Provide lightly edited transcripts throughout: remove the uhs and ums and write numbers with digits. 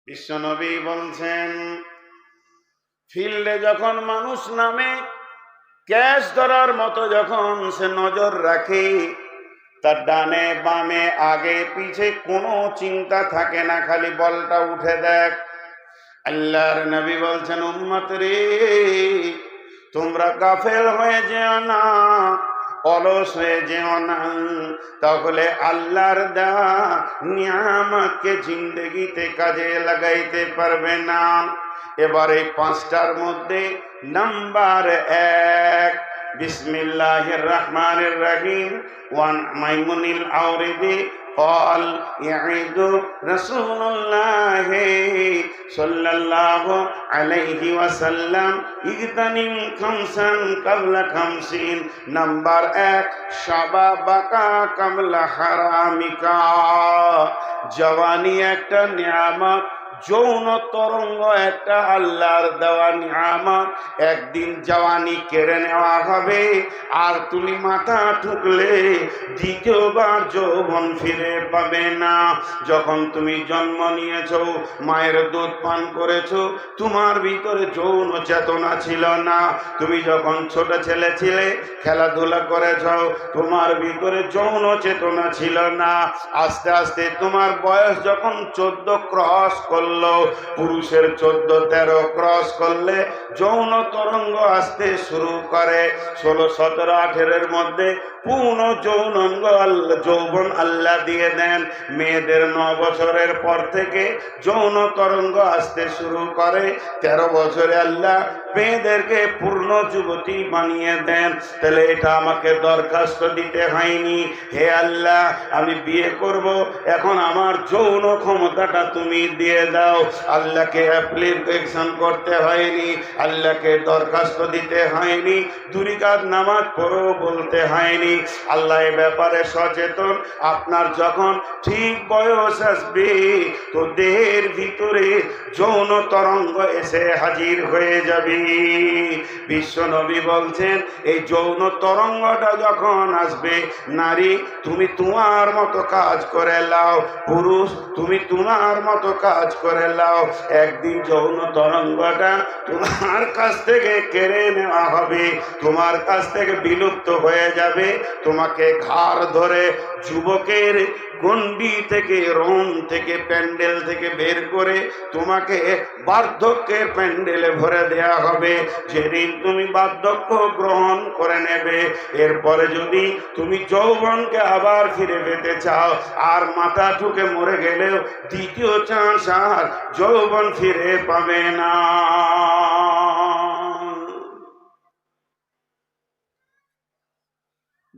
বিশ্বনবী বলছেন, ফিল্ডে যখন মানুষ নামে, ক্যাচ ধরার মতো যখন সে নজর রাখে, তার ডানে বামে আগে পিছে কোনো চিন্তা থাকে না, খালি বলটা উঠে দেখ। আল্লাহর নবী বলছেন, উম্মত রে, তোমরা গাফেল হয়ে যেও না, অলস হয়ে যেও না, তাহলে আল্লাহর দেওয়া নিয়ামতকে জিন্দেগিতে কাজে লাগাইতে পারবে না। এবার এই পাঁচটার মধ্যে নাম্বার এক, বিসমিল্লাহির রহমানির রহিম। ওয়ান মাইমুনিল আওরিদি قال يعيد رسول الله صلى الله عليه وسلم اغتنم خمسا قبل خمسين। নাম্বার এক, শাবাবাকা কাবলা হারামিকা। জওয়ানি একটা নিয়ামত, যৌন তরঙ্গ একটা আল্লাহর দেওয়া নিয়ামত। একদিন জওয়ানি কেড়ে নেওয়া হবে, আর তুমি মাথা ঠুকলে দ্বিতীয়বার যৌবন ফিরে পাবে না। যখন তুমি জন্ম নিয়েছো, মায়ের দুধ পান করেছো, তোমার ভিতরে যৌন চেতনা ছিল না। তুমি যখন ছোট ছেলে ছিলে, খেলাধুলা করেছ, তোমার ভিতরে যৌন চেতনা ছিল না। আস্তে আস্তে তোমার বয়স যখন 14 ক্রস করলো, পুরুষের 14-13 ক্রস করলে যৌন তরঙ্গ আসতে শুরু করে। 16, 17, 18 মধ্যে পূর্ণ যৌবন আল্লাহ দিয়ে দেন। মেয়েদের 9 বছরের পর থেকে যৌন তরঙ্গ আসতে শুরু করে। 13 বছরে আল্লাহ মেয়েদেরকে পূর্ণ যুবতী বানিয়ে দেন। তাহলে এটা আমাকে দরখাস্ত দিতে হয়নি, হে আল্লাহ আমি বিয়ে করব, এখন আমার যৌন ক্ষমতাটা তুমি দিয়ে দাও। আল্লাহকে অ্যাপ্লিকেশন করতে হয়নি, আল্লাহকে দরখাস্ত দিতে হয়নি, 2 রাকাত নামাজ পড়ো বলতে হয়নি। আল্লাহ এ ব্যাপারে সচেতন। আপনার যখন ঠিক বয়স আসবে, তো দেহের ভিতরে যৌন তরঙ্গ এসে হাজির হয়ে যাবে। বিশ্বনবী বলছেন, এই যৌন তরঙ্গটা যখন আসবে, নারী তুমি তোমার মতো কাজ করে লাও, পুরুষ তুমি তোমার মতো কাজ করে লাও। একদিন যৌন তরঙ্গটা তোমার কাছ থেকে কেড়ে নেওয়া হবে, তোমার কাছ থেকে বিলুপ্ত হয়ে যাবে। তোমাকে ঘাড় ধরে যুবকের গণ্ডি থেকে, রোম থেকে, প্যান্ডেল থেকে বের করে তোমাকে বার্ধক্যের প্যান্ডেলে ভরে দেয়া হবে। যেদিন তুমি বার্ধক্য গ্রহণ করে নেবে, এরপরে যদি তুমি যৌবনকে আবার ফিরে পেতে চাও, আর মাথা ঠুকে মরে গেলেও দ্বিতীয় চান্স আর যৌবন ফিরে পাবে না।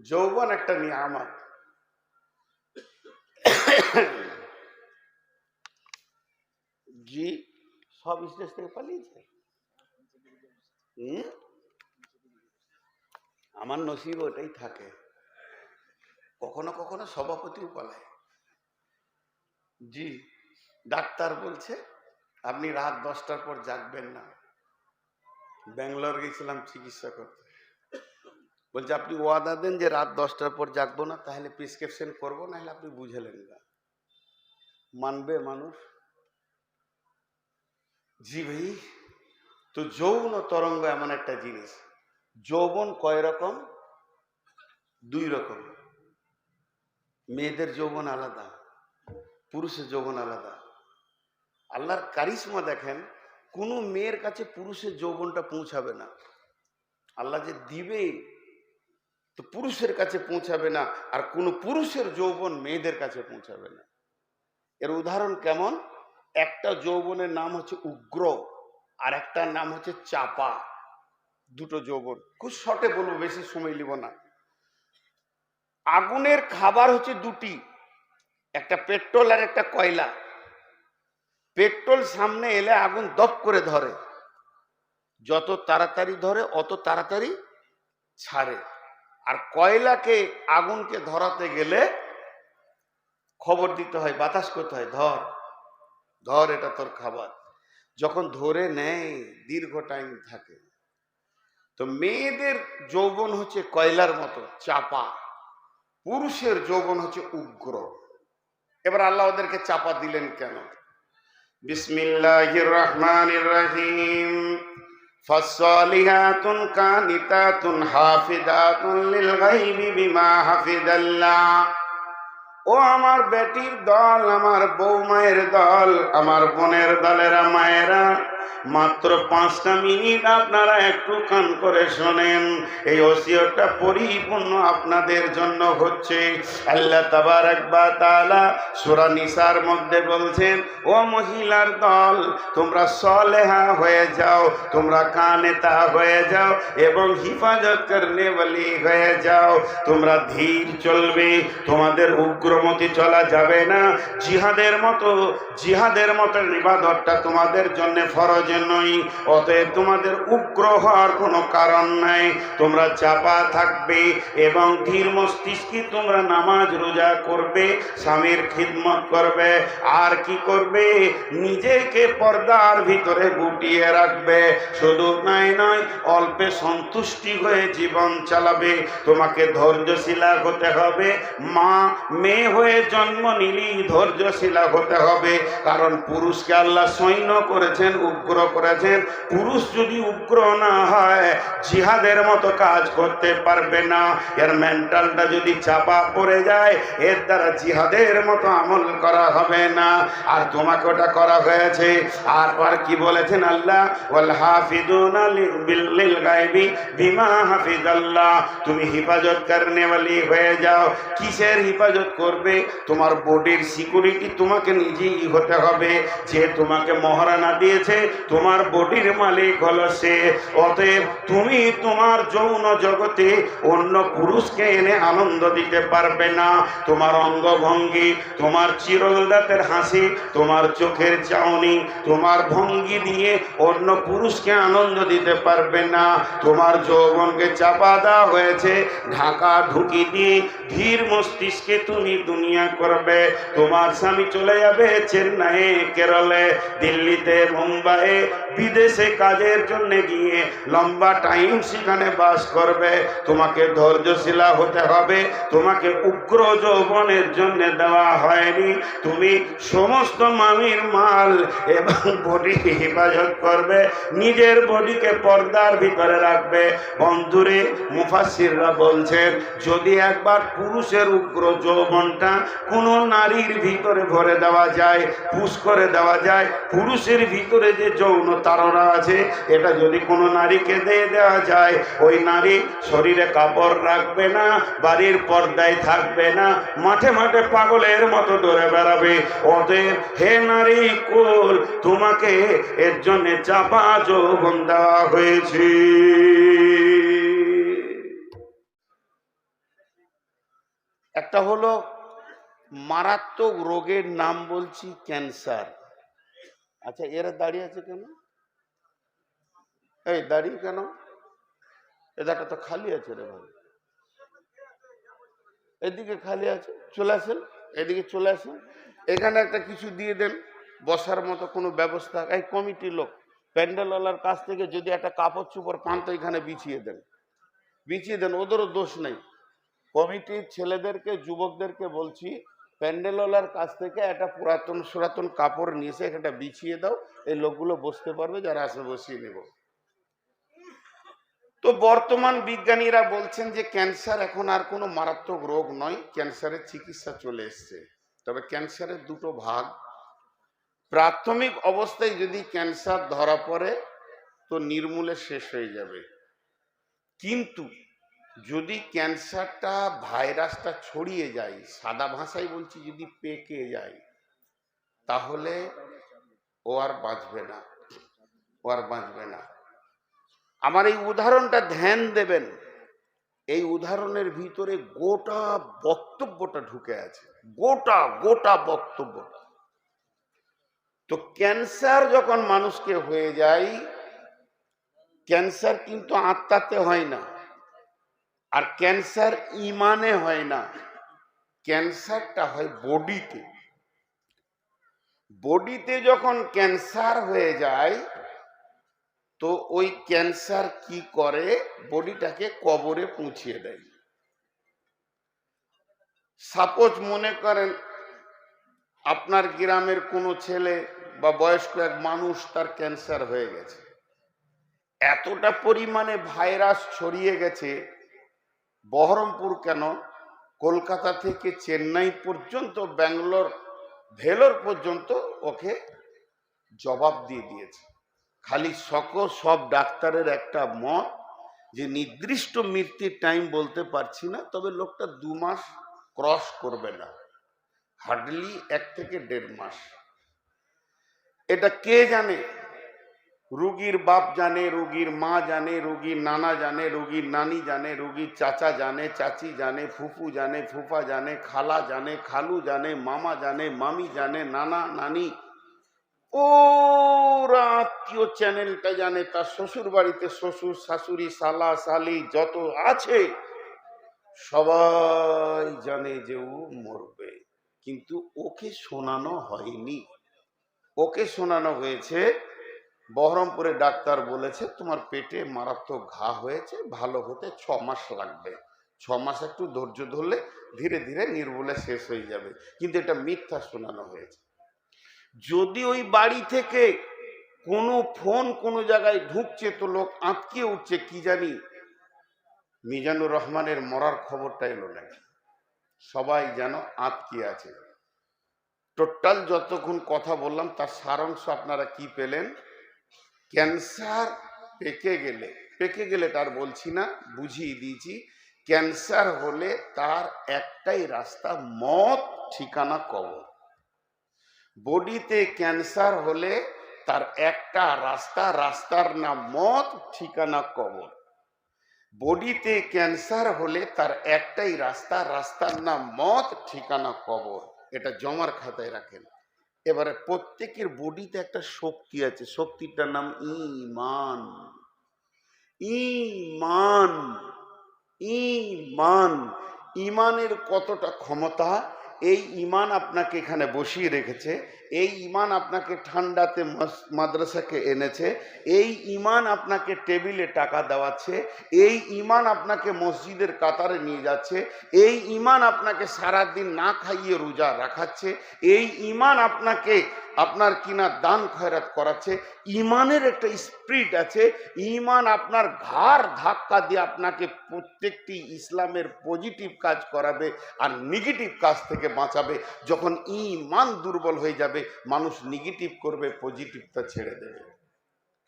যৌবন একটা নিয়ামত। জি, সব স্টেজ থেকে পালিয়েছে। আমার নসিব ওটাই থাকে, কখনো কখনো সভাপতিও পালায়। জি, ডাক্তার বলছে আপনি রাত 10টার পর জাগবেন না। ব্যাঙ্গালোর গেছিলাম চিকিৎসা করতে, বলছে আপনি ওয়াদা দেন যে রাত 10টার পর জাগবো না, তাহলে প্রেসক্রিপশন করবো, নাহলে আপনি বুঝলেন না। মানবে মানুষ? জি ভাই। তো যৌন তরঙ্গ এমন একটা জিনিস। যৌবন কয় রকম? 2 রকম। মেয়েদের যৌবন আলাদা, পুরুষের যৌবন আলাদা। আল্লাহর কারিশমা দেখেন, কোন মেয়ের কাছে পুরুষের যৌবনটা পৌঁছাবে না। আল্লাহ যে দিবে, তো পুরুষের কাছে পৌঁছাবে না, আর কোন পুরুষের যৌবন মেয়েদের কাছে পৌঁছাবে না। এর উদাহরণ কেমন? একটা যৌবনের নাম হচ্ছে উগ্র, আর একটার নাম হচ্ছে চাপা। 2টো যৌবন, খুব শর্টে বলবো, বেশি সময় নিব না। আগুনের খাবার হচ্ছে 2টি, একটা পেট্রোল আর একটা কয়লা। পেট্রোল সামনে এলে আগুন দপ করে ধরে, যত তাড়াতাড়ি ধরে অত তাড়াতাড়ি ছাড়ে। আর কয়লাকে, আগুনকে ধরাতে গেলে খবর দিতে হয়, বাতাস করতে হয়, ধর ধর এটা তোর খাবার। যখন ধরে নেয় দীর্ঘ টাইম থাকে। তো মেয়েদের যৌবন হচ্ছে কয়লার মতো চাপা, পুরুষের যৌবন হচ্ছে উগ্র। এবার আল্লাহ ওদেরকে চাপা দিলেন কেন? বিসমিল্লাহির রহমানির রহিম। ফাসসালিহাতুন কানিতাতুন হাফিজাতুন লিল গায়বি বিমা হাফিজাল্লাহ। ও আমার বেটির দল, আমার বৌমায়ের দল, আমার বোনের দলেরা, মায়েরা, মাত্র 5টা মিনিট আপনারা একটু কান করে শোনেন। এই ওসিয়তটা পরিপূর্ণ আপনাদের জন্য হচ্ছে। আল্লাহ তাবারক ওয়া তাআলা সূরা নিসার মধ্যে বলছেন, ও মহিলার দল, তোমরা সলেহা হয়ে যাও, তোমরা কানেতা হয়ে যাও এবং হিফাজত করনে ওয়ালি হয়ে যাও। তোমরা ধীর চলবে, তোমাদের উগ্রমতি চলা যাবে না। জিহাদের মতো ইবাদতটা তোমাদের জন্য ফরজ নয়, অতএব তোমাদের উগ্র হওয়ার কোনো কারণ নাই। তোমরা চাপা থাকবে এবং ধীর মস্তিষ্কে তোমরা নামাজ রোজা করবে, স্বামীর খিদমত করবে, আর কি করবে, নিজেকে পর্দার ভিতরে গুটিয়ে রাখবে। শুধু নাই নয়, অল্পে সন্তুষ্টি হয়ে জীবন চালাবে। তোমাকে ধৈর্যশীলা হতে হবে। মেয়ে হয়ে জন্ম নিলেই ধৈর্যশীলা হতে হবে, কারণ পুরুষকে আল্লাহ সৈন্য করেছেন, উগ্র করেছেন। পুরুষ যদি উগ্র না হয়, জিহাদের মতো কাজ করতে পারবে না। এর মেন্টালটা যদি চাপা পড়ে যায়, এর দ্বারা জিহাদের মতো আমল করা হবে না। আর তোমাকে ওটা করা হয়েছে। আর কি বলেছেন আল্লাহ, ওয়াল হাফিজুনা লিল গায়বি বিমা হাফিজাল্লাহ। তুমি হিফাজত করনে ওয়ালি হয়ে যাও। কিসের হিফাজত করবে? তোমার বডির সিকিউরিটি তোমাকে নিজেই হতে হবে। যে তোমাকে মহারানা দিয়েছে, তোমার বডির মালিক হলো সে। অতএব তুমি তোমার যৌন জগতে অন্য পুরুষকে এনে আনন্দ দিতে পারবে না। তোমার অঙ্গভঙ্গি, তোমার চিরল দাঁতের হাসি, তোমার চোখের চাউনি, তোমার ভঙ্গি দিয়ে অন্য পুরুষকে আনন্দ দিতে পারবে না। তোমার যৌবনকে চাপা দেওয়া হয়েছে, ঢাকা ঢুকি দিয়ে ধীর মস্তিষ্কে তুমি দুনিয়া করবে। তোমার স্বামী চলে যাবে চেন্নাইয়ে, কেরলে, দিল্লিতে, মুম্বাইয়ে, বিদেশে কাজের জন্য গিয়ে লম্বা টাইম সেখানে বাস করবে। তোমাকে ধৈর্যশীলা হতে হবে। তোমাকে উগ্র যৌবনের জন্য দেওয়া হয়নি। তুমি সমস্ত মামির মাল এবং বডি হেফাজত করবে, নিজের বডিকে পর্দার ভিতরে রাখবে। বন্ধুরে, মুফাসসিররা বলছেন, যদি একবার পুরুষের উগ্র যৌবনটা কোনো নারীর ভিতরে ভরে দেওয়া যায়, পুশ করে দেওয়া যায়, পুরুষের ভিতরে যে যৌন তাড়না আছে, এটা যদি কোনো নারীকে দিয়ে দেওয়া যায়, ওই নারী শরীরে কাপড় রাখবে না, বাড়ির পর্দায় থাকবে না, মাঠে মাঠে পাগলের মতো দৌড়ে বেড়াবে। অতএব হে নারী কুল, তোমাকে এর জন্য চাপা যৌবন দেওয়া হয়েছে। একটা হলো মারাত্মক রোগের নাম বলছি ক্যান্সার। আচ্ছা, এরা দাঁড়িয়ে আছে কেন? এই দাঁড়িয়ে কেন? এদাটা তো খালি আছে রে ভাই, এদিকে খালি আছে, চলে আসেন, এদিকে চলে আসেন। এখানে একটা কিছু দিয়ে দেন, বসার মতো কোনো ব্যবস্থা। এই কমিটির লোক, প্যান্ডেলওয়ালার কাছ থেকে যদি একটা কাপড় চোপড় পান তো এখানে বিছিয়ে দেন, বিছিয়ে দেন, ওদেরও দোষ নেই। কমিটির ছেলেদেরকে, যুবকদেরকে বলছি, প্যান্ডেলওয়ালার কাছ থেকে একটা পুরাতন কাপড় নিয়ে এসে একটা বিছিয়ে দাও, এই লোকগুলো বসতে পারবে, যারা আসে বসিয়ে নেব। তো বর্তমান বিজ্ঞানীরা বলছেন যে ক্যান্সার এখন আর কোনো মারাত্মক রোগ নয়, ক্যান্সারের চিকিৎসা চলে এসছে। তবে ক্যান্সারের দুটো ভাগ। প্রাথমিক অবস্থায় যদি ক্যান্সার ধরা পড়ে তো নির্মূলে শেষ হয়ে যাবে, কিন্তু যদি ক্যান্সারটা, ভাইরাসটা ছড়িয়ে যায়, সাদা ভাষায় বলছি যদি পেকে যায়, তাহলে ও আর বাঁচবে না, ও আর বাঁচবে না। আমার এই উদাহরণটা ধ্যান দেবেন, এই উদাহরণের ভিতরে গোটা বক্তব্যটা ঢুকে আছে, গোটা বক্তব্যটা। তো ক্যান্সার যখন মানুষকে হয়ে যায়, ক্যান্সার কিন্তু আত্মাতে হয় না, আর ক্যান্সার ইমানে হয় না, ক্যান্সারটা হয় বডিতে। বডিতে যখন ক্যান্সার হয়ে যায়, তো ওই ক্যান্সার কি করে, বডিটাকে কবরে পৌঁছিয়ে দেয়। সাপোজ মনে করেন আপনার গ্রামের কোনো ছেলে বা বয়স্ক এক মানুষ তার ক্যান্সার হয়ে গেছে, এতটা পরিমাণে ভাইরাস ছড়িয়ে গেছে, বহরমপুর কেন, কলকাতা থেকে চেন্নাই পর্যন্ত, ব্যাঙ্গালোর ভেলোর পর্যন্ত ওকে জবাব দিয়ে দিয়েছে। খালি সব ডাক্তারের একটা মত যে নির্দিষ্ট মৃত্যুর টাইম বলতে পারছি না, তবে লোকটা 2 মাস ক্রস করবে না, হার্ডলি 1 থেকে 1.5 মাস। এটা কে জানে? রোগীর বাপ জানে, রোগীর মা জানে, রোগীর নানা জানে, রোগীর নানি জানে, রোগীর চাচা জানে, চাচি জানে, ফুফু জানে, ফুফা জানে, খালা জানে, খালু জানে, মামা জানে, মামি জানে, নানা নানি, ওরা আত্মীয় চ্যানেলটা জানে, তার শ্বশুর বাড়িতে শ্বশুর শাশুড়ি শালা শালি যত আছে সবাই জানে যে ও মরবে, কিন্তু ওকে শোনানো হয়নি। ওকে শোনানো হয়েছে, বহরমপুরে ডাক্তার বলেছে তোমার পেটে মারাত্মক ঘা হয়েছে, ভালো হতে 6 মাস লাগবে, 6 মাস একটু ধৈর্য ধরলে ধীরে ধীরে নির্মূলে শেষ হয়ে যাবে, কিন্তু এটা মিথ্যা শোনানো হয়েছে। যদি ওই বাড়ি থেকে কোনো ফোন কোনো জায়গায় ঢুকছে তো লোক আঁতকে উঠছে, কি জানি মিজানুর রহমানের মরার খবরটা এলো নাকি, সবাই যেন আঁতকে আছে। টোটাল যতক্ষণ কথা বললাম তার সারাংশ আপনারা কি পেলেন? ক্যান্সার পেকে গেলে তার বলছি না, বুঝিয়ে দিয়েছি। ক্যান্সার হলে তার একটাই রাস্তা, মত ঠিকানা কবর। বডিতে ক্যান্সার হলে তার একটা রাস্তা, রাস্তার নাম মত, ঠিকানা কবর। বডিতে ক্যান্সার হলে তার একটাই রাস্তা, রাস্তার নাম মত, ঠিকানা কবর। এটা জমার খাতায় রাখেন। এবারে প্রত্যেকের বডিতে একটা শক্তি আছে, শক্তিটার নাম ঈমান। ঈমান, ঈমান, ঈমানের কতটা ক্ষমতা! এই ঈমান আপনাকে এখানে বসিয়ে রেখেছে, এই ঈমান আপনাকে ঠান্ডাতে মাদ্রাসাকে এনেছে, এই ঈমান আপনাকে টেবিলে টাকা দেওয়াচ্ছে, এই ঈমান আপনাকে মসজিদের কাতারে নিয়ে যাচ্ছে, এই ঈমান আপনাকে সারাদিন না খাইয়ে রোজা রাখাচ্ছে, এই ঈমান আপনাকে আপনার কিনা দান খয়রাত করাচ্ছে। ঈমানের একটা স্পিরিট আছে, ঈমান আপনার ঘাড় ধাক্কা দিয়ে আপনাকে প্রত্যেকটি ইসলামের পজিটিভ কাজ করাবে আর নেগেটিভ কাজ থেকে বাঁচাবে। যখন ঈমান দুর্বল হয়ে যাবে, মানুষ নেগেটিভ করবে, পজিটিভটা ছেড়ে দেবে।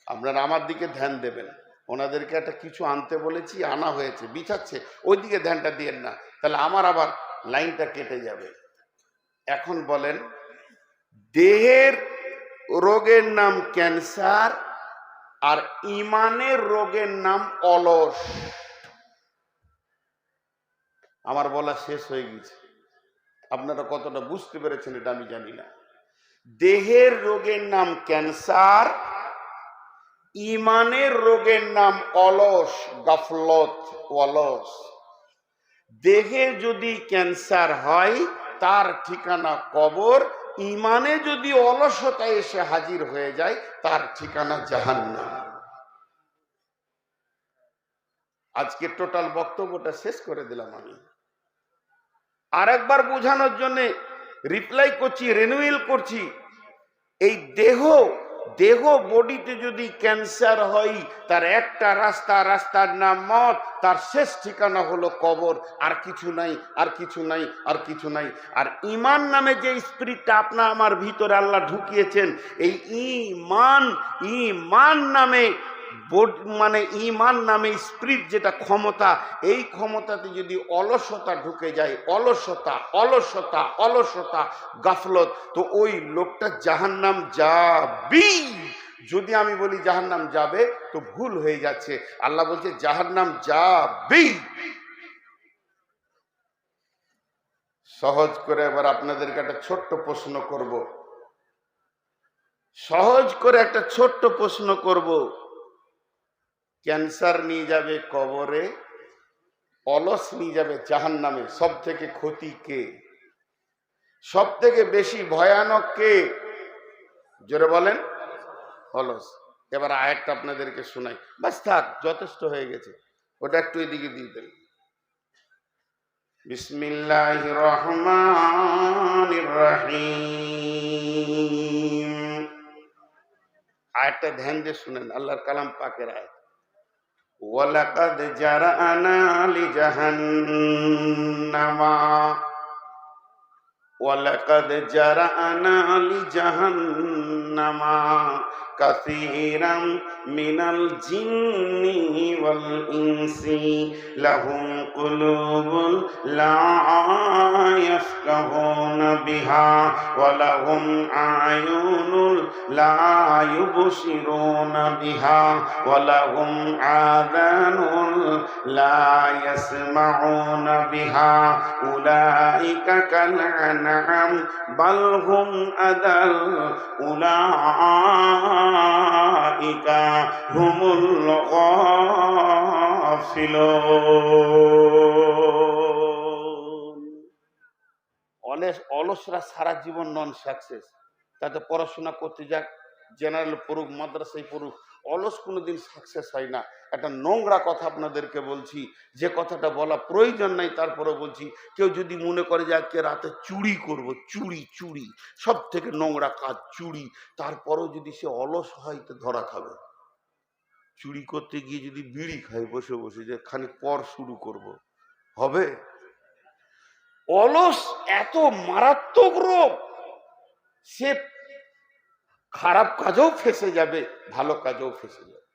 আপনারা আমার দিকে ধ্যান দেবেন, ওনাদেরকে একটা কিছু আনতে বলেছি, আনা হয়েছে, বিছাচ্ছে, ওইদিকে ধ্যানটা দিয়েন না, তাহলে আমার আবার লাইনটা কেটে যাবে। এখন বলেন, দেহের রোগের নাম ক্যান্সার আর ঈমানের রোগের নাম অলস। আমার বলা শেষ হয়ে গেছে, আপনারা কতটা বুঝতে পেরেছেন এটা আমি জানি না। দেহের রোগের নাম ক্যান্সার, ঈমানের রোগের নাম অলস, গাফলত, অলস। দেহে যদি ক্যান্সার হয় তার ঠিকানা কবর, ঈমানে যদি অলসতা এসে হাজির হয়ে যায় তার ঠিকানা জাহান্নাম। আজকে টোটাল বক্তব্যটা শেষ করে দিলাম আমি। আরেকবার বোঝানোর জন্য রিপ্লাই করছি, রিনিউয়াল করছি। এই দেহ বডিতে যদি ক্যান্সার হয় তার একটা রাস্তা, রাস্তার নাম মত, তার শেষ ঠিকানা হলো কবর, আর কিছু নাই, আর কিছু নাই, আর কিছু নাই। আর ঈমান নামে যে স্পিরিটটা আপনার আমার ভিতরে আল্লাহ ঢুকিয়েছেন, এই ঈমান নামে মানে ঈমান নামে স্পিরিট যেটা ক্ষমতা, এই ক্ষমতাতে যদি অলসতা ঢুকে যায়, অলসতা অলসতা অলসতা গাফলত, তো ওই লোকটা জাহান্নাম যাবেই। যদি আমি বলি জাহান্নাম যাবে তো ভুল হয়ে যাচ্ছে, আল্লাহ বলছে জাহান্নাম যাবেই। সহজ করে এবার আপনাদেরকে একটা ছোট্ট প্রশ্ন করব, সহজ করে একটা ছোট্ট প্রশ্ন করব। ক্যান্সার নিয়ে যাবে কবরে, অলস নিয়ে যাবে জাহান্নামে, সব থেকে ক্ষতি কে? সব থেকে বেশি ভয়ানক কে? জোরে বলেন। অলস। এবার আয়াতটা আপনাদেরকে শোনাই, বাস থাক, যথেষ্ট হয়ে গেছে, ওটা একটু এদিকে দিয়ে দেন। বিসমিল্লাহির রহমানির রহিম। আয়াতটা ধ্যান দিয়ে শুনেন, আল্লাহর কালাম পাকের আয়াত। ওয়ালাকাদ জারানা লিজাহান্নামা ওয়ালাকাদ জারানা লিজাহান্নামা কাসীরাম মিনাল জিন্নি ওয়াল ইনসি লাহুম কুলুবুন লা ইয়াফকাহুনা বিহা ওয়া লাহুম আয়ুনুন লা ইউবসিরুনা বিহা ওয়া লাহুম আযানুন লা ইয়াসমাউনা বিহা উলাইকা কাল আনআম বাল হুম আদাল উলাইকা হুমুল গাফিলুন। অলসরা সারা জীবন নন সাকসেস। তাতে পড়াশোনা করতে যাক, জেনারেল পড়ুক, মাদ্রাসায় পড়ুক, অলস কোনোদিন সাকসেস হয় না। একটা নোংরা কথা আপনাদেরকে বলছি, যে কথাটা বলা প্রয়োজন নাই, তারপরে বলছি। কেউ যদি মনে করে যে আজকে রাতে চুরি করব, চুরি চুরি সব থেকে নোংরা কাজ চুরি, তারপরেও যদি সে অলস হয় তো ধরা খাবে। চুরি করতে গিয়ে যদি বিড়ি খায় বসে বসে, যে খানিক পর শুরু করব, হবে? অলস এত মারাত্মক রোগ, সে খারাপ কাজেও ফেসে যাবে, ভালো কাজেও ফেসে যাবে।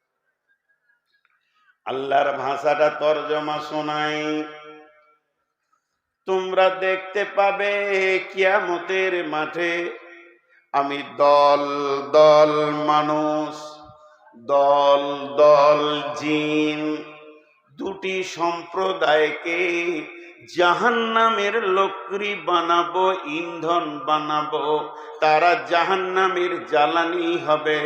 আল্লাহর ভাষাটা তরজমা শোনাই, তোমরা দেখতে পাবে কিয়ামতের মাঠে আমি দল দল মানুষ, দল দল জিন, দুটি সম্প্রদায়কে জাহান্নামের লকড়ি বানাবো, ইন্ধন বানাবো। তারা জাহান্নামের জ্বালানি হবে,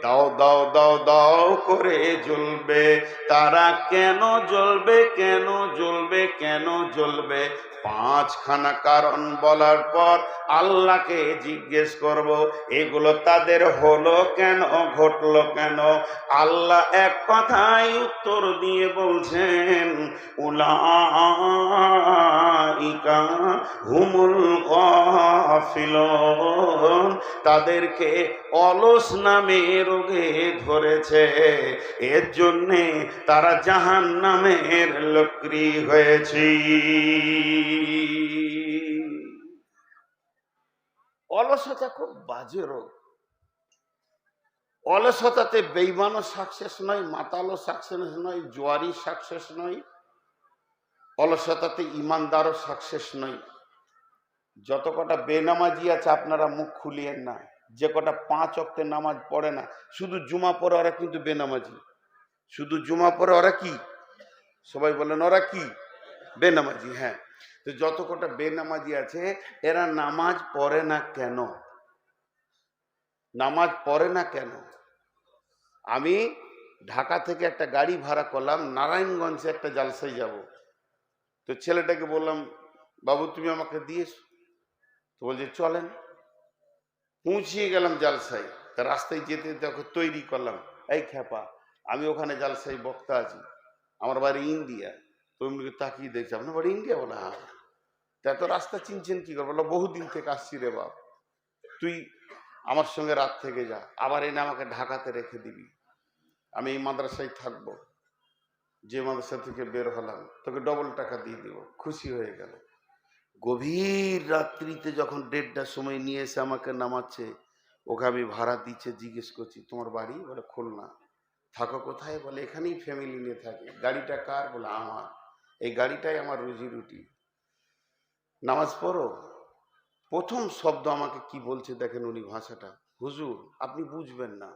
দাও দাও দাও দাও করে জ্বলবে। তারা কেন জ্বলবে, কেন জ্বলবে, কেন জ্বলবে? পাঁচখানা কারণ বলার পর আল্লাহকে জিজ্ঞেস করব, এগুলো তাদের হলো কেন, ঘটলো কেন? আল্লাহ এক কথায় উত্তর দিয়ে বলছেন, উলাইকা হুমুল গাফিলুন, তাদেরকে অলস নামে রোগে ধরেছে, এর জন্যে তারা জাহান্নামের লকড়ি হয়েছে। অলসতা খুব বাজে রোগ। অলসতাতে বেঈমানও সাকসেস নয়, মাতালও সাকসেস নয়, জোয়ারি সাকসেস নয়। অলসতাতে ইমানদারও সাকসেস নয়। যত কটা বেনামাজি আছে আপনারা মুখ খুলিয়েন না, যে কটা 5 ওয়াক্তের নামাজ পড়ে না, শুধু জুমা পড়ে ওরা কিন্তু বেনামাজি। শুধু জুমা পড়ে ওরা কি? সবাই বলেন ওরা কি? বেনামাজি। হ্যাঁ, তো যত কটা বেনামাজি আছে এরা নামাজ পড়ে না কেন? নামাজ পড়ে না কেন? আমি ঢাকা থেকে একটা গাড়ি ভাড়া করলাম, নারায়ণগঞ্জে একটা জালসায় যাব। তো ছেলেটাকে বললাম, বাবু তুমি আমাকে দিয়েছো? তো বলছে চলেন। পৌঁছিয়ে গেলাম জালসায়, তা রাস্তায় যেতে দেখো তৈরি করলাম, এই খেপা আমি ওখানে জালসায় বক্তা আছি, আমার বাড়ি ইন্ডিয়া। তুমি তাকিয়ে দেখছি, আপনার বাড়ি ইন্ডিয়া? বলে হ্যাঁ। তা তো রাস্তা চিনছেন কি করে? বলো বহুদিন থেকে আসছি রে বাপ, তুই আমার সঙ্গে রাত থেকে যা, আবার এনে আমাকে ঢাকাতে রেখে দিবি, আমি এই মাদ্রাসায় থাকবো। যে মাদ্রাসা থেকে বের হলাম তোকে ডবল টাকা দিয়ে দিব। খুশি হয়ে গেল। গভীর রাত্রিতে যখন 1:30টার সময় নিয়ে এসে আমাকে নামাচ্ছে, ওকে আমি ভাড়া দিচ্ছে, জিজ্ঞেস করছি তোমার বাড়ি? বলে খুলনা। থাকো কোথায়? বলে এখানেই ফ্যামিলি নিয়ে থাকে। গাড়িটা কার? বলে আমার। এই গাড়িটাই আমার রুজি রুটি। নামাজ পড়ো। প্রথম শব্দ আমাকে কি বলছে দেখেন উনি ভাষাটা, হুজুর আপনি বুঝবেন না।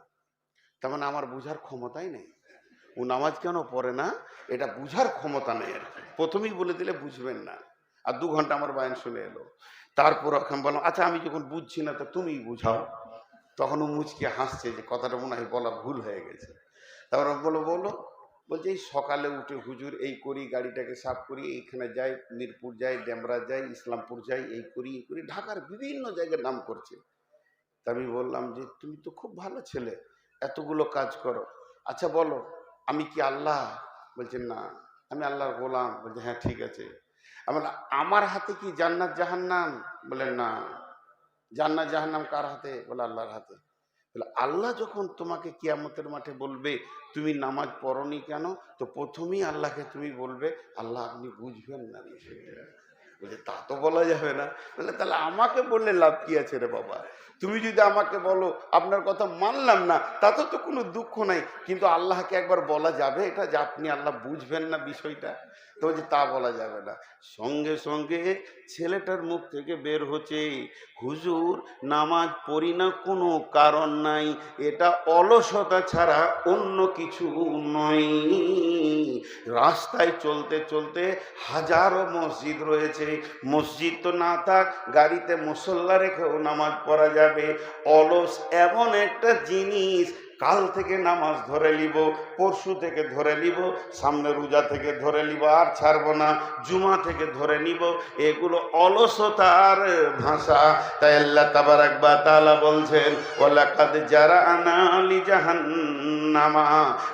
তার মানে আমার বুঝার ক্ষমতাই নেই। ও নামাজ কেন পড়ে না এটা বুঝার ক্ষমতা নেই আর কি। প্রথমেই বলে দিলে বুঝবেন না। আর 2 ঘন্টা আমার বায়ান শুনে এলো। তারপর ওখানে বললাম, আচ্ছা আমি যখন বুঝছি না তো তুমিই বুঝাও। তখন ও মুচকে হাসছে যে কথাটা মনে হয় বলা ভুল হয়ে গেছে। তারপর বলো বলো। বলছে এই সকালে উঠে হুজুর এই করি, গাড়িটাকে সাফ করি, এইখানে যাই, মিরপুর যাই, ডেমরা যাই, ইসলামপুর যাই, এই করি এই করি, ঢাকার বিভিন্ন জায়গায় নাম করছে। তা আমি বললাম যে তুমি তো খুব ভালো ছেলে, এতগুলো কাজ করো, আচ্ছা বলো আমি কি আল্লাহ? বলছে না। আমি আল্লাহর গোলাম? বলছে হ্যাঁ ঠিক আছে। আমি বললাম, আমার হাতে কি জান্নাত জাহান্নাম? বলে না। জান্নাত জাহান্নাম কার হাতে? বলে আল্লাহর হাতে। তাহলে আল্লাহ যখন তোমাকে কিয়ামতের মাঠে বলবে তুমি নামাজ পড়নি কেন, তো প্রথমেই আল্লাহকে তুমি বলবে আল্লাহ আপনি বুঝবেন না বিষয়টা। বলছে তা তো বলা যাবে না। বলে তাহলে আমাকে বললে লাভ কি আছে রে বাবা, তুমি যদি আমাকে বলো আপনার কথা মানলাম না তাতে তো কোনো দুঃখ নাই, কিন্তু আল্লাহকে একবার বলা যাবে এটা যে আপনি আল্লাহ বুঝবেন না বিষয়টা? তো বলছে তা বলা যাবে না। সঙ্গে সঙ্গে ছেলেটার মুখ থেকে বের হচ্ছে হুজুর নামাজ পড়ি না কোনো কারণ নাই, এটা অলসতা ছাড়া অন্য কিছু নয়। রাস্তায় চলতে চলতে হাজারো মসজিদ রয়েছে, মসজিদ তো না থাক গাড়িতে মুসল্লা রেখেও নামাজ পড়া যাবে। অলস এমন একটা জিনিস, কাল থেকে নামাজ ধরে নিব, পরশু থেকে ধরে নিব, সামনে রোজা থেকে ধরে নিব আর ছাড়বো না, জুমা থেকে ধরে নিব, এগুলো অলসতার ভাষা। তাই আল্লাহ তাবারাক ওয়া তাআলা বলছেন ওয়ালাকাদ জারানা লিজাহান্নামা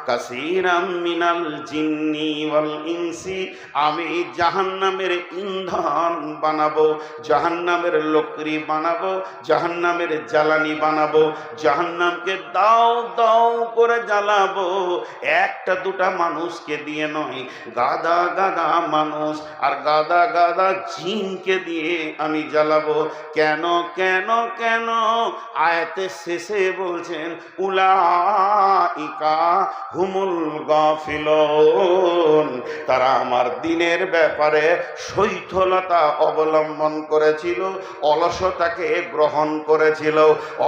কাসীরাম মিনাল জিন্নি ওয়াল ইনসি, আমি জাহান্নামের ইন্ধন বানাবো, জাহান্নামের লকড়ি বানাবো, জাহান্নামের জ্বালানি বানাবো, জাহান্নামকে দাও দাও করে জ্বালাবো। একটা দুটা মানুষকে দিয়ে নয়, গাদা গাদা মানুষ আর গাদা গাদা জিনকে দিয়ে আমি জ্বালাবো। কেন কেন কেন? আয়াতের শেষে বলছেন উলাইকা হুমুল গাফিলুন, তারা আমার দিনের ব্যাপারে শৈথলতা অবলম্বন করেছিল, অলসতাকে গ্রহণ করেছিল,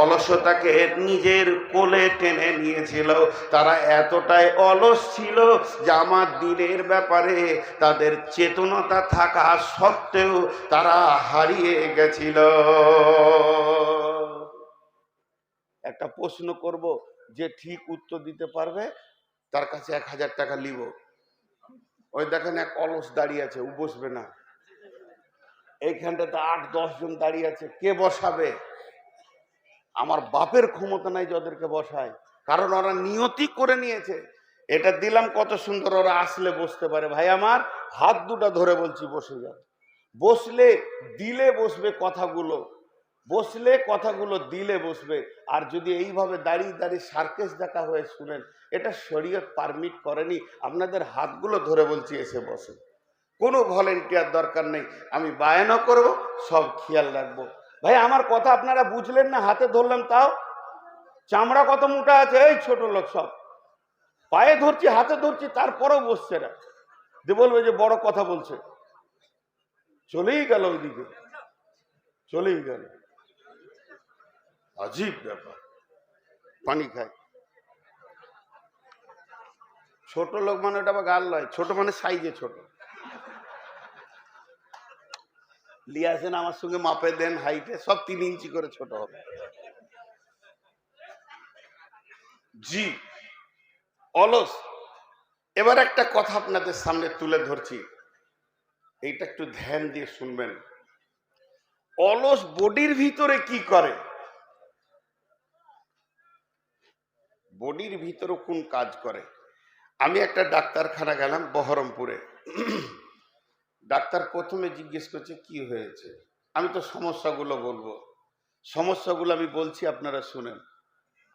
অলসতাকে নিজের কোলে টেনে নিয়েছিল। তারা এতটাই অলস ছিল যে আমার দিনের ব্যাপারে তাদের চেতনতা থাকা সত্ত্বেও তারা হারিয়ে গেছিল। একটা প্রশ্ন করব, যে ঠিক উত্তর দিতে পারবে তার কাছে 1000 টাকা নিব। ওই দেখেন এক অলস দাঁড়িয়ে আছে, ও বসবে না। এইখানটাতে 8-10 জন দাঁড়িয়ে আছে, কে বসাবে? আমার বাপের ক্ষমতা নাই যে ওদেরকে বসায়, কারণ ওরা নিয়তি করে নিয়েছে। এটা দিলাম কত সুন্দর, ওরা আসলে বসতে পারে। ভাই আমার হাত দুটা ধরে বলছি বসে যাও। বসলে দিলে বসবে কথাগুলো, বসলে কথাগুলো দিলে বসবে। আর যদি এইভাবে দাঁড়িয়ে দাঁড়িয়ে সার্কেস দেখা হয়ে শুনেন, এটা শরীয়ত পারমিট করেনি। আপনাদের হাতগুলো ধরে বলছি এসে বসে, কোনো ভলেন্টিয়ার দরকার নেই, আমি বায়ানও করব, সব খেয়াল রাখবো। ভাই আমার কথা আপনারা বুঝলেন না, হাতে ধরলাম তাও চামড়া কত মোটা আছে। এই ছোট লোক সব পায়ে ধরছি, হাতে ধরছি, তারপরেও বসছে না, যে বলবে যে বড় কথা বলছে। চলেই গেল ওইদিকে, চলেই গেল। আজীব ব্যাপার। পানি খায় ছোট লোক মানে, ওটা আবার গাল নয়, ছোট মানে সাইজে ছোট। লিয়াছেন আমার সঙ্গে মাপে দেন, হাইটে সব 3 ইঞ্চি করে ছোট হবে। জি অলস। এবার একটা কথা আপনাদের সামনে তুলে ধরছি, এইটা একটু ধ্যান দিয়ে শুনবেন। অলস বডির ভিতরে কি করে, বডির ভিতরে কোন কাজ করে? আমি একটা ডাক্তারখানা গেলাম বহরমপুরে। ডাক্তার প্রথমে জিজ্ঞেস করছে কি হয়েছে, আমি তো সমস্যাগুলো বলবো। সমস্যাগুলো আমি বলছি, আপনারা শুনেন।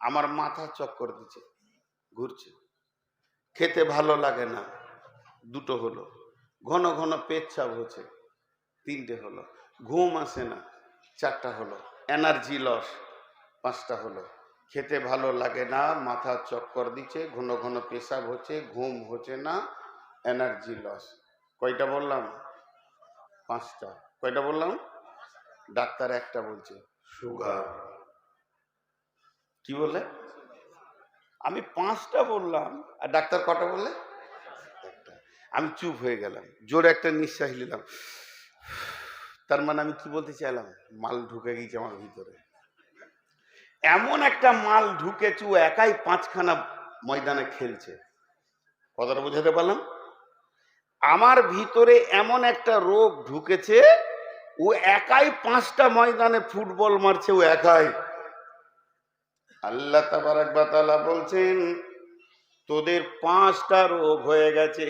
আমার মাথা চক্কর দিচ্ছে, ঘুরছে, খেতে ভালো লাগে না, 2টো হলো, ঘন ঘন পেচ্ছাপ হচ্ছে, 3টে হলো, ঘুম আসে না, 4টা হলো, এনার্জি লস, 5টা হলো, খেতে ভালো লাগে না, মাথা চক্কর দিচ্ছে, ঘন ঘন পেশাব হচ্ছে, ঘুম হচ্ছে না, এনার্জি লস। কয়টা বললাম? 5টা। কয়টা বললাম? ডাক্তার একটা বলছে সুগার। কি বলে? আমি 5টা বললাম, আর ডাক্তার কটা বললে? একটা। আমি চুপ হয়ে গেলাম, জোরে একটা নিঃশ্বাস নিলাম। তার মানে আমি কি বলতে চাইলাম, মাল ঢুকে গেছে আমার ভিতরে। এমন একটা মাল ঢুকেছে, ও একাই 5খানা ময়দানে খেলছে। কথাটা বুঝাতে পারলাম? আমার ভিতরে এমন একটা রোগ ঢুকেছে, ও একাই 5টা ময়দানে ফুটবল মারছে, ও একাই। আল্লাহ তাবারাক ওয়া তাআলা বলছেন তোদের 5টা রোগ হয়ে গেছে।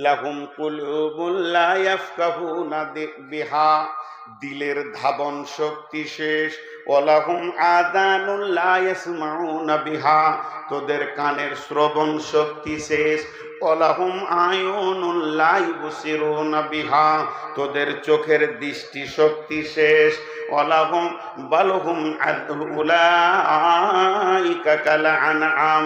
লাহুম কুলুবুন লা ইয়াফকাহুনা বিহা, দিলের ধাবন শক্তি শেষ, ওয়ালাহুম আযানুন লা ইয়াসমাউনা বিহা, তোদের কানের শ্রবণ শক্তি শেষ। ওয়ালাহুম আয়ুনুন লা ইবসিরুনা বিহা, তোদের চোখের দৃষ্টি শক্তি শেষ। ওয়ালাহুম বালহুম উলাইকা কাল আনআম,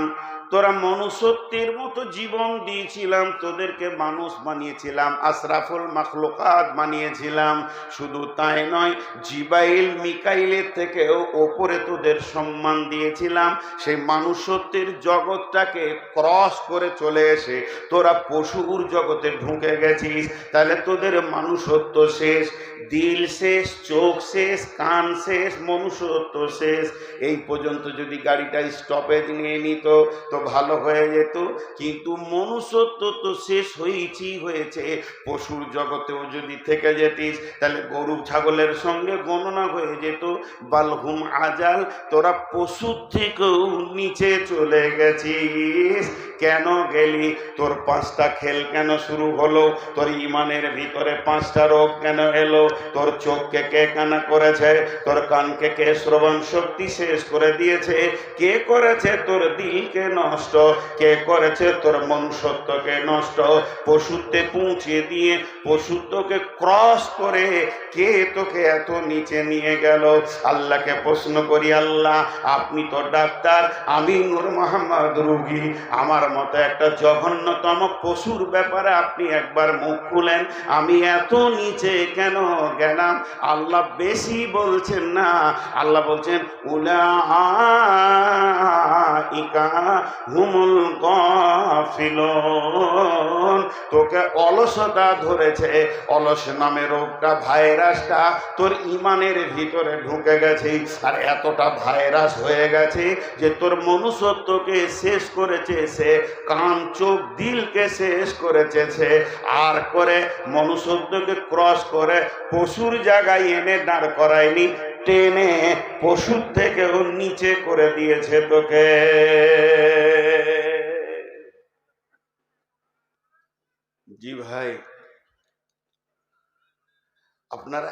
তোরা মনুষ্যত্বের মতো জীবন দিয়েছিলাম, তোদেরকে মানুষ বানিয়েছিলাম, আশরাফুল মাখলুকাত বানিয়েছিলাম। শুধু তাই নয়, জিবাইল মিকাইলের থেকেও ওপরে তোদের সম্মান দিয়েছিলাম। সেই মানুষ্যত্বের জগৎটাকে ক্রস করে চলে এসে তোরা পশুর জগতে ঢুকে গেছিস। তাহলে তোদের মানুষত্ব শেষ, দিল শেষ, চোখ শেষ, কান শেষ, মনুষ্যত্ব শেষ। এই পর্যন্ত যদি গাড়িটা স্টপেজ নিয়ে নিত তো ভালো হয়ে যেত, কিন্তু মনুষ্যত্ব তো শেষ হয়েছে। পশুর জগতেও যদি থেকে যেতিস তাহলে গরু ছাগলের সঙ্গে গণনা হয়ে যেত। বালহুম আজাল, তোরা পশুর থেকেও নিচে চলে গেছিস। কেন গেলি? তোর 5টা খেল কেন শুরু হলো? তোর ইমানের ভিতরে 5টা রোগ কেন এলো? তোর চোখকে কে কানা করেছে? তোর কানকে কে শ্রবণ শক্তি শেষ করে দিয়েছে? কে করেছে তোর দিলকে নষ্ট? কে করেছে তোর মনুষ্যত্বকে নষ্ট? পশুত্বে পৌঁছে দিয়ে পশুত্বকে ক্রস করে কে তোকে এত নিচে নিয়ে গেল? আল্লাহকে প্রশ্ন করি, আল্লাহ আপনি তো ডাক্তার, আমি নূর মোহাম্মদ রোগী, আমার মতো একটা জঘন্যতম পশুর ব্যাপারে আপনি একবার মুখ খুলেন, আমি এত নিচে কেন গেলাম? আল্লাহ বেশি বলছেন না, আল্লাহ বলছেন উলাইকা হুমুল গাফিলুন, তোকে অলসতা ধরেছে। অলস নামে রোগটা, ভাইরাসটা তোর ইমানের ভিতরে ঢুকে গেছে, আর এতটা ভাইরাস হয়ে গেছে যে তোর মনুষ্যত্বকে শেষ করেছে সে, কান চোখ দিলকে শেষ করেছে সে, আর করে মনুষ্যত্বকে ক্রস করে পশুর জায়গায় এনে দাঁড় করায়নি, টেনে পশুর থেকেও নিচে করে দিয়েছে তোকে। জি ভাই, আপনারা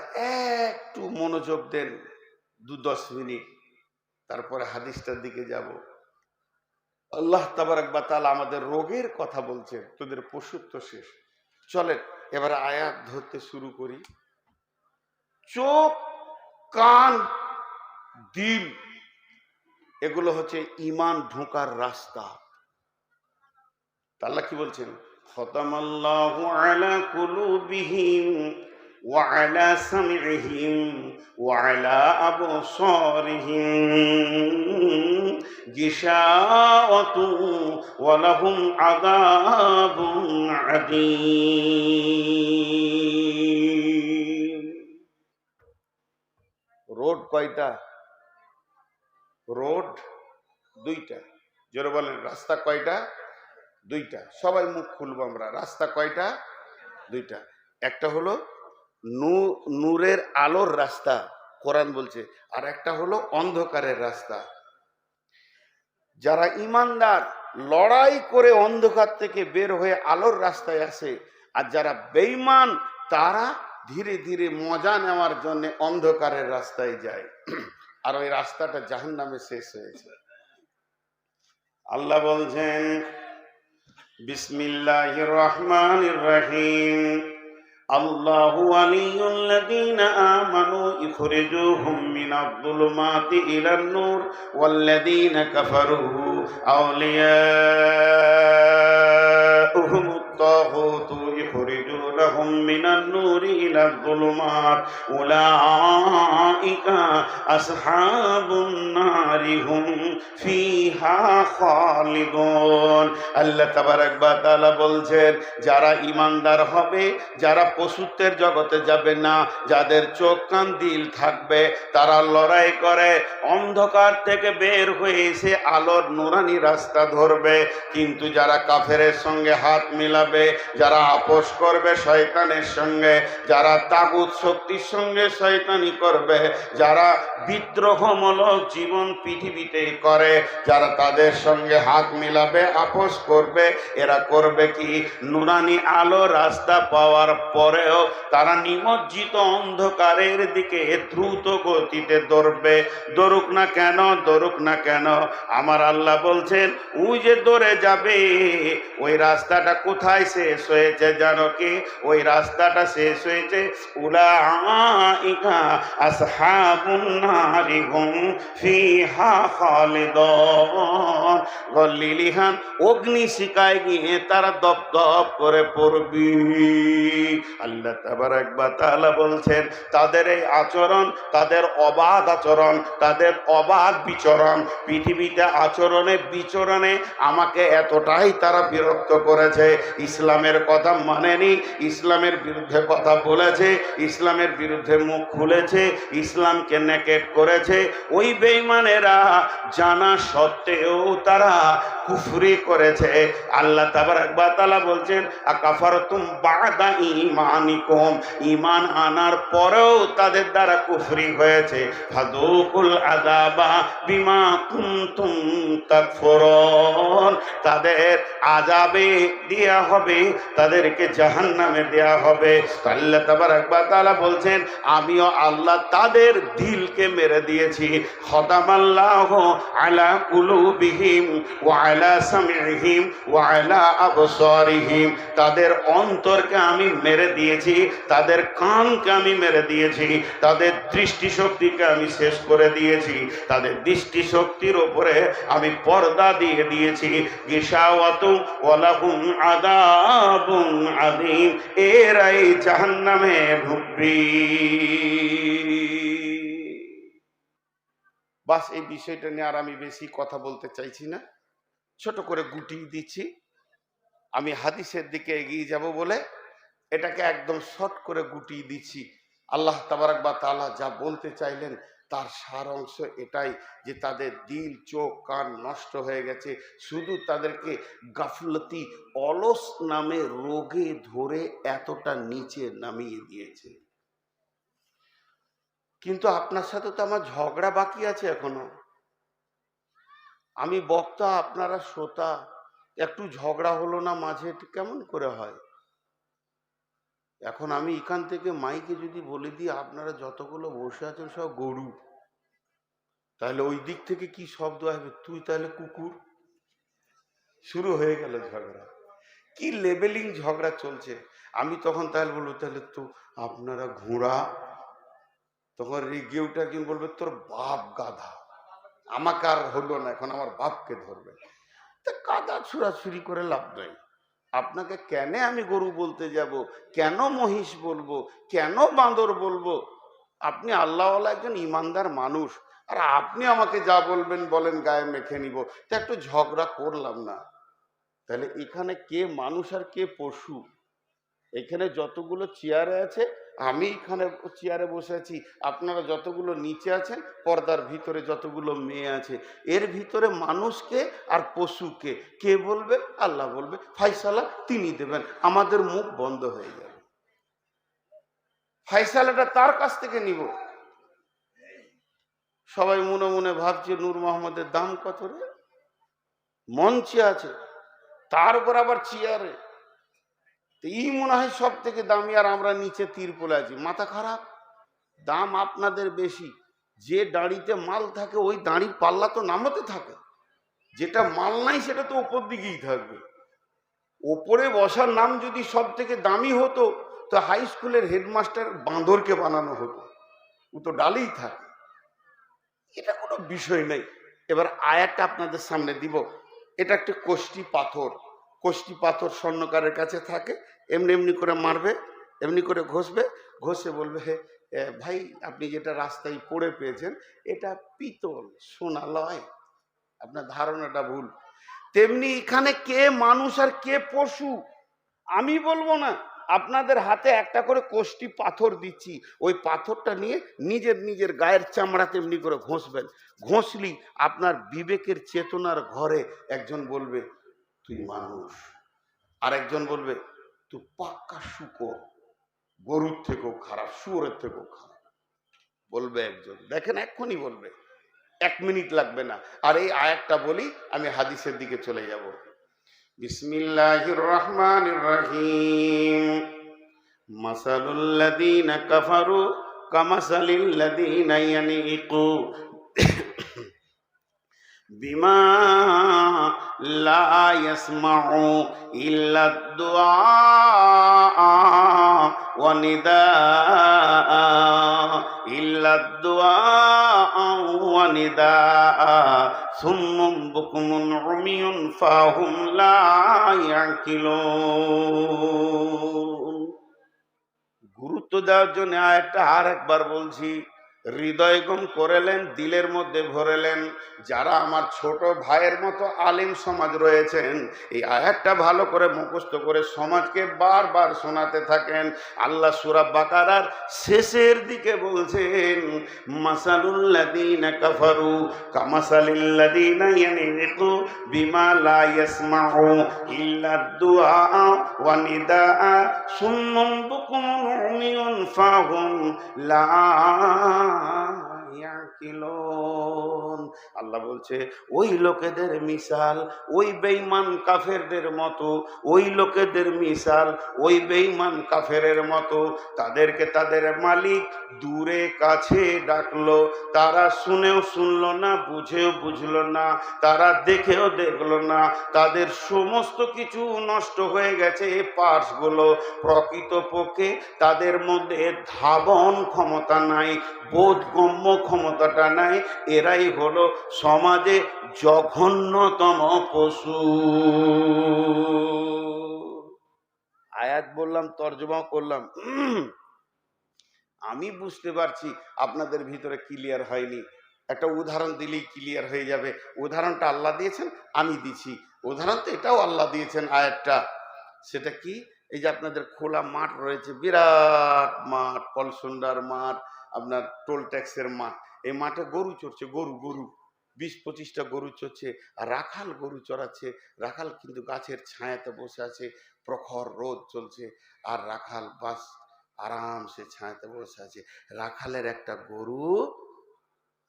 একটু মনোযোগ দেন, 2-10 মিনিট, তারপরে হাদিসটার দিকে যাব। আল্লাহ তাবারক ওয়া তাআলা আমাদের রোগের কথা বলছেন, তোদের পশুত্ব শেষ। চলেন এবার আয়াত ধরতে শুরু করি। চোখ, কান, দিল, এগুলো হচ্ছে ঈমান ঢোকার রাস্তা। আল্লাহ কি বলছেন? খতামাল্লাহু আলা কুলুবিহিম ওয়া আলা সামইহিম ওয়া আলা আবসারিহিম গিশাওয়াতু ওয়া লাহুম আযাবুন আযীম। রোড কয়টা? রোড 2টা। জোরে বলেন, রাস্তা কয়টা? 2টা। সবাই মুখ খুলবো আমরা। রাস্তা কয়টা? 2টা। একটা হলো নূরের আলোর রাস্তা, কোরআন বলছে, আর একটা হলো অন্ধকারের রাস্তা। যারা ইমানদার লড়াই করে অন্ধকার থেকে বের হয়ে আলোর রাস্তায় আসে, আর যারা বেঈমান তারা ধীরে ধীরে মজা নেওয়ার জন্য অন্ধকারের রাস্তায় যায়, আর ওই রাস্তাটা জাহান্নামে শেষ হয়েছে। আল্লাহ বলছেন বিসমিল্লাহির রহমানির রহিম, আল্লাহু ওয়ালিয়ুল্লাযীনা আমানু ইখরিজুহুম মিনাজ-যুলুমাতি ইলান-নূর ওয়াল্লাযীনা কাফারু আউলিয়াউহুমুত-তাগুতু ইখরিজুনাহুম মিনান-নূরি ইলাজ-যুলুমাত উলাইকা আসহাবুন নারি হুম ফিহা খালিদুন। আল্লাহ তাবারক ওয়া তাআলা বলছেন, যারা ঈমানদার হবে, যারা পশুত্বের জগতে যাবে না, যাদের চোখ কান দিল থাকবে, তারা লড়াই করে অন্ধকার থেকে বের হয়ে এসে আলোর নুরানি রাস্তা ধরবে। কিন্তু যারা কাফেরের সঙ্গে হাত মিলাবে, যারা আপোষ করবে, শয়তানের সঙ্গে, যারা তাগুত শক্তির সঙ্গে শয়তানি করবে, যারা বিদ্রোহমূলক জীবন পৃথিবীতে করে, যারা তাদের সঙ্গে হাত মিলাবে, আপোষ করবে, এরা করবে কি? নুরানি আলো রাস্তা পাওয়ার পরেও তারা নিমজ্জিত অন্ধকারের দিকে দ্রুত গতিতে দৌড়বে। দৌড়ুক না কেন, দৌড়ুক না কেন, আমার আল্লাহ বলছেন ওই যে দৌড়ে যাবে, ওই রাস্তাটা কোথায় শেষ হয়েছে জানো কি? ওই রাস্তাটা শেষ হয়েছে উলাইকা আসহাবুন নারি হুম ফিহা খালিদুন, গলিলিহান অগ্নিশিখায় গিয়ে তারা দপদপ করে পড়বি। আল্লাহ তাবারাক ওয়া তাআলা বলছেন তাদের এই আচরণ, তাদের অবাধ আচরণ, তাদের অবাধ বিচরণ, পৃথিবীতে আচরণে বিচরণে আমাকে এতটাই তারা বিরক্ত করেছে, ইসলামের কথা মানেনি, ইসলামের বিরুদ্ধে কথা বলেছে, ইসলামের বিরুদ্ধে মুখ খুলেছে, ইসলামকে নেকেট করেছে। ওই বেঈমানেরা জানা সত্ত্বেও তারা কুফরি করেছে। আল্লাহ তাবারাক ওয়া তাআলা বলছেন আকাফারতুম বাদা ঈমানিকুম, ঈমান আনার পরেও তাদের দ্বারা কুফরি হয়েছে। ফাদুকুল আযাবা বিমা কুনতুম তাকফুরুন, তাদের আযাবে দেয়া হবে, তাদেরকে জাহান্নামে দেয়া হবে। আল্লাহ তাবারাক ওয়া তাআলা বলছেন আমিও আল্লাহ তাদের দিলকে মেরে দিয়েছি। খতামাল্লাহু আলা কুলুবিহিম ওয়া আলা সামিহিম ওয়া আলা আবসারিহিম, তাদের অন্তরকে আমি মেরে দিয়েছি, তাদের কানকে আমি মেরে দিয়েছি, তাদের দৃষ্টিশক্তিকে আমি শেষ করে দিয়েছি, তাদের দৃষ্টিশক্তির ওপরে আমি পর্দা দিয়ে দিয়েছি। গিশাওয়াতু ওয়ালাহুম আযাবুন আযীম, এরাই জাহান্নামে ঢুকবে। বাস এই বিষয়টা নিয়ে আর আমি বেশি কথা বলতে চাইছি না, ছোট করে গুটিয়ে দিচ্ছি। আমি হাদিসের দিকে এগিয়ে যাব বলে এটাকে একদম শর্ট করে গুটিয়ে দিচ্ছি। আল্লাহ তাবারাক ওয়া তাআলা যা বলতে চাইলেন তার সার অংশ এটাই যে তাদের দিল, চোখ, কান নষ্ট হয়ে গেছে, শুধু তাদেরকে গাফলতি, অলস নামে রোগে ধরে এতটা নিচে নামিয়ে দিয়েছে। কিন্তু আপনার সাথে তো আমার ঝগড়া বাকি আছে এখনো। আমি বক্তা, আপনারা শ্রোতা, একটু ঝগড়া হলো না মাঝে, কেমন করে হয়? এখন আমি এখান থেকে মাইকে যদি বলে দিই আপনারা যতগুলো বসে আছেন সব গরু, তাহলে ওই দিক থেকে কি শব্দ আসবে? তুই তাহলে কুকুর। শুরু হয়ে গেল ঝগড়া। কি লেবেলিং ঝগড়া চলছে। আমি তখন তাহলে বলবো তাহলে তো আপনারা ঘোড়া। তখন রেগে উঠে একজন বলবে তোর বাপ গাধা। আমাকে আর হলো না, এখন আমার বাপকে ধরবে। তা কাদা ছুড়াছুরি করে লাভ নাই। আপনাকে কেন আমি গরু বলতে যাব, কেন মহিষ বলবো, কেন বাঁদর বলবো? আপনি আল্লাহওয়ালা একজন ইমানদার মানুষ, আর আপনি আমাকে যা বলবেন বলেন, গায়ে মেখে নিব। তা একটু ঝগড়া করলাম না? তাহলে এখানে কে মানুষ আর কে পশু? এখানে যতগুলো চেয়ারে আছে, আমি এখানে চেয়ারে বসে আছি, আপনারা যতগুলো নিচে আছেন, পর্দার ভিতরে যতগুলো মেয়ে আছে, এর ভিতরে মানুষকে আর পশুকে কে বলবে? আল্লাহ বলবে, ফায়সালা তিনি দেবেন, আমাদের মুখ বন্ধ হয়ে যাবে। ফায়সালাটা তার কাছ থেকে নিব। সবাই মনে মনে ভাবছে নূর মোহাম্মদের দাম কত রে? মঞ্চে আছে, তার উপর আবার চেয়ারে, এই মনে হয় সব থেকে দামি, আর আমরা নিচে তিরপলে আছি। মাথা খারাপ। দাম আপনাদের বেশি। যে দাঁড়িতে মাল থাকে ওই দাঁড়ির পাল্লা তো নামাতে থাকে, যেটা মাল নাই সেটা তো ওপর দিকেই থাকবে। ওপরে বসার নাম যদি সব থেকে দামি হতো তো হাই স্কুলের হেডমাস্টার বাঁদরকে বানানো হতো, ও তো ডালেই থাকে। এটা কোনো বিষয় নেই। এবার আয়াতটা আপনাদের সামনে দিব। এটা একটা কোষ্টি পাথর। কোষ্টি পাথর স্বর্ণকারের কাছে থাকে, এমনি এমনি করে মারবে, এমনি করে ঘষবে, ঘষে বলবে হে ভাই আপনি যেটা রাস্তায় পড়ে পেয়েছেন এটা পিতল, সোনা লয়। আপনার ধারণাটা ভুল। তেমনি এখানে কে মানুষ আর কে পশু আমি বলবো না। আপনাদের হাতে একটা করে কোষ্টি পাথর দিচ্ছি, ওই পাথরটা নিয়ে নিজের নিজের গায়ের চামড়া তেমনি করে ঘষবেন। ঘষলি আপনার বিবেকের চেতনার ঘরে একজন বলবে তুই মানুষ, আর একজন বলবে তুই পাক্কা শুকর। গরুর থেকেও খারাপ, শুয়োরের থেকেও খারাপ। বলবে একজন, দেখেন এক্ষুনি বলবে, 1 মিনিট লাগবে না। আর এই আয়াতটা বলি, আমি হাদিসের দিকে চলে যাব। বিসমিল্লাহির রহমানির রহিম। মাসালুল লাযীনা কাফারু কামাসালিল লাযীনা ইয়ানিকু বিমা লা ইয়াসমাউ ইল্লা দুআআ ওয়া নিদাআ ইল্লা দুআআ ওয়া নিদাআ সুম্মুম বুকুমুন উমিয়ুন ফাহুম লা ইয়াকিলুন। গুরুত্ব দেওয়ার জন্য আয়াতটা আর একবার বলছি, হৃদয়গম করেলেন, দিলের মধ্যে ভরেলেন। যারা আমার ছোট ভাইয়ের মতো আলেম সমাজ রয়েছেন, এই আয়াতটা ভালো করে মুখস্থ করে সমাজকে বারবার শোনাতে থাকেন। আল্লাহ সূরা বাকারার শেষের দিকে বলছেন, মাসালুল লাযীনা কাফারু কামাসালিল লাযীনা ইয়ানিকু বিমা লা ইয়াসমাউ ইল্লা দুআআ ওয়া নিদাআ সুম্মুম বুকুমুন উমিয়ুন ফাহুম লা ইয়াকিলুন। আল্লাহ বলছে ওই লোকেদের মিসাল ওই বেঈমান কাফেরদের মতো, ওই লোকেদের মিসাল ওই বেঈমান কাফেরের মতো। তাদেরকে তাদের মালিক দূরে কাছে ডাকলো, তারা শুনেও শুনলো না, বুঝেও বুঝলো না, তারা দেখেও দেখলো না। তাদের সমস্ত কিছু নষ্ট হয়ে গেছে, পার্টসগুলো। প্রকৃতপক্ষে তাদের মধ্যে ধাবন ক্ষমতা নাই, বোধগম্য ক্ষমতাটা নাই। এরাই হলো সমাজে জঘন্যতম পশু। আয়াত বললাম, তর্জমা করলাম, আমি বুঝতে পারছি আপনাদের ভিতরে ক্লিয়ার হয়নি। একটা উদাহরণ দিলেই ক্লিয়ার হয়ে যাবে। উদাহরণটা আল্লাহ দিয়েছেন, আমি দিছি। উদাহরণ তো এটাও আল্লাহ দিয়েছেন আয়াতটা। সেটা কি? এই যে আপনাদের খোলা মাঠ রয়েছে, বিরাট মাঠ, পলসুন্ডার মাঠ, আপনার টোল ট্যাক্সের মাঠ। এই মাঠে গরু চড়ছে, গরু 20-25টা গরু চড়ছে। আর রাখাল গরু চড়াচ্ছে। রাখাল কিন্তু গাছের ছায়াতে বসে আছে, প্রখর রোদ চলছে, আর রাখাল বাস আরামসে ছায়াতে বসে আছে। রাখালের একটা গরু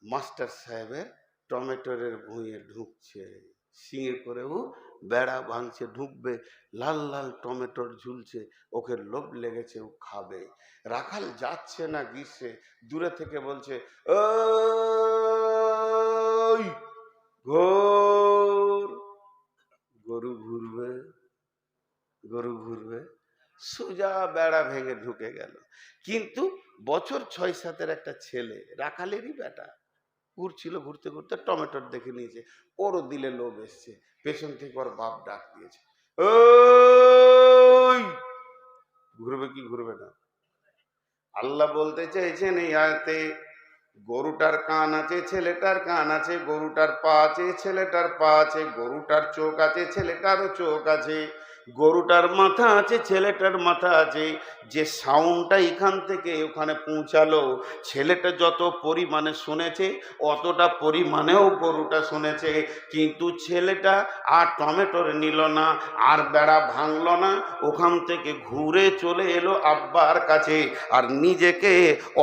মাস্টার সাহেবের টমেটোরের ভুঁইয়ে ঢুকছে, সিঁড়ি করেও বেড়া ভাঙছে, ঢুকবে, লাল লাল টমেটোর ঝুলছে, ওকে লোভ লেগেছে, ও খাবে। রাখাল যাচ্ছে না, গ্রীষ্মে দূরে থেকে বলছে, ওই ঘোর। গরু ঘুরবে, গরু ঘুরবে, সোজা বেড়া ভেঙে ঢুকে গেল। কিন্তু বছর 6-7-এর একটা ছেলে, রাখালেরই বেটা, ঘুরছিল, ঘুরতে ঘুরতে টমেটোর দেখে নিয়েছে, ওরও দিলে লোভ এসছে। পেছন থেকে ওর বাপ ডাক দিয়েছে, ওই ঘুরবে কি ঘুরবে না? আল্লাহ বলতে চাইছেন এই আয়াতে, গরুটার কান আছে, ছেলেটার কান আছে, গরুটার পা আছে, ছেলেটার পা আছে, গরুটার চোখ আছে, ছেলেটারও চোখ আছে, গরুটার মাথা আছে, ছেলেটার মাথা আছে। যে সাউন্ডটা এখান থেকে ওখানে পৌঁছালো, ছেলেটা যত পরিমাণে শুনেছে অতটা পরিমাণেও গরুটা শুনেছে। কিন্তু ছেলেটা আর টমেটোর নিল না, আর বেড়া ভাঙলো না, ওখান থেকে ঘুরে চলে এলো আব্বার কাছে। আর নিজেকে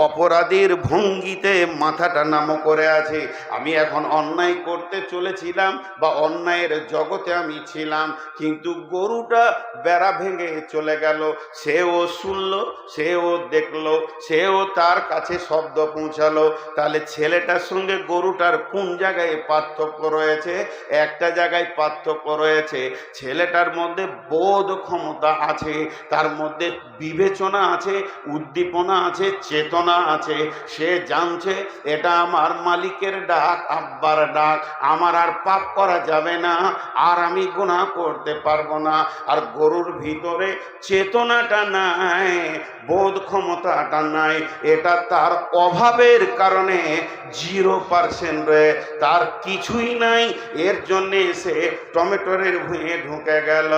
অপরাধীর ভঙ্গিতে মাথাটা নামো করে আছে। আমি এখন অন্যায় করতে চলেছিলাম, বা অন্যায়ের জগতে আমি ছিলাম, কিন্তু গরুটা বেড়া ভেঙে চলে গেল। সেও শুনলো, সেও দেখলো, সেও তার কাছে শব্দ পৌঁছালো। তাহলে ছেলেটার সঙ্গে গরুটার কোন জায়গায় পার্থক্য রয়েছে? একটা জায়গায় পার্থক্য রয়েছে, ছেলেটার মধ্যে বোধ ক্ষমতা আছে, তার মধ্যে বিবেচনা আছে, উদ্দীপনা আছে, চেতনা আছে। সে জানছে এটা আমার মালিকের ডাক, আব্বার ডাক, আমার আর পাপ করা যাবে না, আর আমি গুনাহ করতে পারবো না। আর গরুর ভিতরে চেতনাটা নাই, বোধ ক্ষমতাটা নাই। এটা তার অভাবের কারণে 0% রয়ে, তার কিছুই নাই। এর জন্যে সে টমেটোরের ভুঁয়ে ঢুকে গেল।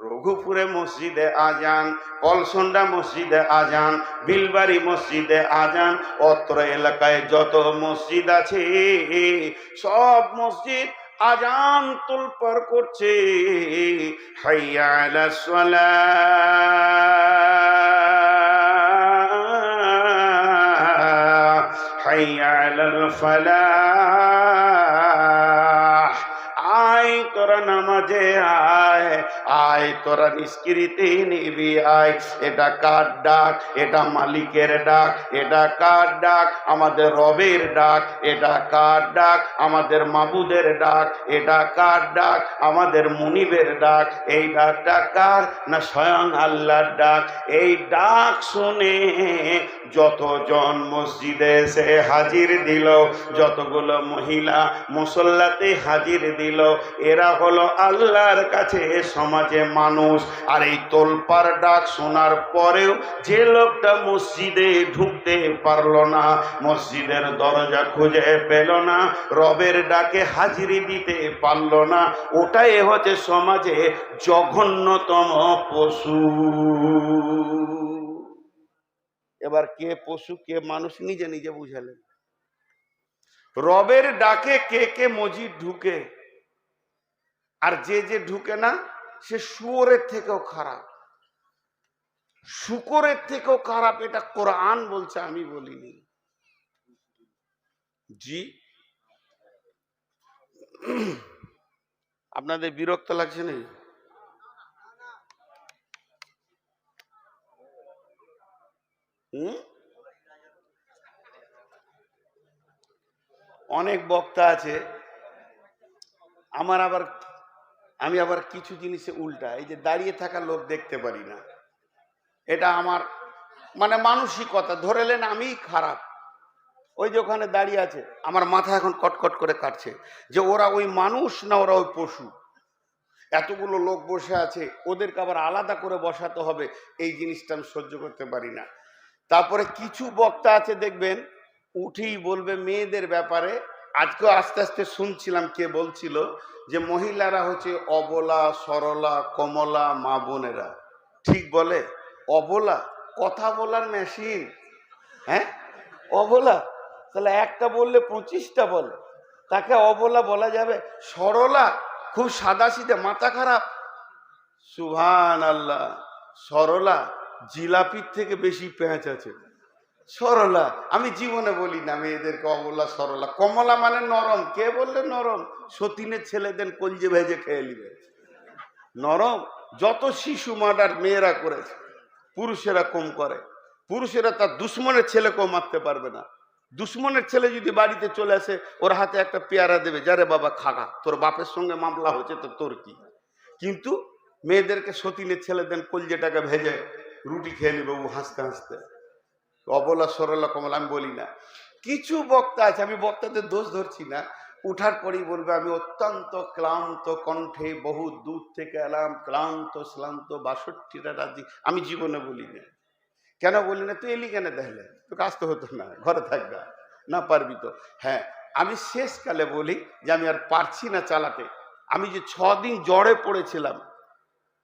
রঘুপুরে মসজিদে আজান, পলসন্ডা মসজিদে আজান, বিলবাড়ি মসজিদে আজান। অত্র এলাকায় যত মসজিদ আছে সব মসজিদ আজান তুলপার করছে, হাইয়া আলাস সালাহ, হাইয়া আলাল ফালাহ। আয় তোরা নামাজে আয়, আয় তোরা নিষ্কৃতি নিবি আয়। এটা কার ডাক? এটা মালিকের ডাক। এটা কার ডাক? আমাদের রবের ডাক। এটা কার ডাক? আমাদের মাবুদের ডাক। এটা কার ডাক? আমাদের মুনিবের ডাক। এই ডাকটা কার? না স্বয়ং আল্লাহর ডাক। এই ডাক শুনে যতজন মসজিদে এসে হাজির দিল, যতগুলো মহিলা মুসল্লাতে হাজির দিল, এরা হলো আল্লাহর কাছে সমাজে মানুষ। আর এই তোলপার ডাক শোনার পরেও যে লোকটা মসজিদে ঢুকতে পারলো না, মসজিদের দরজা খুঁজে পেল না, রবের ডাকে হাজিরি দিতে পারলো না, ওটাই হচ্ছে সমাজে জঘন্যতম পশু। এবার কে পশু কে মানুষ নিজে নিজে বুঝালেন। রবের ডাকে কে কে মসজিদ ঢুকে, আর যে যে ঢুকে না সে শুয়োরের থেকেও খারাপ, শুকরের থেকেও খারাপ। এটা কোরআন বলছে, আমি বলিনি। জি, আপনাদের বিরক্ত লাগছে না? অনেক বক্তা আছে, আমি আবার কিছু জিনিসে উল্টা। এই যে দাঁড়িয়ে থাকা লোক দেখতে পারি না, এটা আমার মানে মানসিকতা। ধরেলেন আমি খারাপ, ওই যে ওখানে দাঁড়িয়ে আছে, আমার মাথা এখন কটকট করে কাটছে যে ওরা ওই মানুষ না ওরা ওই পশু। এতগুলো লোক বসে আছে, ওদেরকে আবার আলাদা করে বসাতে হবে, এই জিনিসটা আমি সহ্য করতে পারি না। তারপরে কিছু বক্তা আছে দেখবেন উঠেই বলবে মেয়েদের ব্যাপারে। আজকেও আস্তে আস্তে শুনছিলাম কে বলছিল যে মহিলারা হচ্ছে অবলা, সরলা, কমলা, মা বোনেরা। ঠিক বলে? অবলা, কথা বলার মেশিন। হ্যাঁ, অবলা, তাহলে একটা বললে 25টা বলে, তাকে অবলা বলা যাবে? সরলা, খুব সাদাসিধে, মাথা খারাপ। সুবহান আল্লাহ। সরলা, জিলাপির থেকে বেশি পেঁয়াজ আছে। সরলা, আমি জীবনে বলি না মেয়েদেরকে অবলা সরলা। কমলা মানে নরম। কে বললে নরম? সতীনের ছেলেদের কলজে ভেজে খেয়ে নিবে। নরম। যত শিশু মার্ডার মেয়েরা করেছে, পুরুষেরা কম করে। পুরুষেরা তার দুশ্মনের ছেলেকেও মারতে পারবে না। দুশ্মনের ছেলে যদি বাড়িতে চলে আসে, ওর হাতে একটা পেয়ারা দেবে, যারে বাবা খাগা, তোর বাপের সঙ্গে মামলা হচ্ছে তো তোর কি। কিন্তু মেয়েদেরকে সতীনের ছেলেদের কলজেটাকে ভেজে রুটি খেয়ে নিবে ও হাসতে হাসতে। অবলা সরলা কমলা আমি বলি না। কিছু বক্তা আছে, আমি বক্তাদের দোষ ধরছি না, উঠার পরেই বলবে আমি অত্যন্ত ক্লান্ত কণ্ঠে বহু দূর থেকে এলাম, ক্লান্ত শ্লান্ত 62টা রাজি। আমি জীবনে বলি না। কেন বলি না? তুই এলি কেন? দেখলে তোকে আসতে হতো না, ঘরে থাকবে না, পারবি তো। হ্যাঁ, আমি শেষকালে বলি যে আমি আর পারছি না চালাতে। আমি যে 6 দিন জ্বরে পড়েছিলাম,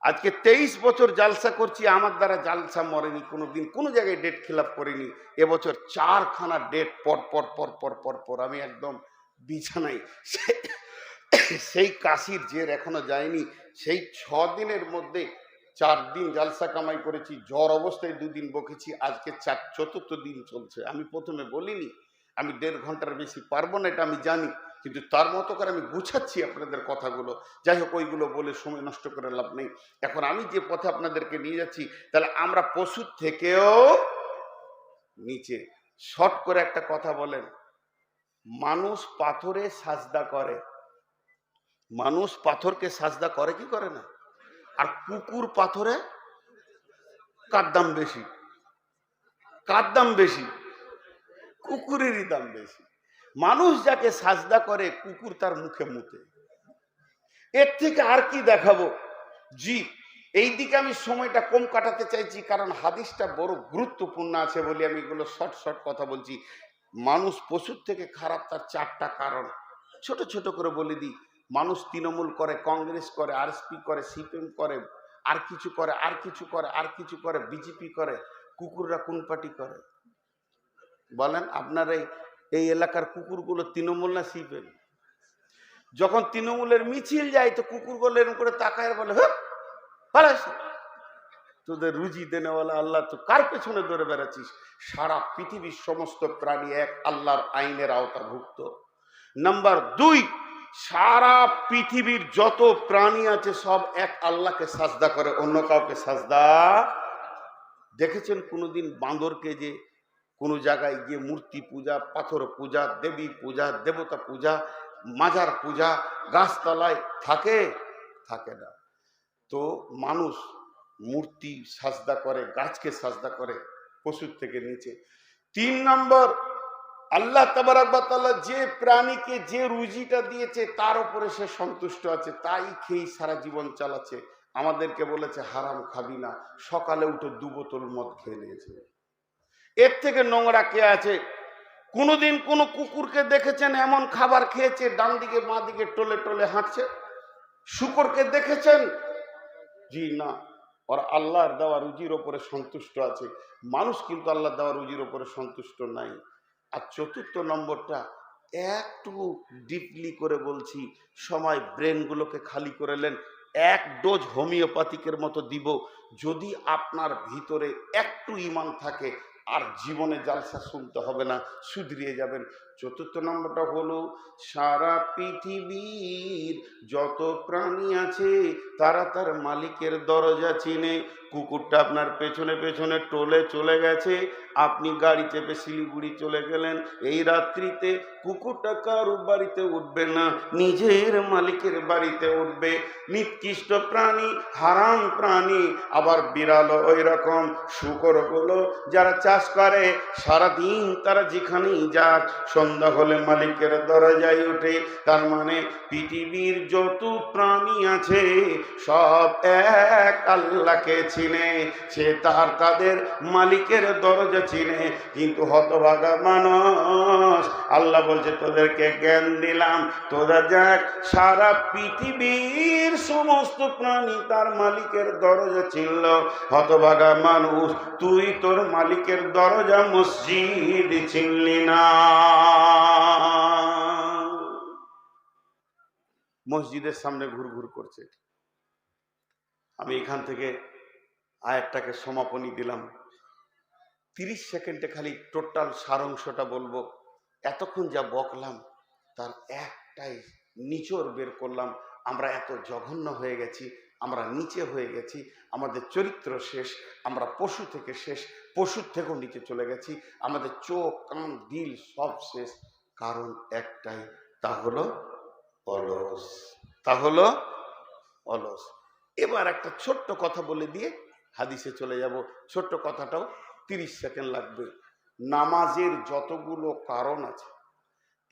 আজকে 23 বছর জালসা করছি, আমার দ্বারা জালসা মরেনি কোনোদিন, কোনো জায়গায় ডেট খিলাপ করিনি। এবছর 4খানা ডেট পর পর পর পর পর পর আমি একদম বিছানায়। সেই কাশির জের এখনো যায়নি। সেই 6 দিনের মধ্যে 4 দিন জালসা কামাই করেছি, জ্বর অবস্থায় 2 দিন বকেছি, আজকে 4th দিন চলছে। আমি প্রথমে বলিনি আমি 1.5 ঘন্টার বেশি পারবো না, এটা আমি জানি, কিন্তু তার মতো করে আমি গুছাচ্ছি আপনাদের কথাগুলো। যাই হোক, ওইগুলো বলে সময় নষ্ট করে লাভ নেই। এখন আমি যে পথে আপনাদেরকে নিয়ে যাচ্ছি, তাহলে আমরা পশুর থেকেও নিচে। শর্ট করে একটা কথা বলেন, মানুষ পাথরে সাজদা করে, মানুষ পাথরকে সাজদা করে কি করে না? আর কুকুর পাথরে কার দাম বেশি? কার দাম বেশি? কুকুরেরই দাম বেশি। মানুষ যাকে সাজদা করে, কুকুর তার মুখে মুতে। এর থেকে আর কি দেখাবো? জি, এই দিকে আমি সময়টা কম কাটাতে চাইছি, কারণ হাদিসটা বড় গুরুত্বপূর্ণ আছে বলে আমি এগুলো শর্ট শর্ট কথা বলছি। মানুষ পশুর থেকে খারাপ, তার 4টা কারণ। ছোট ছোট করে বলে দিই। মানুষ তৃণমূল করে, কংগ্রেস করে, আরএসপি করে, সিপিএম করে, আর কিছু করে, আর কিছু করে, আর কিছু করে, বিজেপি করে। কুকুররা কোন পার্টি করে বলেন? আপনার এই এলাকার কুকুরগুলো তৃণমূল না সিপিএম? যখন তৃণমূলের মিছিল যায় তো কুকুরগুলো এরকম করে তাকায় আর বলে হ্যাঁ পালাস, তোদের রুজি দেনেওয়ালা আল্লাহ, তো কার পেছনে দৌড়ে বেড়াচ্ছিস? সারা পৃথিবীর সমস্ত প্রাণী এক আল্লাহর আইনের আওতাভুক্ত। নাম্বার 2, সারা পৃথিবীর যত প্রাণী আছে সব এক আল্লাহকে সাজদা করে, অন্য কাউকে সাজদা। দেখেছেন কোনোদিন বাঁদরকে যে কোনো জায়গায় গিয়ে মূর্তি পূজা, পাথর পূজা, দেবী পূজা, দেবতা পূজা, মাজার পূজা, গাছতলায় থাকে? থাকে না। তো মানুষ মূর্তি সাজদা করে, গাছকে সাজদা করে, পশুর থেকে নিচে। 3 নম্বর, আল্লাহ তাবারক ওয়া তাআলা যে প্রাণীকে যে রুজিটা দিয়েছে তার উপরে সে সন্তুষ্ট আছে, তাই খেয়ে সারা জীবন চালাচ্ছে। আমাদেরকে বলেছে হারাম খাবি না, সকালে উঠে 2 বোতল মদ খেয়ে নিয়েছে। এর থেকে নোংরা কে আছে? কোনোদিন কোনো কুকুরকে দেখেছেন এমন খাবার খেয়েছে ডান দিকে বাঁ দিকে টলে টলে হাঁটছে? শুকরকে দেখেছেন? জি না। ওরা আল্লাহর দেওয়া রুজির ওপরে সন্তুষ্ট আছে। মানুষ কিন্তু আল্লাহ দেওয়া রুজির ওপরে সন্তুষ্ট নাই। আর 4র্থ নম্বরটা একটু ডিপলি করে বলছি, সময় ব্রেনগুলোকে খালি করে নেন। 1 ডোজ হোমিওপ্যাথিকের মতো দিব। যদি আপনার ভিতরে একটু ঈমান থাকে আর জীবনে জালসা শুনতে হবে না, শুধরিয়ে যাবেন। 4র্থ নম্বরটা হলো, সারা পৃথিবীর যত প্রাণী আছে তারা তার মালিকের দরজা চিনে। কুকুরটা আপনার পেছনে পেছনে টোলে চলে গেছে, আপনি গাড়ি চেপে শিলিগুড়ি চলে গেলেন, এই রাত্রিতে কুকুরটা কারো বাড়িতে উঠবে না, নিজের মালিকের বাড়িতে উঠবে। নিকৃষ্ট প্রাণী, হারাম প্রাণী। আবার বিড়ালও ওই রকম। শুকরগুলো যারা চাষ করে সারাদিন তারা যেখানেই যাক সন্ধ্যা হলে মালিকের দরজায় ওঠে। তার মানে পৃথিবীর যত প্রাণী আছে সব এক আল্লাহকে চিনে, সে তাদের মালিকের দরজা চিনে। কিন্তু হতভাগা মানুষ, আল্লাহ বলছে তোদেরকে জ্ঞান দিলাম, তোরা যাক সারা পৃথিবীর সমস্ত প্রাণী তার মালিকের দরজা চিনল। হতভাগা মানুষ, তুই তোর মালিকের দরজা মসজিদ চিনলি না। মসজিদের সামনে ঘুরঘুর করছে। আমি এখান থেকে আয়াতটাকে সমাপনী দিলাম। 30 সেকেন্ডে খালি টোটাল সারাংশটা বলবো। এতক্ষণ যা বকলাম তার একটাই নিচড় বের করলাম। আমরা এত জঘন্য হয়ে গেছি, আমরা নিচে হয়ে গেছি, আমাদের চরিত্র শেষ, আমরা পশু থেকে শেষ, পশুর থেকেও নিচে চলে গেছি, আমাদের চোখ কান দিল সব শেষ। কারণ একটাই, তা হলো অলস। তা হলো অলস। এবার একটা ছোট্ট কথা বলে দিয়ে হাদিসে চলে যাব। ছোট্ট কথাটাও 30 সেকেন্ড লাগবে। নামাজের যতগুলো কারণ আছে,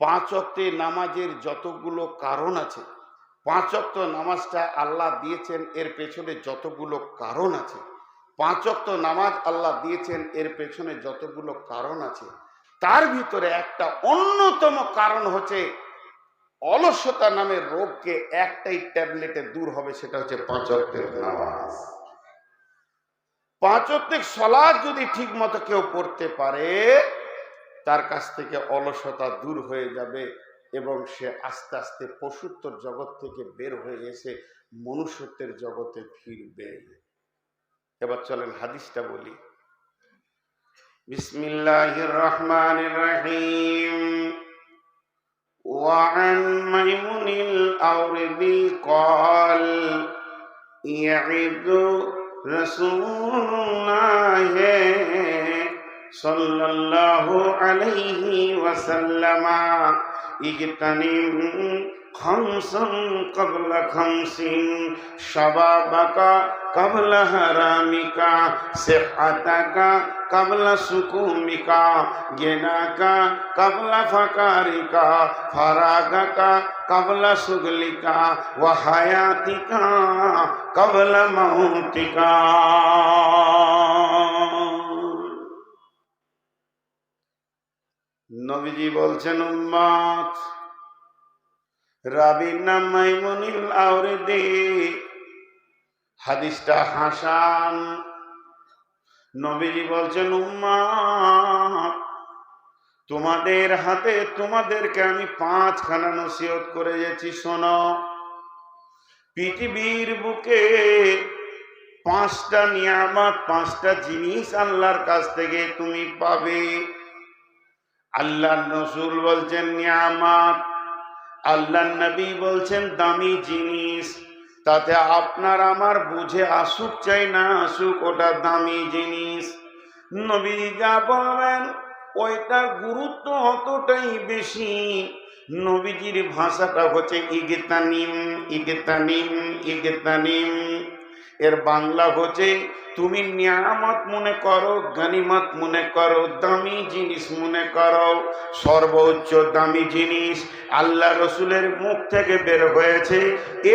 5 ওয়াক্তে নামাজের যতগুলো কারণ আছে, 5 ওয়াক্ত নামাজটা আল্লাহ দিয়েছেন এর পেছনে যতগুলো কারণ আছে, 5 ওয়াক্ত নামাজ আল্লাহ দিয়েছেন এর পেছনে যতগুলো কারণ আছে, তার ভিতরে একটা অন্যতম কারণ হচ্ছে অলসতা নামের রোগকে একটাই ট্যাবলেটে দূর হবে, সেটা হচ্ছে 5 ওয়াক্তের নামাজ। 5 ওয়াক্তের সালাত যদি ঠিক মতো কেউ পড়তে পারে তার কাছ থেকে অলসতা দূর হয়ে যাবে এবং সে আস্তে আস্তে পশুত্বর জগৎ থেকে বের হয়ে এসে মনুষ্যত্বের জগতে ফিরবে। এবার চলেন হাদিসটা বলি। বিসমিল্লাহির রহমানির রহিম। وعن ميمون الأوردي قال يعظ رسول الله صلى الله عليه وسلم اجتنب خمسا قبل خمس شبابك قبل حرامك صحتك قبل سقومك غناك قبل فقرك فراغك قبل شغلك وحياتك قبل موتك। নবীজি বলছেন, উম্মত, রাবীর নাম মাইমুনুল আওরদি, হাদিসটা হাসান। নবীজি বলছেন, উম্মত, তোমাদের হাতে তোমাদেরকে আমি 5খানা নসিহত করে গেছি, শোনো। পৃথিবীর বুকে 5টা নিয়ামত, 5টা জিনিস আল্লাহর কাছ থেকে তুমি পাবে। আল্লাহর রাসূল বলছেন নিয়ামত, আল্লাহর নবী বলছেন দামি জিনিস। তাতে আপনার আমার বুঝে আসুক চাই না আসুক, ওটা দামি জিনিস। নবী যা বলবেন ওইটা গুরুত্ব অতটাই বেশি। নবীজির ভাষাটা হচ্ছে ইগতানিম, ইগতানিম, ইগতানিম। এর বাংলা হচ্ছে তুমি নিয়ামত মনে করো, গনিমত মনে করো, দামি জিনিস মনে করো। সর্বোচ্চ দামি জিনিস আল্লাহ রসুলের মুখ থেকে বের হয়েছে,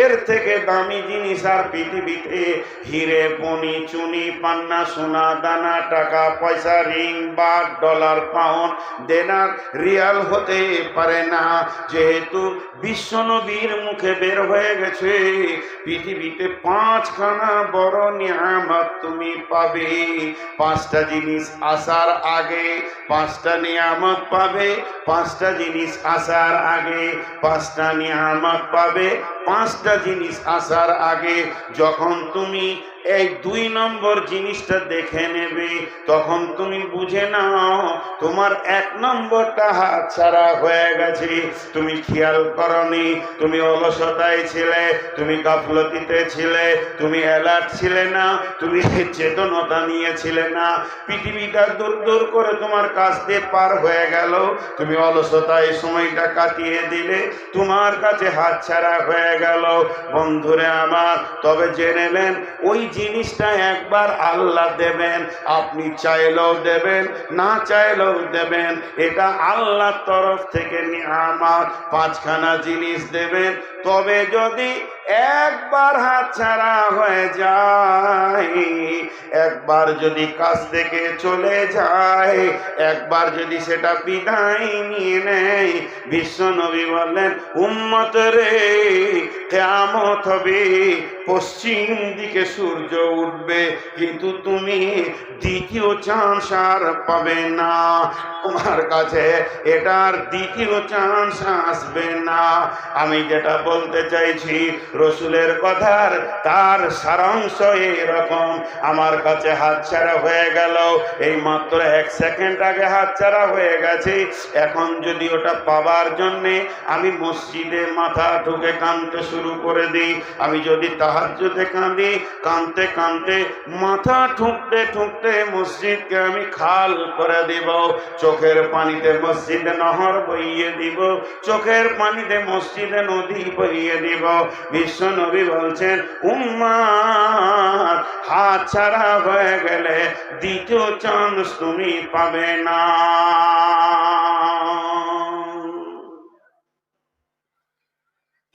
এর থেকে দামি জিনিস আর পৃথিবীতে হিরে মণি চুনি পান্না সোনা দানা টাকা পয়সা রিং বা ডলার পাউন্ড দেনার রিয়াল হতে পারে না। যেহেতু বিশ্বনবীর মুখে বের হয়ে গেছে পৃথিবীতে 5খানা বড় নিয়ামত তুমি পাবে। 5টা জিনিস আসার আগে 5টা নিয়ামত পাবে, 5টা জিনিস আসার আগে 5টা নিয়ামত পাবে, 5টা জিনিস আসার আগে। যখন তুমি এই 2 নম্বর জিনিসটা দেখে নেবে তখন তুমি বুঝে নাও তোমার 1 নম্বরটা হাতছাড়া হয়ে গেছে। তুমি খেয়াল করনি, তুমি অলসতায় ছিলে, তুমি গাফলতিতে ছিলে, তুমি অ্যালার্ট ছিলে না, তুমি চেতনতা নিয়েছিলে না। পৃথিবীটা দূর দূর করে তোমার কাছ দিয়ে পার হয়ে গেল, তুমি অলসতায় সময়টা কাটিয়ে দিলে, তোমার কাছে হাতছাড়া হয়ে গেল। বন্ধুরে আমার, তবে জেনে নেন ওই জিনিসটা একবার আল্লাহ দেবেন, আপনি চাইলেও দেবেন না চাইলেও দেবেন। এটা আল্লাহর তরফ থেকে নিয়ামত, 5খানা জিনিস দেবেন। তবে যদি একবার হাতছাড়া হয়ে যায়, একবার যদি কাছ থেকে চলে যায়, একবার যদি সেটা বিদায় নিয়ে নেয়, বিশ্ব নবী বললেন উম্মত রে কিয়ামত হবে, পশ্চিম দিকে সূর্য উঠবে, কিন্তু তুমি দ্বিতীয় চান্স আর পাবে না। তোমার কাছে এটার দ্বিতীয় চান্স আসবে না। আমি যেটা বলতে চাইছি রসুলের কথার তার সারাংশ এরকম। আমার কাছে হাতছাড়া হয়ে গেল, এই মাত্র 1 সেকেন্ড আগে হাতছাড়া হয়ে গেছে। এখন যদি ওটা পাবার জন্যে আমি মসজিদে মাথা ঠুকে কাঁদতে শুরু করে দিই, আমি যদি তাহাজ্জুদে কাঁদি, কাঁদতে কাঁদতে মাথা ঠুকতে ঠুকতে মসজিদকে আমি খাল করে দিব, চোখের পানিতে মসজিদে নহর বইয়ে দিব, চোখের পানিতে মসজিদে নদী বইয়ে দিব। বিশ্ব নবী বলছেন উম্মাত হাত ছাড়া হয়ে গেলে দ্বিতীয় চান্স তুমি পাবে না।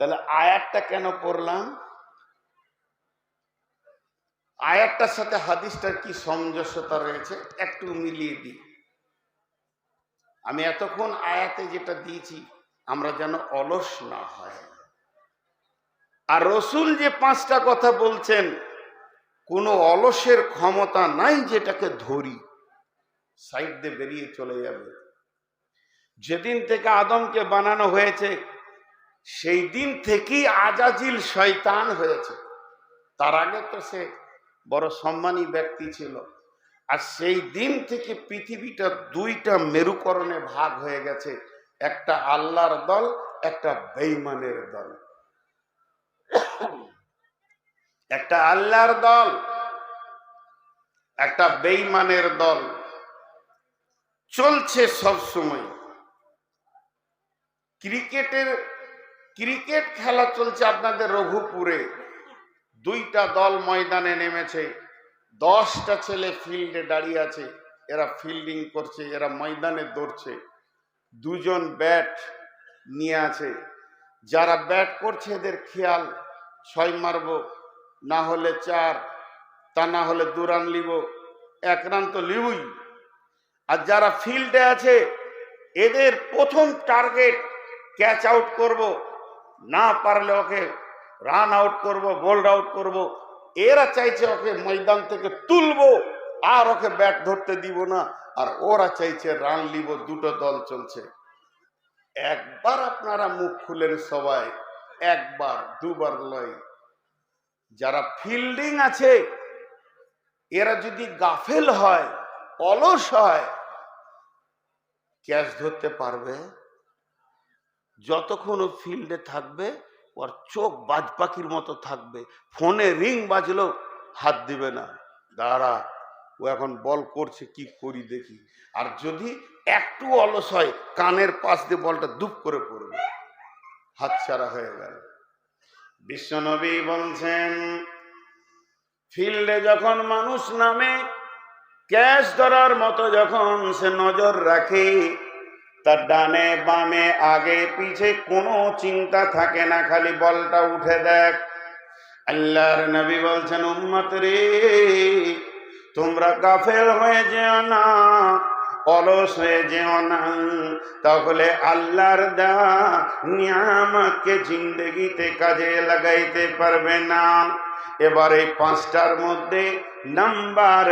তাহলে আয়াতটা কেন পড়লাম? আয়াতটার সাথে হাদিসটার কি সামঞ্জস্যতা রয়েছে একটু মিলিয়ে দিই। আমি এতক্ষণ আয়াতে যেটা দিয়েছি আমরা যেন অলস না হয়। আর রসুল যে 5টা কথা বলছেন, কোনো অলসের ক্ষমতা নাই যেটাকে ধরি, সাইড দিয়ে বেরিয়ে চলে যাবে। যেদিন থেকে আদমকে বানানো হয়েছে সেই দিন থেকেই আজাজিল শয়তান হয়েছে। তার আগে তো সে বড় সম্মানী ব্যক্তি ছিল। আর সেই দিন থেকে পৃথিবীটা 2টা মেরুকরণে ভাগ হয়ে গেছে, একটা আল্লাহর দল, একটা বেঈমানের দল। একটা আল্লাহর দল, একটা বেঈমানের দল চলছে সব সময়। ক্রিকেট খেলা চলছে আপনাদের রঘুপুরে, 2টা দল ময়দানে নেমেছে, 10টা ছেলে ফিল্ডে দাঁড়িয়ে আছে, এরা ফিল্ডিং করছে, এরা ময়দানে দৌড়ছে। 2 জন ব্যাট নিয়ে আছে, যারা ব্যাট করছে এদের খেয়াল 6 মারবো, না হলে 4, তা না হলে 2 রান লিব, 1 রান তো লিবই। আর যারা ফিল্ডে আছে এদের প্রথম টার্গেট ক্যাচ আউট করব, না পারলে ওকে রান আউট করব, বোল্ড আউট করব। এরা চাইছে ওকে ময়দান থেকে তুলবো আর ওকে ব্যাট ধরতে দিব না। আর ওরা চাইছে রান লিব, দুটো দল চলছে। একবার আপনারা মুখ খুলেন সবাই, একবার দুবার লয়। যারা ফিল্ডিং আছে এরা যদি গাফেল হয়, অলস হয়, ক্যাচ ধরতে পারবে? যতক্ষণ ও ফিল্ডে থাকবে ওর চোখ বাজ পাখির মতো থাকবে, ফোনে রিং বাজলেও হাত দিবে না, দাঁড়া ও এখন বল করছে কি করি দেখি। আর যদি একটু অলস হয় কানের পাশ দিয়ে বলটা দুপ করে পড়বে, হাতছাড়া হয়ে গেল। বিশ্বনবী বলছেন ফিল্ডে যখন মানুষ নামে ক্যাচ ধরার মতো যখন সে নজর রাখে, তার ডানে বামে আগে পিছে কোনো চিন্তা থাকে না, খালি বলটা উঠে দেখ। আল্লাহর নবী বলছেন উম্মত রে, তোমরা গাফেল হয়ে যেও না, অলস হয়ে যেও না, তাহলে আল্লাহর দেওয়া নিয়ামতকে জিন্দগিতে কাজে লাগাইতে পারবে না। এবার এই পাঁচটার মধ্যে নাম্বার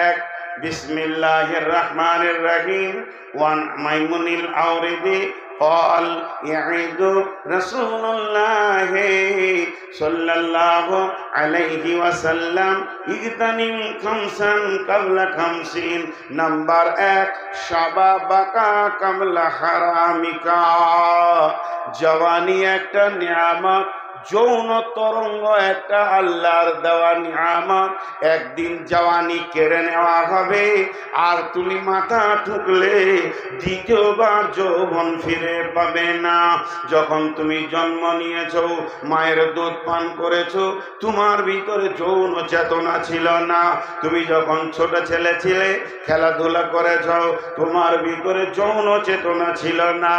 1, বিসমিল্লাহির রহমানির রহিম। ওয়ান মাইমুনিল আওরিদি قال يعيد رسول الله صلى الله عليه وسلم اغتنم خمسا قبل 50। নাম্বার 1 শাবাবাকা কামলা হারামিকা। জওয়ানি একটা নিয়ামত, যৌন তরঙ্গ একটা আল্লাহর দেওয়া নিয়ামত। একদিন জওয়ানি কেড়ে নেওয়া হবে, আর তুমি মাথা ঠুকলে দ্বিতীয়বার যৌবন ফিরে পাবে না। যখন তুমি জন্ম নিয়েছো, মায়ের দুধ পান করেছো, তোমার ভিতরে যৌন চেতনা ছিল না। তুমি যখন ছোট ছেলে ছিলে, খেলাধুলা করেছো, তোমার ভিতরে যৌন চেতনা ছিল না।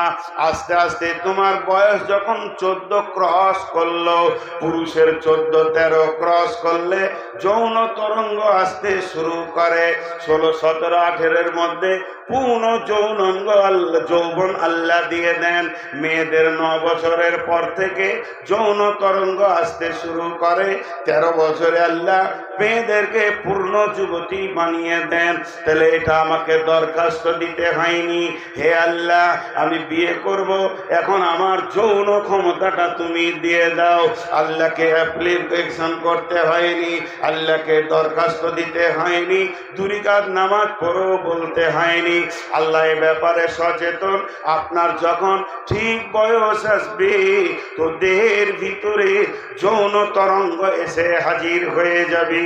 আস্তে আস্তে তোমার বয়স যখন 14 ক্রস করলো, পুরুষের 14-13 ক্রস করলে যৌন তরঙ্গ আসতে শুরু করে। 16, 17, 18 মধ্যে পূর্ণ যৌনাঙ্গ যৌবন আল্লাহ দিয়ে দেন। মেয়েদের 9 বছরের পর থেকে যৌন তরঙ্গ আসতে শুরু করে। 13 বছরে আল্লাহ মেয়েদেরকে পূর্ণ যুবতী বানিয়ে দেন। তাহলে এটা আমাকে দরখাস্ত দিতে হয়নি, হে আল্লাহ আমি বিয়ে করব, এখন আমার যৌন ক্ষমতাটা তুমি দিয়ে দাও। আল্লাহকে অ্যাপ্লিকেশন করতে হয়নি, আল্লাহকে দরখাস্ত দিতে হয়নি, 2 রাকাত নামাজ পড়ো বলতে হয়নি। আল্লাহ এ ব্যাপারে সচেতন। আপনার যখন ঠিক বয়স আসবে তো দেহের ভিতরে যৌন তরঙ্গ এসে হাজির হয়ে যাবে।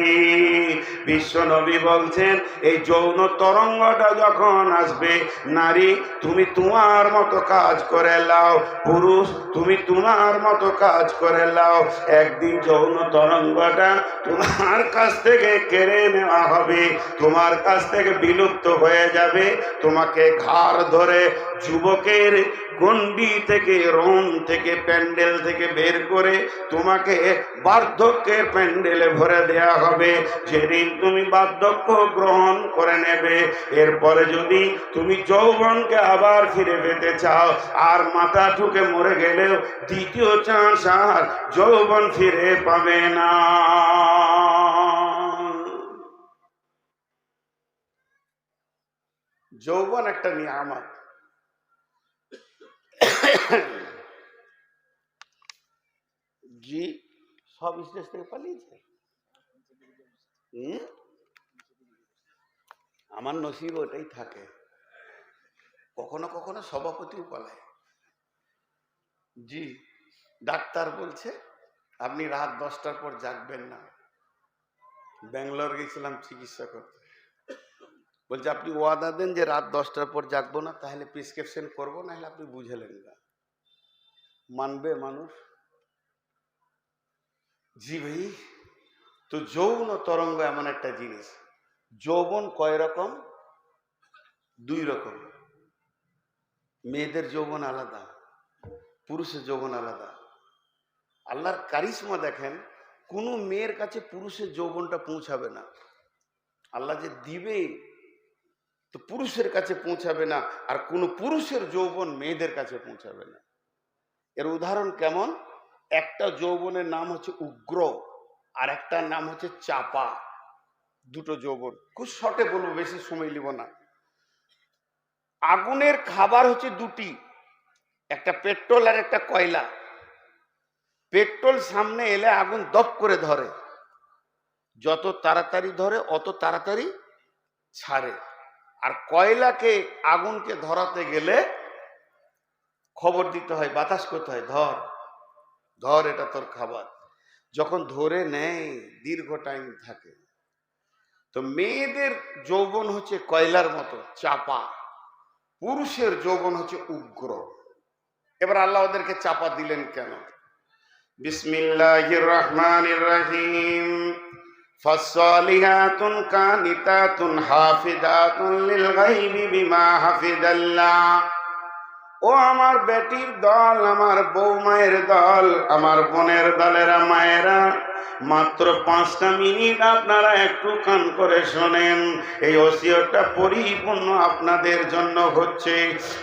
বিশ্ব নবী বলছেন এই যৌন তরঙ্গটা যখন আসবে, নারী তুমি তোমার মতো কাজ করে লাও, পুরুষ তুমি তোমার মতো কাজ করে লাও। একদিন যৌন তরঙ্গটা তোমার কাছ থেকে কেড়ে নেওয়া হবে, তোমার কাছ থেকে বিলুপ্ত হয়ে যাবে। তোমাকে ঘাড় ধরে যুবকের গন্ডি থেকে, রোম থেকে, প্যান্ডেল থেকে বের করে তোমাকে বার্ধক্যের প্যান্ডেলে ভরে দেয়া হবে। যেদিন তুমি বার্ধক্য গ্রহণ করে নেবে, এরপরে যদি তুমি যৌবনকে আবার ফিরে পেতে চাও, আর মাথা ঠুকে মরে গেলেও দ্বিতীয় চান্স আর যৌবন ফিরে পাবে না। যৌবন একটা নিয়ামত। জি সব স্টেজ থেকে পালিয়েছে। আমার নসিব ওটাই থাকে, কখনো কখনো সভাপতিও পালায়। জি ডাক্তার বলছে আপনি রাত 10টার পর জাগবেন না। ব্যাঙ্গালোর গেছিলাম চিকিৎসা করতে, বলছে আপনি ওয়াদা দেন যে রাত 10টার পর জাগবো না, তাহলে প্রেসক্রিপশন করবো, না হলে আপনি বুঝলেন না। মানবে মানুষ? জি ভাই। তো যৌন তরঙ্গ এমন একটা জিনিস। যৌবন কয় রকম? 2 রকম। মেয়েদের যৌবন আলাদা, পুরুষের যৌবন আলাদা। আল্লাহর কারিশমা দেখেন, কোনো মেয়ের কাছে পুরুষের যৌবনটা পৌঁছাবে না। আল্লাহ যে দিবে তো পুরুষের কাছে পৌঁছাবে না, আর কোনো পুরুষের যৌবন মেয়েদের কাছে পৌঁছাবে না। এর উদাহরণ কেমন? একটা যৌবনের নাম হচ্ছে উগ্র, আর একটা নাম হচ্ছে চাপা। 2টো যৌবন, খুব শর্টে বলবো, বেশি সময় নিব না। আগুনের খাবার হচ্ছে দুটি, একটা পেট্রোল আর একটা কয়লা। পেট্রোল সামনে এলে আগুন দপ করে ধরে, যত তাড়াতাড়ি ধরে অত তাড়াতাড়ি ছাড়ে। আর কয়লাকে আগুনকে ধরাতে গেলে খবর দিতে হয়, বাতাস করতে হয়, ধর ধর এটা তোর খাবার। যখন ধরে নেয় দীর্ঘ টাইম থাকে। তো মেয়েদের যৌবন হচ্ছে কয়লার মতো চাপা, পুরুষের যৌবন হচ্ছে উগ্র। এবার আল্লাহ ওদেরকে চাপা দিলেন কেন? বিসমিল্লাহির রহমানির রহিম। ফাসসালিহাতুন কানিতাতুন হাফিজাতুন লিল গায়বি বিমা হাফিজাল্লাহ। ও আমার বেটির দল, আমার বউ মায়ের দল, আমার বোনের দলেরা মায়েরা, মাত্র 5টা মিনিট আপনারা একটু কান করে শোনেন। এই ওসিয়তটা পরিপূর্ণ আপনাদের জন্য হচ্ছে।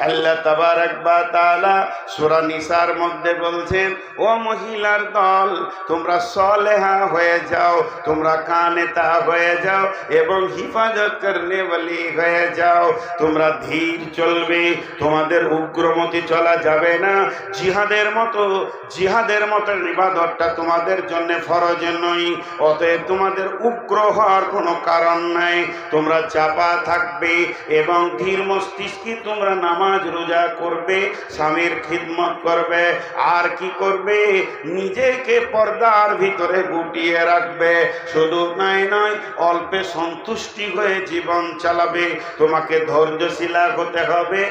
আল্লাহ তাবারক ওয়া তাআলা সূরা নিসার মধ্যে বলছেন, ও মহিলার দল, তোমরা সলেহা হয়ে যাও, তোমরা কানেতা হয়ে যাও এবং হিফাজত করনে ওয়ালি হয়ে যাও। তোমরা ধীর চলবে, তোমাদের উগ্রমতি চলা যাবে না। জিহাদের মতো ইবাদতটা তোমাদের জন্য ফরজ নয়, অতএব তোমাদের উগ্র হওয়ার কোনো কারণ নাই। তোমরা চাপা থাকবে এবং ধীর মস্তিষ্কে তোমরা নামাজ রোজা করবে, স্বামীর খিদমত করবে, আর কি করবে, নিজেকে পর্দার ভিতরে গুটিয়ে রাখবে। শুধু নাই নয়, অল্পে সন্তুষ্টি হয়ে জীবন চালাবে। তোমাকে ধৈর্যশীলা হতে হবে।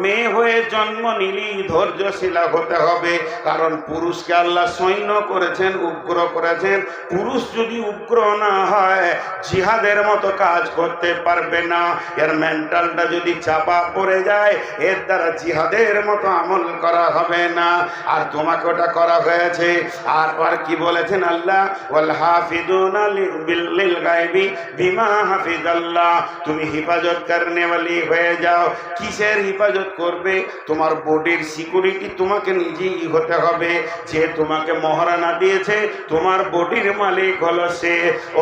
মেয়ে হয়ে জন্ম নিলেই ধৈর্যশীলা হতে হবে, কারণ পুরুষকে আল্লাহ সৈন্য করেছেন, উগ্র করেছেন। পুরুষ যদি উগ্র না হয় জিহাদের মতো কাজ করতে পারবে না। এর মেন্টালটা যদি চাপা পড়ে যায়, এর দ্বারা জিহাদের মতো আমল করা হবে না। আর তোমাকে ওটা করা হয়েছে। আর কি বলেছেন আল্লাহ? ওয়াল হাফিজুনা লিল গায়বি বিমা হাফিজাল্লাহ। তুমি হিফাজত করনে ওয়ালি হয়ে যাও। কিসের হিফাজত করবে? তোমার বডির সিকিউরিটি তোমাকে নিজেই হতে হবে। যে তোমাকে মহারানা দিয়েছে, তোমার বডির মালিক হলো সে।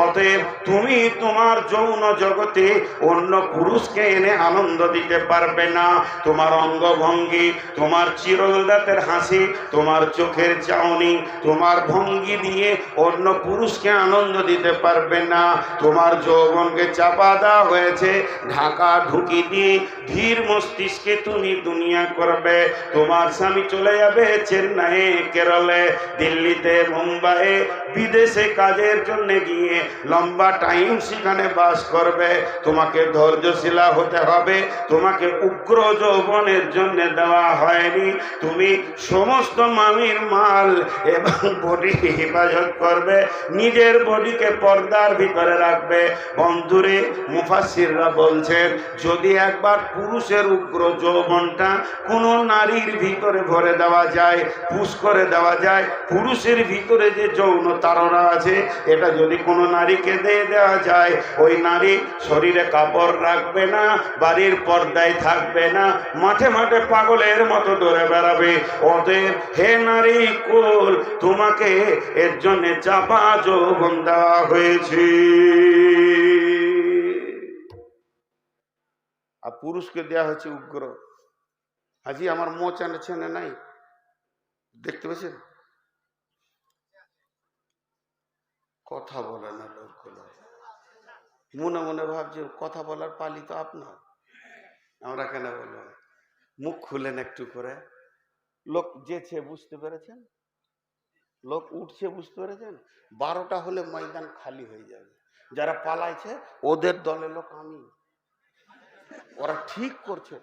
অতএব তুমি তোমার যৌন জগতে অন্য পুরুষকে এনে আনন্দ দিতে পারবে না। তোমার অঙ্গভঙ্গি, তোমার চিরল দাঁতের হাসি, তোমার চোখের চাউনি, তোমার ভঙ্গি দিয়ে অন্য পুরুষকে আনন্দ দিতে পারবে না। তোমার যৌবনকে চাপা দেওয়া হয়েছে, ঢাকা ঢুকি দিয়ে ধীর মস্তিষ্কে তুমি দুনিয়া করবে। তোমার স্বামী চলে যাবে চেন্নাই, কেরলে, দিল্লিতে, মুম্বাই, বিদেশে কাজের জন্য গিয়ে লম্বা টাইম সেখানে বাস করবে। তোমাকে ধৈর্যশীলা হতে হবে। তোমাকে উগ্র যৌবনের জন্য দেওয়া হয়নি। তুমি সমস্ত মামির মাল এবং বডি হেফাজত করবে, নিজের বডিকে পর্দার ভিতরে রাখবে। বন্ধুরে, মুফাসসিররা বলছেন, যদি একবার পুরুষের উগ্র যৌবনটা কোনো নারীর ভিতরে ভরে দেওয়া যায়, পুশ করে দেওয়া যায়, পুরুষের ভিতরে যে যৌন তাড়না আছে, এটা যদি কোনো নারীকে দিয়ে দেওয়া যায়, ওই নারী শরীরে কাপড় রাখবে না, বাড়ির পর্দায় থাকবে না, মাঠে মাঠে পাগলের মতো দৌড়ে বেড়াবে। অতএব হে নারী কুল, তোমাকে এর জন্য চাপা যৌবন দেওয়া হয়েছে। আর পুরুষকে দেওয়া হয়েছে উগ্র। হাজি আমার মোচ আনেছে না নাই, দেখতে পেয়েছেন? কথা বলে না লোকগুলো, মনে মনে ভাবছে কথা বলার পালি তো আপনার, আমরা কেন বলবো? মুখ খুলেন একটু করে। লোক যেছে, বুঝতে পেরেছেন? লোক উঠছে, বুঝতে পেরেছেন? 12টা হলে ময়দান খালি হয়ে যাবে। যারা পালাইছে ওদের দলের লোক আমি, ওরা ঠিক করছে।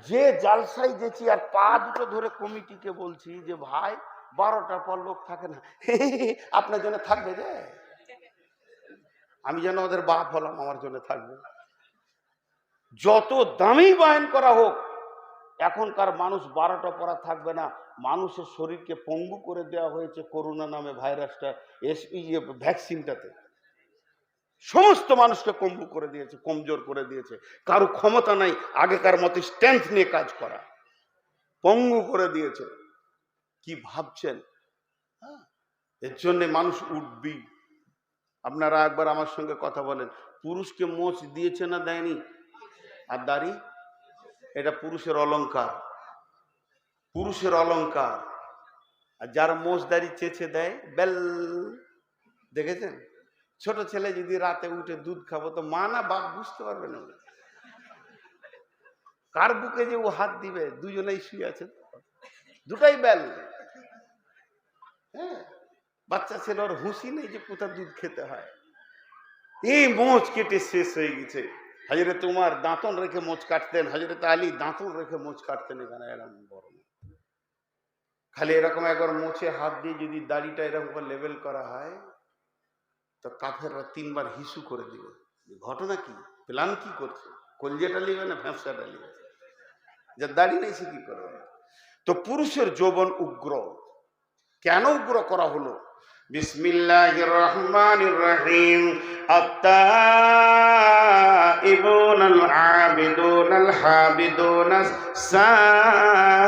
যে জালসাই যেছি, আর পা দুটো ধরে কমিটিকে বলছি যে ভাই 12টার পর লোক থাকে না, আপনার জন্য থাকবে যে, আমি যেন ওদের বাপ হলাম, আমার জন্য থাকবে। যত দামি বায়ন করা হোক, এখনকার মানুষ 12টা পরা থাকবে না। মানুষের শরীরকে পঙ্গু করে দেওয়া হয়েছে করোনা নামে ভাইরাসটা, ভ্যাকসিনটাতে সমস্ত মানুষকে পঙ্গু করে দিয়েছে, কমজোর করে দিয়েছে। কারো ক্ষমতা নাই আগেকার মতো স্ট্রেংথ নিয়ে কাজ করা, পঙ্গু করে দিয়েছে। কি ভাবছেন? এর জন্য মানুষ উঠবি। আপনারা একবার আমার সঙ্গে কথা বলেন, পুরুষকে মোচ দিয়েছে না দেয়নি? আর দাড়ি এটা পুরুষের অলংকার, পুরুষের অলংকার। আর যার মোষদারি চেঁচে দেয় বেল, দেখেছেন? ছোট ছেলে যদি রাতে উঠে দুধ খাবো, তো মা না বাপ বুঝতে পারবে না কার বুকে যে ও হাত দিবে। দুজনেই শুয়ে আছে, দুটাই বেল। হ্যাঁ, বাচ্চা ছেলে, ওর হুঁশি নেই যে কোথা দুধ খেতে হয়। এই মোচ কেটে শেষ হয়ে গেছে। হযরত উমর দাঁতন রেখে মোচ কাটতেন, হযরত আলী দাঁতন রেখে মোচ কাটতেন। এখানে এরকম বড় খালি এরকম একবার মোচে হাত দিয়ে যদি দাড়িটা এরকম লেভেল করা হয়, তো কাফেররা 3 বার হিসু করে দিবে। ঘটনা কি, প্ল্যান কি করছে? কলজেটা লিবে না ভ্যাঁসটা লিবে? যে দাড়ি নেই সে কি করবে? তো পুরুষের যৌবন উগ্র। কেন উগ্র করা হলো? বিসমিল্লাহির রহমানির রহিম। আত-তাইবুনাল আবিদুনাল হাবিদুনাস সাইহুনার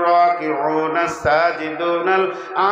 রাকিউনাস সাজিদুনাল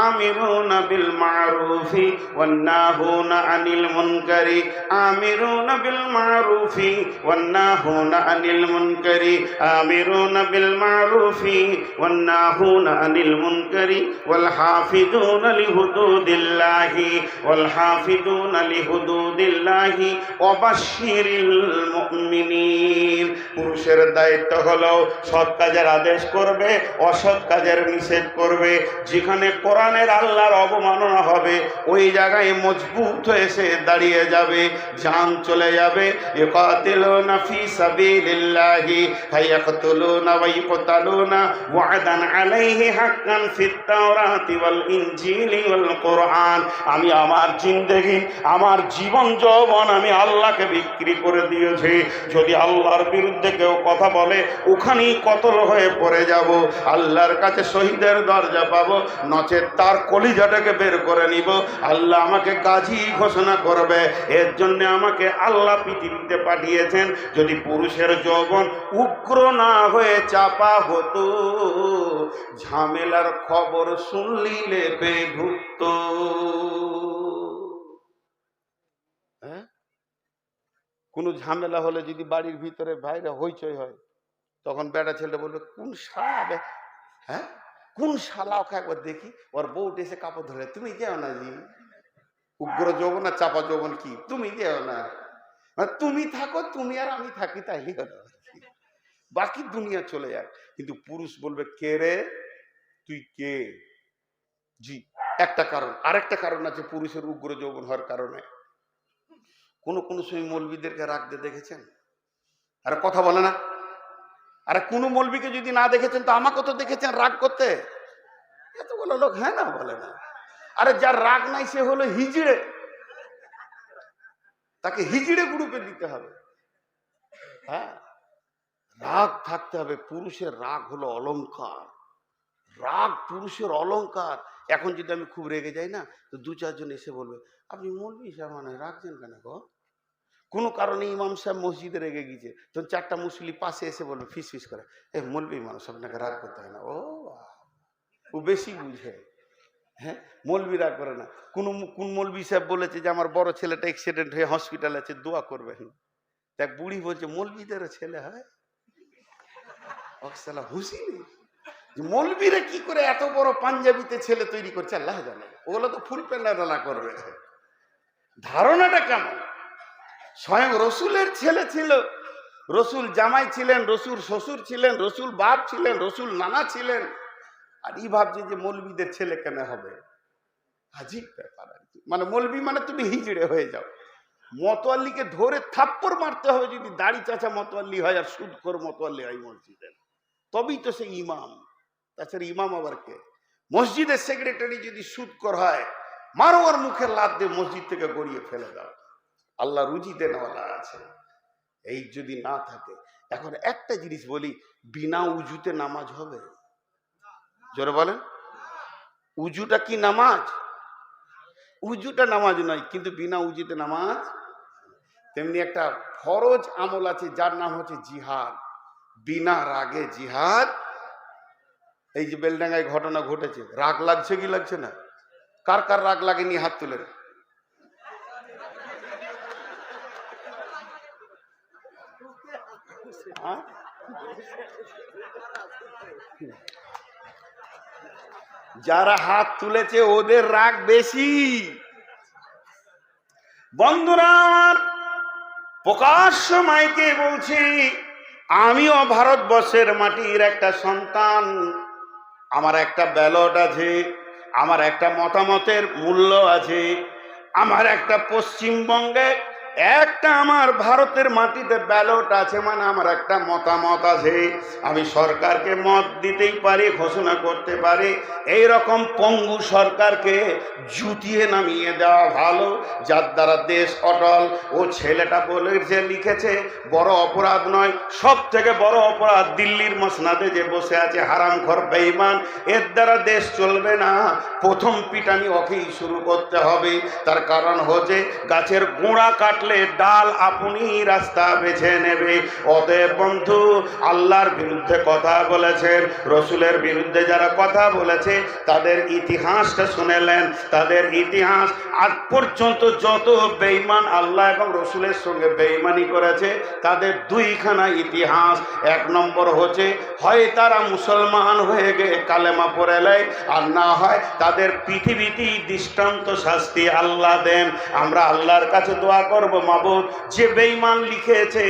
আমিরুনা বিল মারুফি ওয়ান নাহুনা আনিল মুনকারি, আমিরুনা বিল মারুফি ওয়ান নাহুনা আনিল মুনকারি, আমিরুনা বিল মারুফি ওয়ান নাহুনা আনিল মুনকারি ওয়াল হাফিজুনা লিহুদুদিল্লাহি ওয়াল হাফিজুনা লিহুদুদিল্লাহি ওয়া বাশশিরিল মুমিনিন। পুরুষের দায়িত্ব হলো সৎ কাজের আদেশ করবে, অসৎ কাজের নিষেধ করবে। যেখানে কোরআনের আল্লাহর অবমাননা হবে, ওই জায়গায় মজবুত হয়ে সে দাঁড়িয়ে যাবে। জান চলে যাবে। ইকাতিলুনা ফি সাবিলিল্লাহি ফায়াকতুলুনা ওয়া ইকতালুনা ওয়া'দান আলাইহি হাক্কান ফিত তাওরাতি ওয়াল ইনজিলি ওয়াল কোরআন। আমি আমার জিন্দেগি, আমার জীবন যৌবন আমি আল্লাহকে বিক্রি করে দিয়েছি। যদি আল্লাহর বিরুদ্ধে কেউ কথা বলে, ওখানেই কতল হয়ে পড়ে যাব। আল্লাহর কাছে শহীদের দরজা পাবো, নচেত তার কলিজাটাকে বের করে নিব। আল্লাহ আমাকে গাজী ঘোষণা করবে। এর জন্য আমাকে আল্লাহ পৃথিবীতে পাঠিয়েছেন। যদি পুরুষের যৌবন উগ্র না হয়ে চাপা হতো, ঝামেলার খবর শুনলিলে বেঘুত। হ্যাঁ, কোনো ঝামেলা হলে যদি বাড়ির ভিতরে বাইরে হইচই হয়, তখন বেটা ছেলে বলবে কোন শালা, হ্যাঁ কোন শালা, ওকে একবার দেখি। ওর বউটা এসে কাপড় ধরে, তুমি যেও না জি। উগ্র যৌবন আর চাপা যৌবন কি? তুমি যেও না, তুমি থাকো, তুমি আর আমি থাকি, তাইলে হলো, বাকি দুনিয়া চলে যায়। কিন্তু পুরুষ বলবে কে রে তুই, কে? জি, একটা কারণ। আরেকটা কারণ আছে পুরুষের উগ্র যৌবন হওয়ার কারণে। কোন কোন সময় মৌলবীদেরকে রাখতে দেখেছেন? আরে কথা বলে না। আরে কোন মৌলবীকে যদি না দেখেছেন, তো আমাকে তো দেখেছেন রাগ করতে। এতগুলো লোক হ্যাঁ না বলে না। আরে যার রাগ নাই সে হলো হিজড়ে, তাকে হিজড়ে গ্রুপে দিতে হবে। হ্যাঁ, রাগ থাকতে হবে। পুরুষের রাগ হলো অলংকার। রাগ পুরুষের অলংকার। এখন যদি আমি খুব রেগে যাই না, তো 2-4 জন এসে বলবে আপনি মৌলবী সাহেব মানে রাখছেন কেন গো? কোনো কারণে ইমাম সাহেব মসজিদে রেগে গিয়েছে, তখন 4টা মুসলি পাশে এসে বলবে ফিস ফিস করে, এ মৌলবী মানুষ, আপনাকে রাগ করতে হয় না। ও বেশি বুঝে। হ্যাঁ, মৌলবী রাগ করে না। কোন মৌলবী সাহেব বলেছে যে আমার বড় ছেলেটা অ্যাক্সিডেন্ট হয়ে হসপিটালে আছে, দোয়া করবেন। দেখ বুড়ি বলছে মৌলবীদেরও ছেলে হয়? ওসালা হুঁশি নেই। মৌলবীরা কি করে এত বড় পাঞ্জাবিতে ছেলে তৈরি করছে আল্লাহ জানে। ওগুলো তো ফুল প্যান্ডালা করবে। ধারণাটা কেমন? স্বয়ং রসুলের ছেলে ছিল, রসুল জামাই ছিলেন, রসুল শ্বশুর ছিলেন, রসুল বাপ ছিলেন, রসুল নানা ছিলেন, আর ই ভাবছে যে মৌলবীদের ছেলে কেন হবে? আজীব ব্যাপার আর কি। মানে মৌলবী মানে তুমি হিজড়ে হয়ে যাও। মতোয়াল্লিকে ধরে থাপ্পড় মারতে হবে যদি দাড়ি চাচা মতোয়াল্লি হয় আর সুদখোর মতোয়াল্লি হয় মসজিদের, তবেই তো সে ইমাম। তাছাড়া ইমাম আবার কে? মসজিদের সেক্রেটারি যদি সুদখোর হয়, মারো আর মুখে লাত দিয়ে মসজিদ থেকে গড়িয়ে ফেলে দাও। আল্লাহ রুজি দেনওয়ালা আছে। এই যদি না থাকে, এখন একটা জিনিস বলি, বিনা উজুতে নামাজ হবে? জোরে বলেন, উজুটা কি নামাজ? উজুটা নামাজ নয়, কিন্তু বিনা উজুতে নামাজ। তেমনি একটা ফরজ আমল আছে যার নাম হচ্ছে জিহাদ। বিনা রাগে জিহাদ। এই যে বেলডাঙ্গায় ঘটনা ঘটেছে, রাগ লাগছে কি লাগছে না? কার কার রাগ লাগেনি হাত তুলেন। যারা হাত তুলেছে ওদের রাগ বেশি। বন্ধুরা আমার, প্রকাশ্য মাইকে বলছি, আমিও ভারতবর্ষের মাটির একটা সন্তান। আমার একটা ব্যালট আছে, আমার একটা মতামতের মূল্য আছে, আমার একটা পশ্চিমবঙ্গে একটা আমার ভারতের মাটিতে ব্যালট আছে, মানে আমার একটা মতামত আছে। আমি সরকারকে মত দিতেই পারি, ঘোষণা করতে পারি। এই রকম পঙ্গু সরকারকে জুতিয়ে নামিয়ে দেওয়া ভালো, যার দ্বারা দেশ অটল। ও ছেলেটা বলেছে, লিখেছে, বড় অপরাধ নয়, সব থেকে বড় অপরাধ দিল্লির মসনাদে যে বসে আছে হারামখোর বেঈমান, এর দ্বারা দেশ চলবে না। প্রথম পিটানি ওকেই শুরু করতে হবে। তার কারণ হচ্ছে গাছের গোড়া কাটলে ডাল আপনি রাস্তা বেছে নেবে। অতএব বন্ধু, আল্লাহর বিরুদ্ধে কথা বলেছেন, রসুলের বিরুদ্ধে যারা কথা বলেছে তাদের ইতিহাসটা শুনেলেন। তাদের ইতিহাস আজ পর্যন্ত যত বেঈমান আল্লাহ এবং রসুলের সঙ্গে বেঈমানি করেছে তাদের দুইখানা ইতিহাস। এক নম্বর হচ্ছে হয় তারা মুসলমান হয়ে গিয়ে কালেমা পড়ে নেয়, আর না হয় তাদের পৃথিবীতেই দৃষ্টান্ত শাস্তি আল্লাহ দেন। আমরা আল্লাহর কাছে দোয়া করব, মাবুদ, যে বেঈমান লিখেছে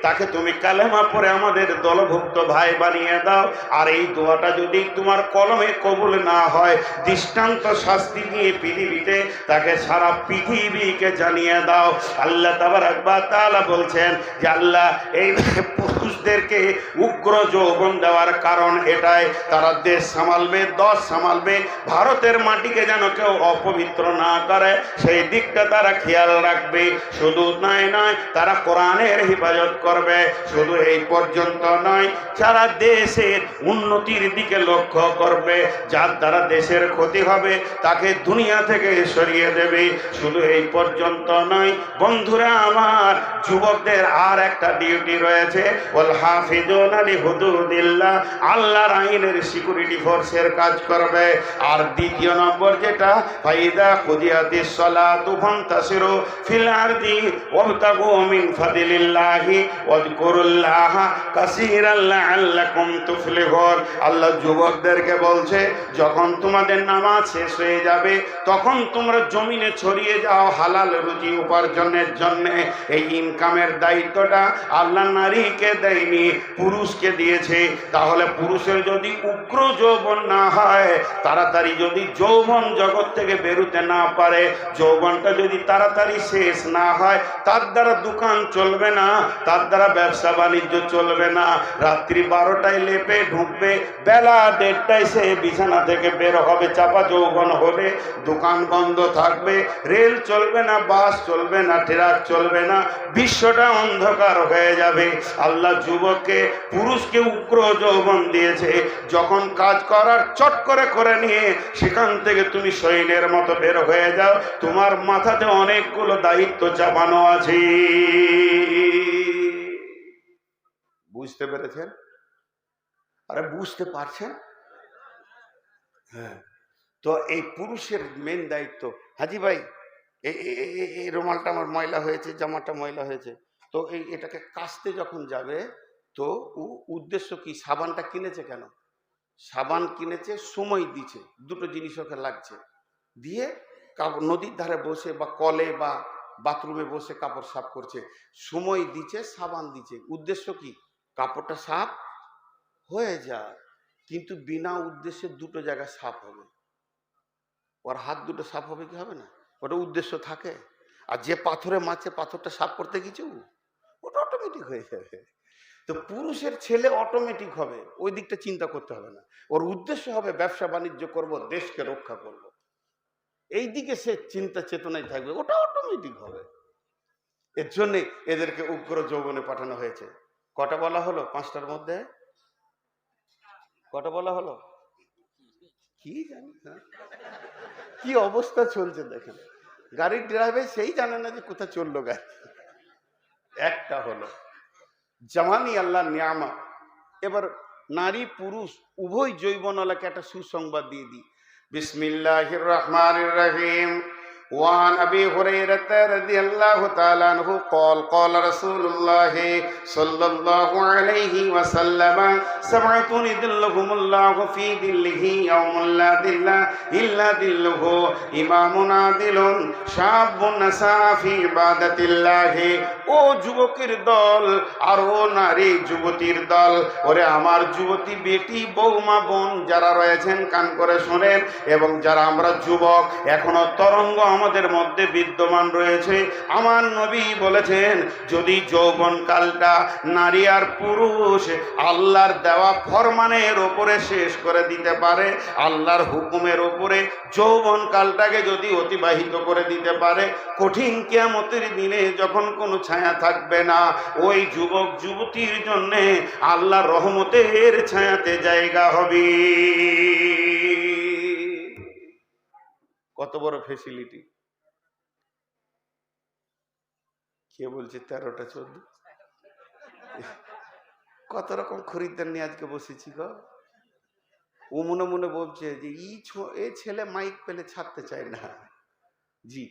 তাকে তুমি কালেমা পড়ে আমাদের দলভুক্ত ভাই বানিয়ে দাও। আর এই দোয়াটা যদি তোমার কলমে কবুল না হয়, দৃষ্টান্ত শাস্তি দিয়ে পৃথিবীতে তাকে সারা পৃথিবীকে জানিয়ে দাও। আল্লাহ তাবারক ওয়া তাআলা বলছেন যে আল্লাহ এই পুরুষদেরকে উগ্র যৌবন দেওয়ার কারণ এটাই, তারা দেশ সামালবে, দশ সামালবে, ভারতের মাটিকে যেন কেউ অপবিত্র না করে সেই দিকটা তারা খেয়াল রাখবে। শুধু নয় নয়, তারা কোরআনের হেফাজত করবে। শুধু এই পর্যন্ত নয়, সারা দেশের উন্নতির দিকে লক্ষ্য করবে। যার দ্বারা দেশের ক্ষতি হবে তাকে দুনিয়া থেকে সরিয়ে দেবে। শুধু এই পর্যন্ত নয় বন্ধুরা আমার, যুবকদের আর একটা ডিউটি রয়েছে, ওয়াল হাফিজুনা লিহুদুদিল্লাহ, আল্লাহর আইনের সিকিউরিটি ফোর্সের কাজ করবে। আর দ্বিতীয় নম্বর যেটা, ফাইদা কুদিয়াতিস সালাতু ফান্তাসিরু ফিল আরদি ওয়াবতাগু মিন ফাদলিল্লাহি ওয়াযকুরুল্লাহা কাসীরান লাআল্লাকুম তুফলিহুন। আল্লাহ যুবকদেরকে বলছে, যখন তোমাদের নামাজ শেষ হয়ে যাবে তখন তোমরা জমিনে ছড়িয়ে যাও হালাল রুজি উপার্জনের জন্য। এই ইনকামের দায়িত্বটা আল্লাহ নারীকে দেয়নি, পুরুষকে দিয়েছে। তাহলে পুরুষের যদি উগ্র যৌবন না হয়, তাড়াতাড়ি যদি যৌবন জগৎ থেকে বেরোতে না পারে, যৌবনটা যদি তাড়াতাড়ি শেষ না হয়, তার দ্বারা দোকান চলবে না, তার দ্বারা ব্যবসা বাণিজ্য চলবে না। রাত্রি 12টায় লেপে ঢুকবে, বেলা 1:30টায় সে বিছানা থেকে বের হবে। চাপা যৌবন হলে দোকান বন্ধ থাকবে, রেল চলবে না, বাস চলবে না, ট্রাক চলবে না, বিশ্বটা অন্ধকার হয়ে যাবে। আল্লাহ যুবককে, পুরুষকে উগ্র যৌবন দিয়েছে। যখন কাজ করার চট করে নিয়ে সেখান থেকে তুমি সৈন্যের মতো বের হয়ে যাও, তোমার মাথাতে অনেকগুলো দায়িত্ব চাপানো আছে। বুঝতে পেরেছেন? আরে বুঝতে পারছেন? হ্যাঁ। তো এই পুরুষের মেন দায়িত্ব, হাজি ভাই এই রুমালটা আমার ময়লা হয়েছে, জামাটা ময়লা হয়েছে, তো এটাকে কাচতে যখন যাবে তো উদ্দেশ্য কি? সাবানটা কিনেছে কেন? সাবান কিনেছে, সময় দিচ্ছে, দুটো জিনিস ওকে লাগছে, দিয়ে নদীর ধারে বসে বা কলে বা বাথরুমে বসে কাপড় সাফ করছে, সময় দিচ্ছে, সাবান দিচ্ছে, উদ্দেশ্য কি? কাপড়টা সাফ হয়ে যায়। কিন্তু বিনা উদ্দেশ্যে দুটো জায়গা সাফ হবে, ওর হাত দুটো সাফ হবে কি হবে না? ওটা উদ্দেশ্য থাকে। আর যে পাথরে মাছে পাথরটা সাফ করতে কিছু, ওটা অটোমেটিক হয়ে যাবে। তো পুরুষের ছেলে অটোমেটিক হবে, ওই দিকটা চিন্তা করতে হবে না। ওর উদ্দেশ্য হবে ব্যবসা বাণিজ্য করব, দেশকে রক্ষা করব, এই দিকে সে চিন্তা চেতনায় থাকবে, ওটা অটোমেটিক হবে। এর জন্যে এদেরকে উগ্র যৌবনে পাঠানো হয়েছে। কটা বলা হলো? 5টার মধ্যে কটা বলা হলো কি জানি না, কি অবস্থা চলছে দেখেন। গাড়ির ড্রাইভার সেই জানে না যে কোথায় চললো গাড়ি। একটা হলো জামানি আল্লাহ নিয়ামা। এবার নারী পুরুষ উভয় যৌবনওয়ালাকে একটা সুসংবাদ দিয়ে দিই। বিসমিল্লাহির রহমানির রহিম। وعن أبي هريرة رضي الله تعالى عنه قال قال رسول الله صلى الله عليه وسلم سبعة يظلهم الله في ظله يوم لا ظل إلا ظله إمام عادل شاب نشأ في عبادة الله ও যুবকের দল আর ও নারী যুবতীর দল, ওরে আমার যুবতী বেটি বৌমা বোন যারা রয়েছেন কান করে শোনেন, এবং যারা আমরা যুবক এখনো তরঙ্গ আমাদের মধ্যে বিদ্যমান রয়েছে, আমার নবী বলেছেন যদি যৌবনকালটা নারী আর পুরুষ আল্লাহর দেওয়া ফরমানের ওপরে শেষ করে দিতে পারে, আল্লাহর হুকুমের ওপরে যৌবনকালটাকে যদি অতিবাহিত করে দিতে পারে, কঠিন কিয়ামতের দিনে যখন কোনো ছায়া থাকবে না, ওই যুবক যুবতীর জন্যে আল্লাহর রহমতের ছায়াতে জায়গা হবে। কত বড় ফেসিলিটি! কে বলছে 13টা 14? কত রকম খরিদ্দার নিয়ে আজকে বসেছি গো। ও মনে মনে বলছে যে এই ছেলে মাইক পেলে ছাড়তে চায় না। জি,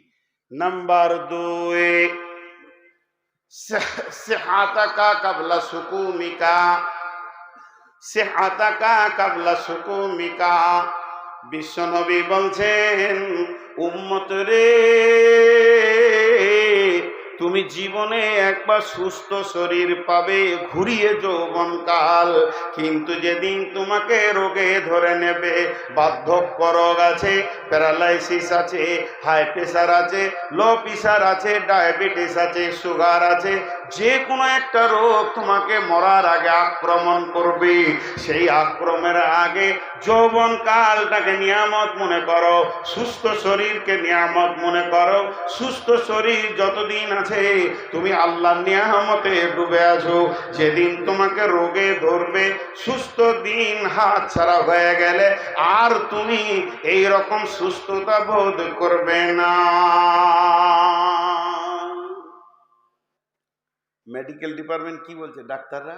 নাম্বার 2, সিহাতাকা কাবলা সুকুমিকা, সিহাতাকা কাবলা সুকুমিকা। বিশ্বনবী বলছেন উম্মত রে, তুমি জীবনে একবার সুস্থ শরীর পাবে, ঘুরিয়ে যৌবনকাল, কিন্তু যেদিন তোমাকে রোগে ধরে নেবে, বার্ধক্য রোগ আছে, প্যারালাইসিস আছে, হাই প্রেশার আছে, লো প্রেশার আছে, ডায়াবেটিস আছে, সুগার আছে, যে কোনো একটা রোগ তোমাকে মরার আগে আক্রমণ করবে, সেই আক্রমণের আগে যৌবনকালটাকে নিয়ামত মনে করো, সুস্থ শরীরকে নিয়ামত মনে করো। সুস্থ শরীর যতদিন আছে তুমি আল্লাহর নিয়ামতে ডুবে আছো, যেদিন তোমাকে রোগে ধরবে, সুস্থ দিন হাত ছাড়া হয়ে গেলে আর তুমি এই রকম সুস্থতা বোধ করবে না। মেডিকেল ডিপার্টমেন্ট কি বলছে ডাক্তাররা?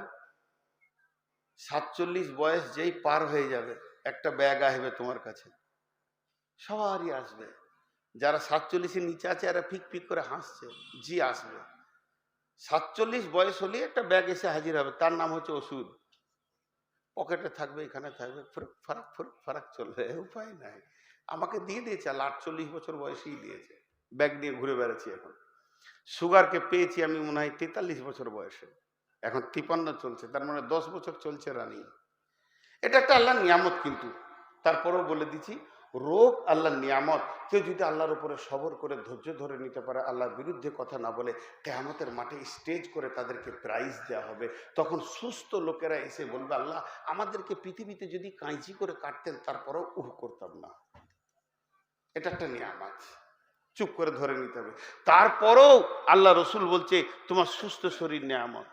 47 বয়স যেই পার হয়ে যাবে একটা ব্যাগ আসবে তোমার কাছে, সবারই আসবে। যারা 47-এর নিচে আছে এরা ফিক ফিক করে হাসছে, জি আসবে। 47 বয়স হলে একটা ব্যাগ এসে হাজির হবে, তার নাম হচ্ছে ওষুধ। পকেটে থাকবে, এখানে থাকবে, ফুরুক ফারাক ফুরুক ফারাক চলবে, উপায় নাই। আমাকে দিয়ে দিয়েছে, 48 বছর বয়সেই দিয়েছে, ব্যাগ নিয়ে ঘুরে বেড়াচ্ছি। এখন সুগারকে পেয়েছি আমি মনে হয় 43 বছর বয়সে, এখন 53 চলছে, তার মানে 10 বছর চলছে রানি। এটা একটা আল্লাহর নিয়ামত, কিন্তু তারপরেও বলে দিচ্ছি রোগ আল্লাহর নিয়ামত। কেউ যদি আল্লাহর উপরে সবর করে ধৈর্য ধরে নিতে পারে, আল্লাহর বিরুদ্ধে কথা না বলে, কিয়ামতের মাঠে স্টেজ করে তাদেরকে প্রাইজ দেওয়া হবে। তখন সুস্থ লোকেরা এসে বলবে আল্লাহ আমাদেরকে পৃথিবীতে যদি কাঁচি করে কাটতেন তারপরেও করতাম না। এটা একটা নিয়ামত, চুপ করে ধরে নিতে হবে। তারপরেও আল্লাহ রসুল বলছে তোমার সুস্থ শরীর নিয়ামত।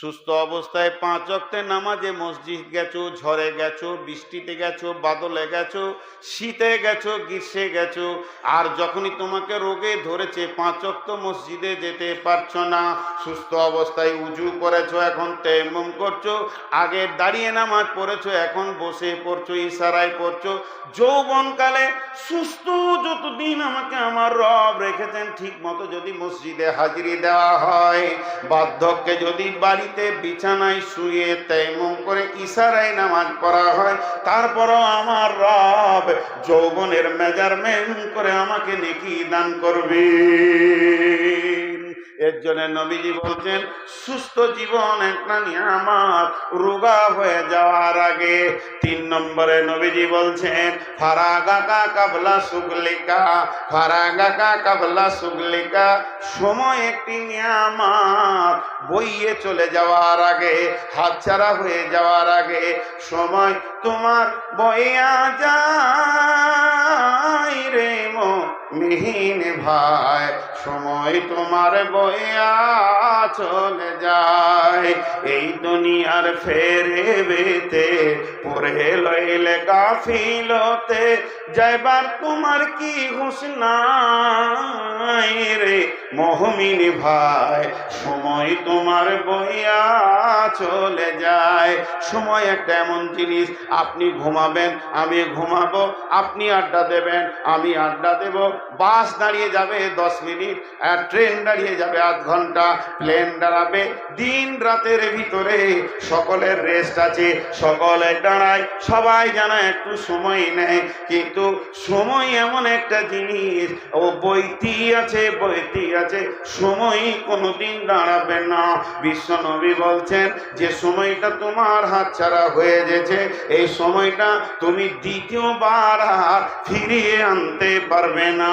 সুস্থ অবস্থায় 5 ওয়াক্তের নামাজে মসজিদ গেছো, ঝড়ে গেছো, বৃষ্টিতে গেছো, বাদলে গেছো, শীতে গেছো, গ্রীষ্মে গেছো, আর যখনই তোমাকে রোগে ধরেছে 5 ওয়াক্ত মসজিদে যেতে পারছো না, সুস্থ অবস্থায় উজু করেছো, এখন তায়াম্মুম করছো, আগে দাঁড়িয়ে নামাজ পড়েছো, এখন বসে পড়ছো, ইশারায় পড়ছো। যৌবনকালে সুস্থ যতদিন আমাকে আমার রব রেখেছেন ঠিক মতো যদি মসজিদে হাজিরি দেওয়া হয়, বার্ধক্যে যদি বাড়িতে বিছানায় শুয়ে তায়াম্মুম করে ইশারায় নামাজ পড়া হয়, তারপরও আমার রব যৌবনের মেজারমেন্ট করে আমাকে নেকি দান করবে। এর জন্য নবীজি বলছেন সুস্থ জীবন একটা নিয়ামত, রোগা হয়ে যাওয়ার আগে। 3 নম্বরে নবীজি বলছেন ফারাগাকা কাবলা সুগলিকা, ফারাগাকা কাবলা সুগলিকা, সময় একটি নিয়ামত, বইয়ে চলে যাওয়ার আগে, হাতছাড়া হয়ে যাওয়ার আগে সময় তোমার বইয়া যায় রে মুমিন ভাই, সময় তোমার বইয়া চলে যায়। এই দুনিয়ার ফেরে বেতে পড়ে লইলে গাফিলতে, যাইবার তোমার কি হুঁশ নাই রে মুমিন ভাই, সময় তোমার বইয়া চলে যায়। সময় একটা এমন জিনিস, আপনি ঘুমাবেন আমি ঘুমাবো, আপনি আড্ডা দেবেন আমি আড্ডা দেব, বাস দাঁড়িয়ে যাবে 10 মিনিট, আর ট্রেন দাঁড়িয়ে যাবে আধ ঘন্টা, প্লেন দাঁড়াবে, দিন রাতের ভিতরে সকলের রেস্ট আছে, সকলে দাঁড়ায়, সবাই যেন একটু সময় নেয়। কিন্তু সময় এমন একটা জিনিস, ও বইতি আছে বইতি আছে, সময় কোনোদিন দাঁড়াবে না। বিশ্ব নবী বলছেন যে সময়টা তোমার হাতছাড়া হয়ে গেছে, এই সময়টা তুমি দ্বিতীয়বার আর ফিরিয়ে আনতে পারবে না।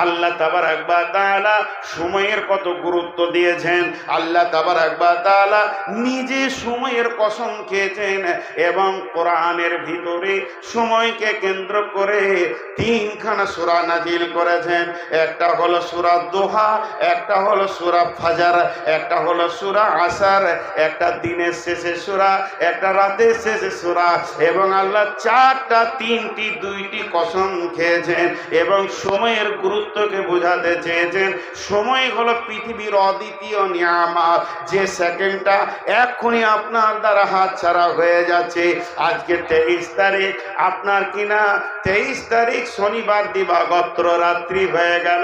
আল্লাহ তাবারক ওয়া তাআলা সময়ের কত গুরুত্ব দিয়েছেন, আল্লাহ তাবারক ওয়া তাআলা নিজে সময়ের কসম খেয়েছেন, এবং কোরআনের ভিতরে সময়কে কেন্দ্র করে 3খানা সূরা নাজিল করেছেন। একটা হলো সূরা দোহা, একটা হলো সূরা ফাজর, একটা হলো সূরা আসর, একটা দিনের শেষে সূরা, একটা রাতের শেষে সূরা, এবং আল্লাহ 4টা 3টি 2টি কসম খেয়েছেন এবং সময়ের গুরুত্বকে বোঝাতে চেয়েছেন। সময় হলো পৃথিবীর অদ্বিতীয় নিয়ামত, যে সেকেন্ডটা এক্ষুনি আপনার দ্বারা হাত ছাড়া হয়ে যাচ্ছে। আজকে 23 তারিখ, আপনার কিনা 23 তারিখ শনিবার দিবাগত রাত্রি হয়ে গেল,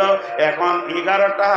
এখন 11টা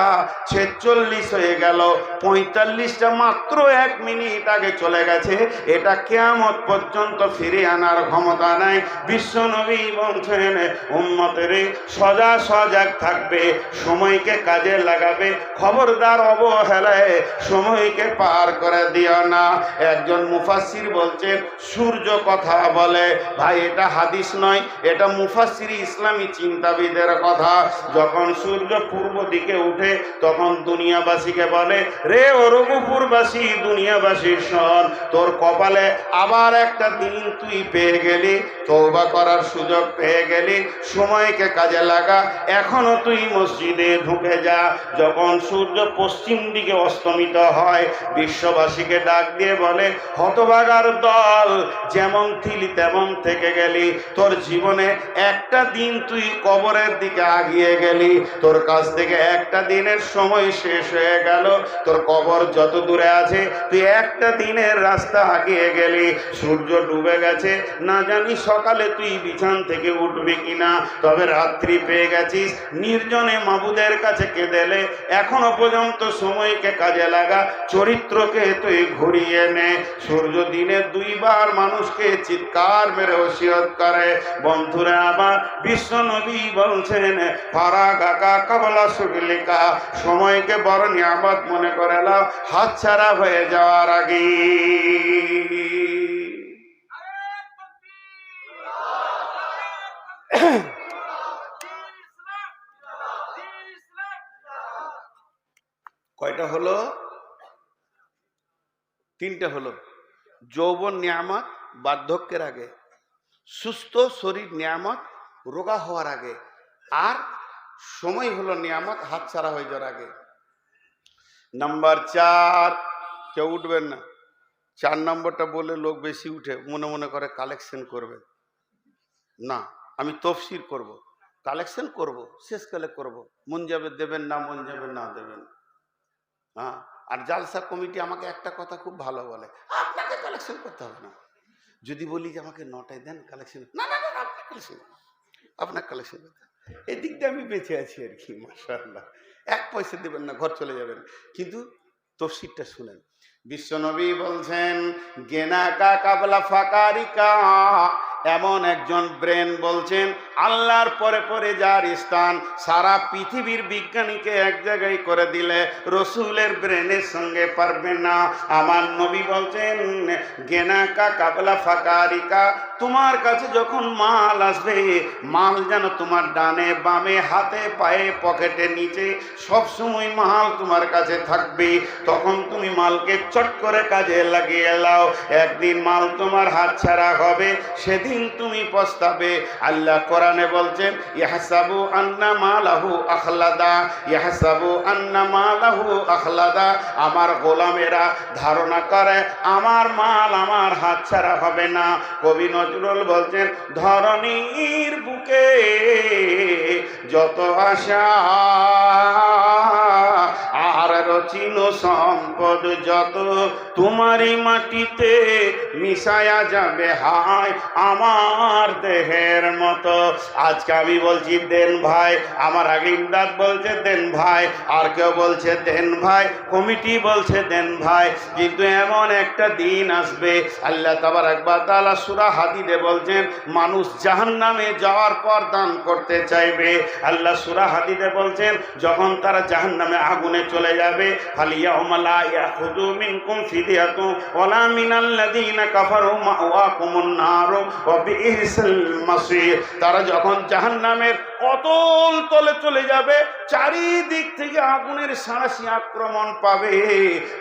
46 হয়ে গেল, 45টা মাত্র 1 মিনিট আগে চলে গেছে। এটা কিয়ামত পর্যন্ত ফিরে আনার ক্ষমতা নাই। বিশ্ব নবী বলছেন উম্মতের সজাগ থাকবে, সময়কে কাজে লাগাবে, খবরদার অবহেলায় সময়কে পার করে দিও না। একজন মুফাসসির বলছেন সূর্য কথা বলে, ভাই এটা হাদিস নয়, এটা মুফাসসির ইসলামী চিন্তাবিদের কথা। যখন সূর্য পূর্ব দিকে উঠে তখন দুনিয়াবাসীকে বলে, রে অরবপুরবাসী দুনিয়াবাসী শোন, তোর কপালে আবার একটা দিন তুই পেয়ে গেলি, তওবা করার সুযোগ পেয়ে গেলি, সময়কে কাজে লাগা, এখনো তুই মসজিদে ঢুকে যা। যখন সূর্য পশ্চিম দিকে অস্তমিত হয় বিশ্ববাসীকে ডাক দিয়ে বলে, হতভাগার দল, যেমন থিলি তেমন থেকে গেলি, তোর জীবনে একটা দিন তুই কবরের দিকে আগিয়ে গেলি, তোর কাছ থেকে একটা দিনের সময় শেষ হয়ে গেল, তোর কবর যত দূরে আছে তুই একটা দিনের রাস্তা আগিয়ে গেলি। সূর্য ডুবে গেছে, না জানি সকালে তুই বিছান থেকে উঠবি কিনা, তবে রাত্রি পেয়ে গেছিস, নির্জনে মাবুদের কাছে কেঁদেলে, এখনো পর্যন্ত সময়কে কাজে লাগা, চরিত্রকে তুই ঘুরিয়ে নে। সূর্য দিনে 2 বার মানুষকে চিৎকার মেরে ওসিয়ত করে। বন্ধুরা আমার, বিশ্ব নবী বলছেন ফারাগাকা কাবলা সুগলিকা, সময়কে বড় নিয়ামত মনে করে নাও হাতছাড়া হয়ে যাওয়ার আগে। কয়টা হলো? 3টে হলো। যৌবন নিয়ামত বার্ধক্যের আগে, সুস্থ শরীর নিয়ামত রোগা হওয়ার আগে, আর সময় হলো নিয়ামত হাতছাড়া হয়ে যাওয়ার আগে। নাম্বার 4, কেউ উঠবেন না। 4 নম্বরটা বলে লোক বেশি উঠে, মনে মনে করে কালেকশন করবে। না, আমি তফসির করব, কালেকশন করব, শেষকালে করব। মন যাবে দেবেন, না মন যাবে না দেবেন। হ্যাঁ, আর জালসা কমিটি আমাকে একটা কথা খুব ভালো বলে, আপনাকে কালেকশন করতে হবে না। যদি বলি যে আমাকে 9টায় দেন কালেকশন, না না না, আপনার কালেকশন করতে, এদিক দিয়ে আমি বেঁচে আছি আর কি, মাশাআল্লাহ। 1 পয়সা দেবেন না, ঘর চলে যাবেন। কিন্তু তফসিরটা শুনেন। বিশ্বনবী বলছেন গেনাকা কাবলা ফাকারিকা, এমন একজন ব্রেন বলছেন আল্লাহর পরে পরে যার স্থান, সারা পৃথিবীর বিজ্ঞানীকে এক জায়গায় করে দিলে রসুলের ব্রেনের সঙ্গে পারবে না। আমার নবী বলছেন গেনাকা কাবলা ফাকারিকা, তোমার কাছে যখন মাল আসবে, মাল যেন তোমার ডানে বামে হাতে পায়ে পকেটে নিচে সবসময় মাল তোমার কাছে থাকবে। তখন তুমি মালকে চট করে কাজে লাগিয়ে লাও। একদিন মাল তোমার হাত ছাড়া হবে, সেদিন তুমি পস্তাবে। আল্লাহ কোরআনে বলছেন, ইয়াহসাবু আন্না মালাহু আখলাদা, ইয়াহসাবু আন্না মালাহু আখলাদা। আমার গোলামেরা ধারণা করে আমার মাল আমার হাত ছাড়া হবে না। কবি নজরুল বলছেন, ধরণীর বুকে যত আশা আর রচিন সম্পদ যত, তোমারই মাটিতে মিশায়া যাবে হায় আমার দেহের মতো। আজকে আমি বলছি দেন ভাই, আমার আগে ইমদাদ বলছে দেন ভাই, আর কেউ বলছে দেন ভাই, কমিটি বলছে দেন ভাই। কিন্তু এমন একটা দিন আসবে, আল্লাহ তাবারক ওয়া তাআলা সূরা হাদীদে বলছেন, মানুষ জাহান্নামে যাওয়ার পর দান করতে চাইবে। আল্লাহ সূরা হাদীদে বলছেন, যখন তারা জাহান্নামে আগুনে চলে যাবে, ফালিয়াউমা লা ইয়াখুযু মিনকুম ফিদিয়াতুন ওয়ালা মিনাল্লাযীনা কাফারু মাওয়াকুমুন নার ওয়া বিইসাল মাসীর। তারা যখন জাহান্নামের অতল তলে চলে যাবে, চারিদিক থেকে আগুনের সাঁড়াশি আক্রমণ পাবে,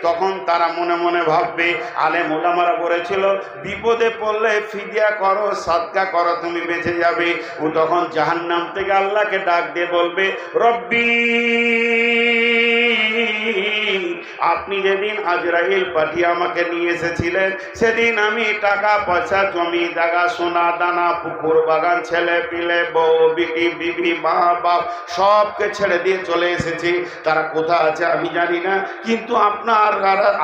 তখন তারা মনে মনে ভাববে, আলেম ওলামারা বলেছিল বিপদে পড়লে ফিদিয়া করো, সাদকা করো, তুমি বেঁচে যাবে। ও তখন জাহান্নাম থেকে আল্লাহকে ডাক দিয়ে বলবে, রব্বি, আপনি যেদিন আজরাইল পাঠিয়ে আমাকে নিয়ে এসেছিলেন, সেদিন আমি টাকা পয়সা জমি জায়গা সোনা দানা পুকুর বাগান ছেলে পিলে বউ বিটি বিবি মা বাপ সবকে ছেড়ে দিয়ে চলে এসেছি। তারা কোথা আছে আমি জানি না, কিন্তু আপনার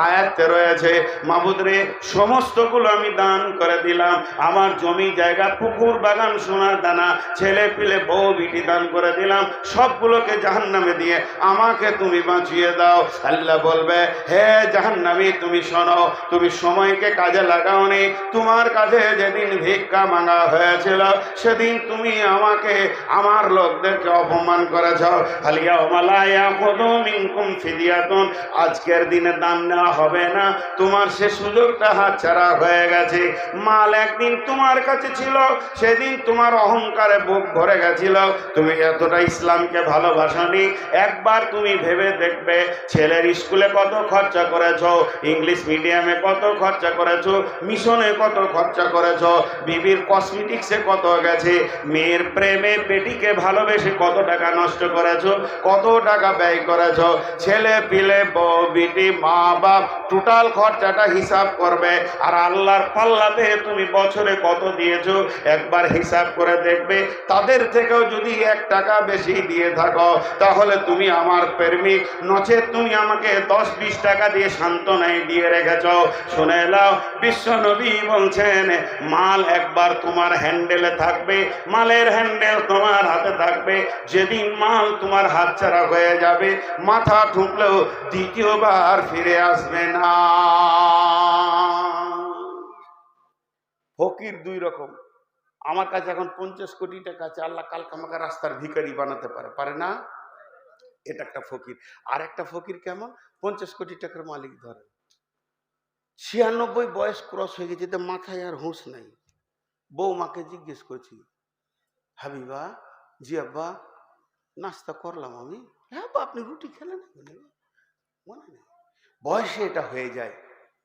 আয়াতে রয়েছে, মাবুদ রে, সমস্তগুলো আমি দান করে দিলাম। আমার জমি জায়গা পুকুর বাগান সোনা দানা ছেলে পিলে বউ বিটি দান করে দিলাম, সবগুলোকে জাহান্নামে দিয়ে আমাকে তুমি বাঁচিয়ে দাও। আল্লাহ বলবে, হে জাহান্নামী, তুমি শোনো, তুমি সময়কে কাজে লাগাওনি। তোমার কাছে যেদিন ভিক্ষা মাঙ্গা হয়েছিল, সেদিন তুমি আমাকে আমার লোকদেরকে অপমান করেছ। ফালিয়াউমা লা ইয়াখুযু মিনকুম ফিদিয়াতুন, আজকের দিনে দান নেওয়া হবে না, তোমার সে সুযোগটা হাতছাড়া হয়ে গেছে। মাল একদিন তোমার কাছে ছিল, সেদিন তোমার অহংকারে বুক ভরে গেছিল, তুমি এতটা ইসলামকে ভালোবাসনি। একবার তুমি ভেবে দেখবে, ছেলের স্কুলে কত খরচা করেছো, ইংলিশ মিডিয়ামে কত খরচা করেছো, মিশনে কত খরচা করেছো, বিবির কসমেটিক্সে কত গেছে, মেয়ের প্রেমে বেটিকে ভালোবেসে কত টাকা নষ্ট করেছো, কত টাকা ব্যয় করেছো। ছেলে পিলে বউ বিটি মা বাপ টোটাল খরচাটা হিসাব করবে, আর আল্লাহর পাল্লাতে তুমি বছরে কত দিয়েছো একবার হিসাব করে দেখবে। তাদের থেকেও যদি 1 টাকা বেশি দিয়ে থাকো, তাহলে তুমি আমার প্রেমিক, নচেত তুমি আমাকে 10-20 টাকা দিয়ে সান্ত্বনায় দিয়ে রেখেছ। শুনে নাও, বিশ্ব নবী বলছেন, মাল একবার তোমার হ্যান্ডেলে থাকবে, মালের হ্যান্ডেল তোমার হাতে থাকবে। যেদিন মাল তোমার হাতছাড়া হয়ে যাবে, মাথা ঠুকলেও দ্বিতীয়বার ফিরে আসবে না। ফকির 2 রকম। আমার কাছে এখন 50 কোটি টাকা আছে, আল্লাহ কালকে আমাকে রাস্তার ভিখারি বানাতে পারে, পারে না? এটা একটা ফকির। আর একটা ফকির কেমন, 50 কোটি টাকার মালিক ধরে, 96 বয়স ক্রস হয়ে গেছে, তো মাথায় আর হুঁশ নাই। বৌমাকে জিজ্ঞেস করছি, হাবিবা, জি আব্বা, নাস্তা করলাম আমি। হ্যাঁ আব্বা, আপনি রুটি খেলেন? মনে নেই। বয়সে এটা হয়ে যায়,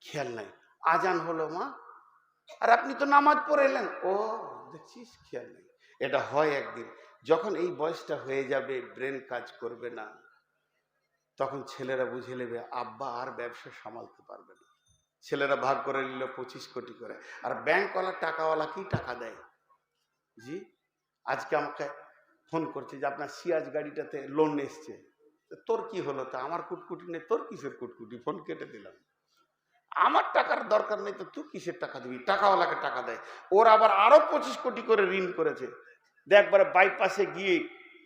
খেয়াল নাই। আজান হলো মা, আর আপনি তো নামাজ পড়ে এলেন। ও দেখছিস, খেয়াল নেই। এটা হয় একদিন, যখন এই বয়সটা হয়ে যাবে, ব্রেন কাজ করবে না, তখন ছেলেরা বুঝে নেবে আব্বা আর ব্যবসা সামালতে পারবে না। ছেলেরা ভাগ করে নিল 25 কোটি করে। আর ব্যাংকওয়ালা টাকাওয়ালা কি টাকা দেয়? জি, আজকে আমাকে ফোন করছে যে আপনার সিয়াজ গাড়িটাতে লোন এসছে। তোর কি হলো? তা আমার কুটকুটি নেই। তোর কিসের কুটকুটি? ফোন কেটে দিলাম। আমার টাকার দরকার নেই, তো তুই কিসের টাকা দিবি? টাকাওয়ালাকে টাকা দেয়। ওর আবার আরো 25 কোটি করে ঋণ করেছে। একবারে বাইপাসে গিয়ে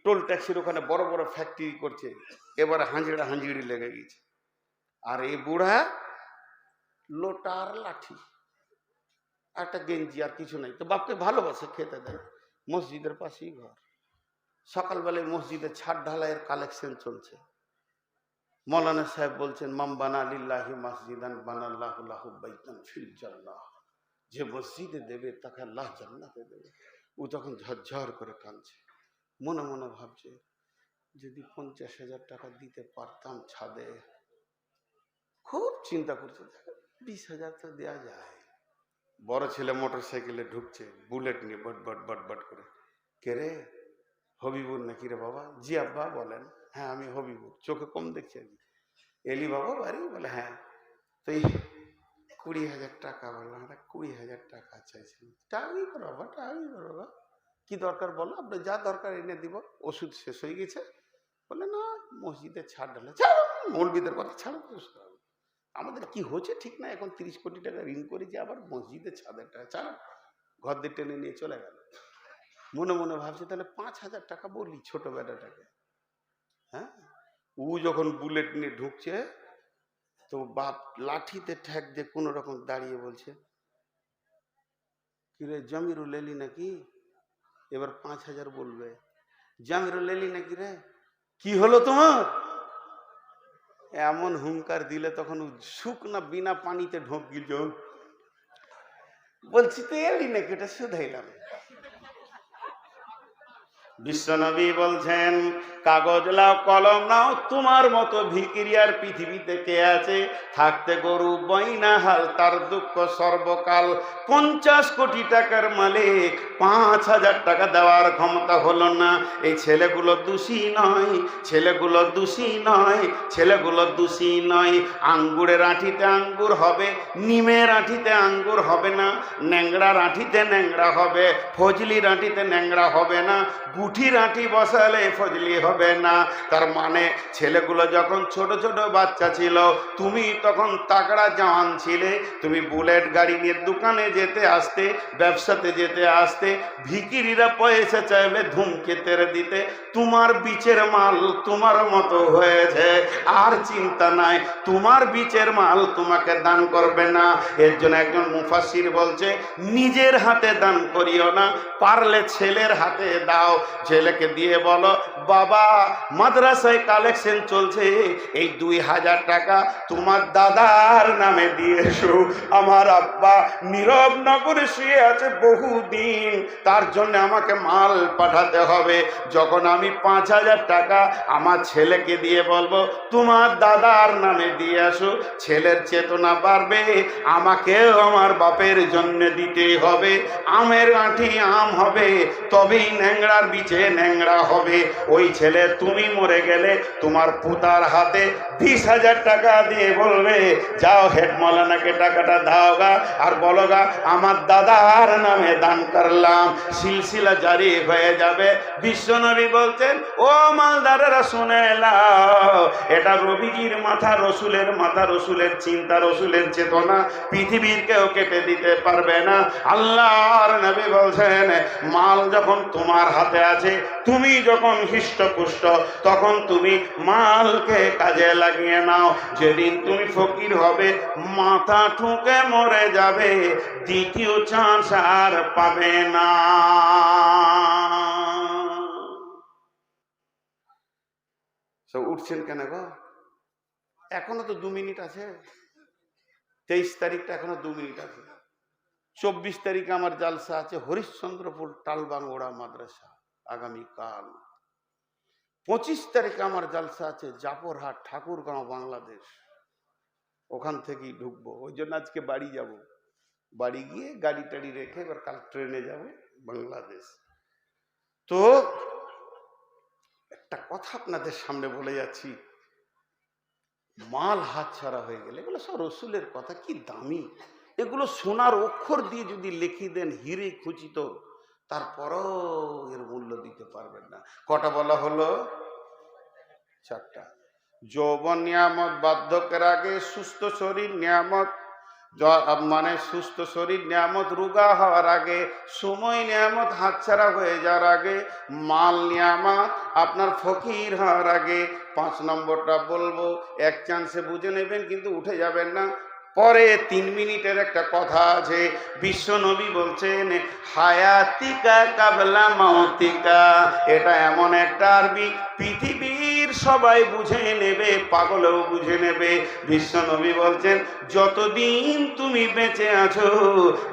টোল ট্যাক্সির ওখানে বড় বড় ফ্যাক্টরি করছে, এবারে হাঁজিড়ি লেগে গেছে। আর এই বুড়া লোটার লাঠি, একটা গেঞ্জি, আর কিছু নাই। তো বাপকে ভালোবাসে, খেতে দেয়। মসজিদের পাশেই ঘর। সকালবেলায় মসজিদে ছাদ ঢালাইয়ের কালেকশন চলছে। মৌলানা সাহেব বলছেন, মাম বানা লিল্লাহি মাসজিদান বানাল্লাহু লাহু বাইতান ফিল জান্নাহ। যে মসজিদে দেবে তাকে আল্লাহ জান্নাতে দেবে। ও তখন ঝরঝর করে কাঁদছে, মনে মনে ভাবছে যদি 50,000 টাকা দিতে পারতাম ছাদে। খুব চিন্তা করছে, 20,000 তো দেওয়া যায়। বড় ছেলে মোটর সাইকেলে ঢুকছে, বুলেট নিয়ে বট বট বট বট করে। কে রে, হবিবুর নাকি রে বাবা? জি আব্বা বলেন। হ্যাঁ আমি হবিবুর, চোখে কম দেখছি আমি। এলি বাবা বাড়ি? বলে হ্যাঁ। তো এই 20,000 টাকা, বললাম 20,000 টাকা চাইছিলাম। টাকাই করো বাবা, টাকাই করো বাবা। কি দরকার বলো, আপনার যা দরকার এনে দিব। ওষুধ শেষ হয়ে গেছে। বলে না, মসজিদে ছাড় ঢালে। ছাড়ো, মৌলবীদের কথা ছাড়ো। আমাদের কি হচ্ছে ঠিক না, এখন 30 কোটি টাকা ঋণ করেছি, আবার মসজিদে ছাদের টাকা ছাড়ো। ঘর দিয়ে টেনে নিয়ে চলে গেল। মনে মনে ভাবছে তাহলে 5,000 টাকা বলি ছোট বেটাটাকে। হ্যাঁ, ও যখন বুলেট নিয়ে ঢুকছে তো বাপ লাঠিতে ঠেক দিয়ে কোন রকম দাঁড়িয়ে বলছে, কিরে জমিরুল এলি নাকি? এবার 5,000 বলবে। জমিরুল এলি নাকি রে? কি হলো তোমার? এমন হুঙ্কার দিলে তখন শুকনা বিনা পানিতে ঢোক গিল। বলছি তো এলি নাকি, এটা শুধাইলাম। বিশ্বনবী বলছেন, কাগজ লাও কলম নাও, তোমার মতো ভিকিরিয়ার পৃথিবীতে কে আছে? থাকতে গরু বইনা হাল, তার দুঃখ সর্বকাল। 50 কোটি টাকার মালিক 5,000 টাকা দেওয়ার ক্ষমতা হলো না। এই ছেলেগুলো দোষী নয়, ছেলেগুলো দোষী নয়, ছেলেগুলো দোষী নয়। আঙ্গুরের আঁঠিতে আঙ্গুর হবে, নিমের আঁঠিতে আঙ্গুর হবে না, ন্যাংড়ার আঁঠিতে ন্যাংড়া হবে, ফজলির আঁঠিতে ন্যাংড়া হবে না, গুঠির আঁঠি বসালে ফজলি হবে না। তার মানে ছেলেগুলো যখন ছোট ছোট বাচ্চা ছিল, তুমি তখন তাগড়া জওয়ান ছিলে, তুমি বুলেট গাড়ি নিয়ে দোকানে যেতে আসতে, ব্যবসাতে যেতে আসতে, ভিকিরিরা পয়সা চাইলে ধুমকেতের দিতে। তোমার বিচের মাল তোমার মতো হয়েছে, আর চিন্তা নাই, তোমার বিচের মাল তোমাকে দান করবে না। এর জন্য একজন মুফাসসির বলছে, নিজের হাতে দান করিও না, পারলে ছেলের হাতে দাও। ছেলেকে দিয়ে বলো, বাবা মাদ্রাসায় কালেকশন চলছে, এই 2,000 টাকা তোমার দাদার নামে দিয়ে এসো। আমার আব্বা নীরব নগরে শুয়ে আছে বহুদিন, তার জন্য আমাকে মাল পাঠাতে হবে। যখন আমি 5,000 টাকা আমার ছেলেকে দিয়ে বলবো তোমার দাদার নামে দিয়ে আসো, ছেলের চেতনা বাড়বে, আমাকেও আমার বাপের জন্য দিতেই হবে। আমের আঁঠি আম হবে, তবেই ন্যাংড়ার বিচে ন্যাংড়া হবে। ওই ছেলে তুমি মরে গেলে তোমার পুতার হাতে 20,000 টাকা দিয়ে বলবে, যাও হেড মৌলানাকে টাকাটা দাও গা, আর বলো গা আমার দাদার নামে দান করলাম। সিলসিলা জারি হয়ে যাবে। বিশ্বনবী বলছেন, ও মালদারেরা শুনে নাও, এটা রবিজির মাথা, রসুলের মাথা, রসুলের চিন্তা, রসুলের চেতনা, পৃথিবীর কেউ কেটে দিতে পারবে না। আল্লাহর নবী বলছেন, মাল যখন তোমার হাতে আছে, তুমি যখন হৃষ্টপুষ্ট, তখন তুমি মালকে কাজে লাগিয়ে নাও। যেদিন তুমি ফকির হবে, মাথা ঠুকে মরে যাবে, দ্বিতীয় চান্স আর পাবে না। সব উঠছেন কেন গো? এখনো তো 2 মিনিট আছে। 23 তারিখটা এখনো 2 মিনিট আছে। 24 তারিখে আমার জালসা আছে হরিশ্চন্দ্রপুর টালবাংওড়া মাদ্রাসা, আগামীকাল। 25 তারিখে আমার জালসা আছে জাফরহাট ঠাকুরগাঁও বাংলাদেশ, ওখান থেকেই ঢুকবো। ওই জন্য আজকে বাড়ি যাব, বাড়ি গিয়ে গাড়ি টাড়ি রেখে এবার কাল ট্রেনে যাব বাংলাদেশ। তো একটা কথা আপনাদের সামনে বলে যাচ্ছি, মাল হাত ছাড়া হয়ে গেলে, এগুলো সব রসুলের কথা, কি দামি এগুলো। সোনার অক্ষর দিয়ে যদি লিখে দেন হিরে খুচিত, তারপরও এর মূল্য দিতে পারবেন না। কটা বলা হলো? 4টা। যৌবন নিয়ামত, বার্ধক্যের আগে সুস্থ শরীর নিয়ামত, মানে সুস্থ শরীর নিয়ামত, রোগা হওয়ার আগে, সময় নিয়ামত হাতছাড়া হয়ে যাওয়ার আগে, মাল নিয়ামত আপনার ফকির হওয়ার আগে। 5 নম্বরটা বলবো, এক চান্সে বুঝে নেবেন, কিন্তু উঠে যাবেন না। পরে 3 মিনিটের একটা কথা আছে। বিশ্ব নবী বলছেন, হায়াতিকা কাবলা মাউতিকা। এটা এমন একটা আরবি, পৃথিবীর সবাই বুঝে নেবে, পাগলও বুঝে নেবে। বিশ্বনবী বলছেন, যতদিন তুমি বেঁচে আছো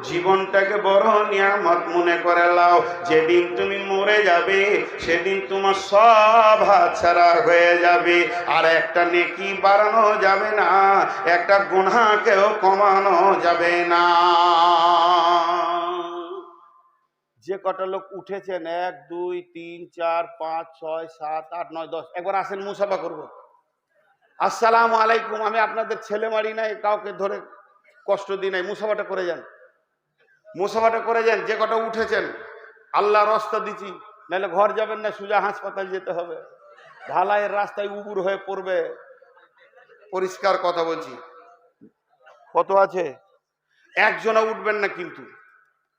জীবনটাকে বড় নিয়ামত মনে করে লাও। যেদিন তুমি মরে যাবে সেদিন তোমার সব হাতছাড়া হয়ে যাবে। আর একটা নেকি বাড়ানো যাবে না, একটা গুনাহকেও কমানো যাবে না। যে কটা লোক উঠেছেন, 1 2 3 4 5 6 7 8 9 10, একবার আসেন মুসাফা করব। আসসালামু আলাইকুম। আমি আপনাদের ছেলে মারি নাই, কাউকে ধরে কষ্ট দিই নাই। মুসাফাটা করে যান, মুসাফাটা করে যান। যে কটা উঠেছেন আল্লাহ রাস্তা দিচ্ছি, নাহলে ঘর যাবেন না, সোজা হাসপাতাল যেতে হবে। ঢালাইয়ের রাস্তায় উবুর হয়ে পড়বে। পরিষ্কার কথা বলছি। কত আছে? একজনও উঠবেন না, কিন্তু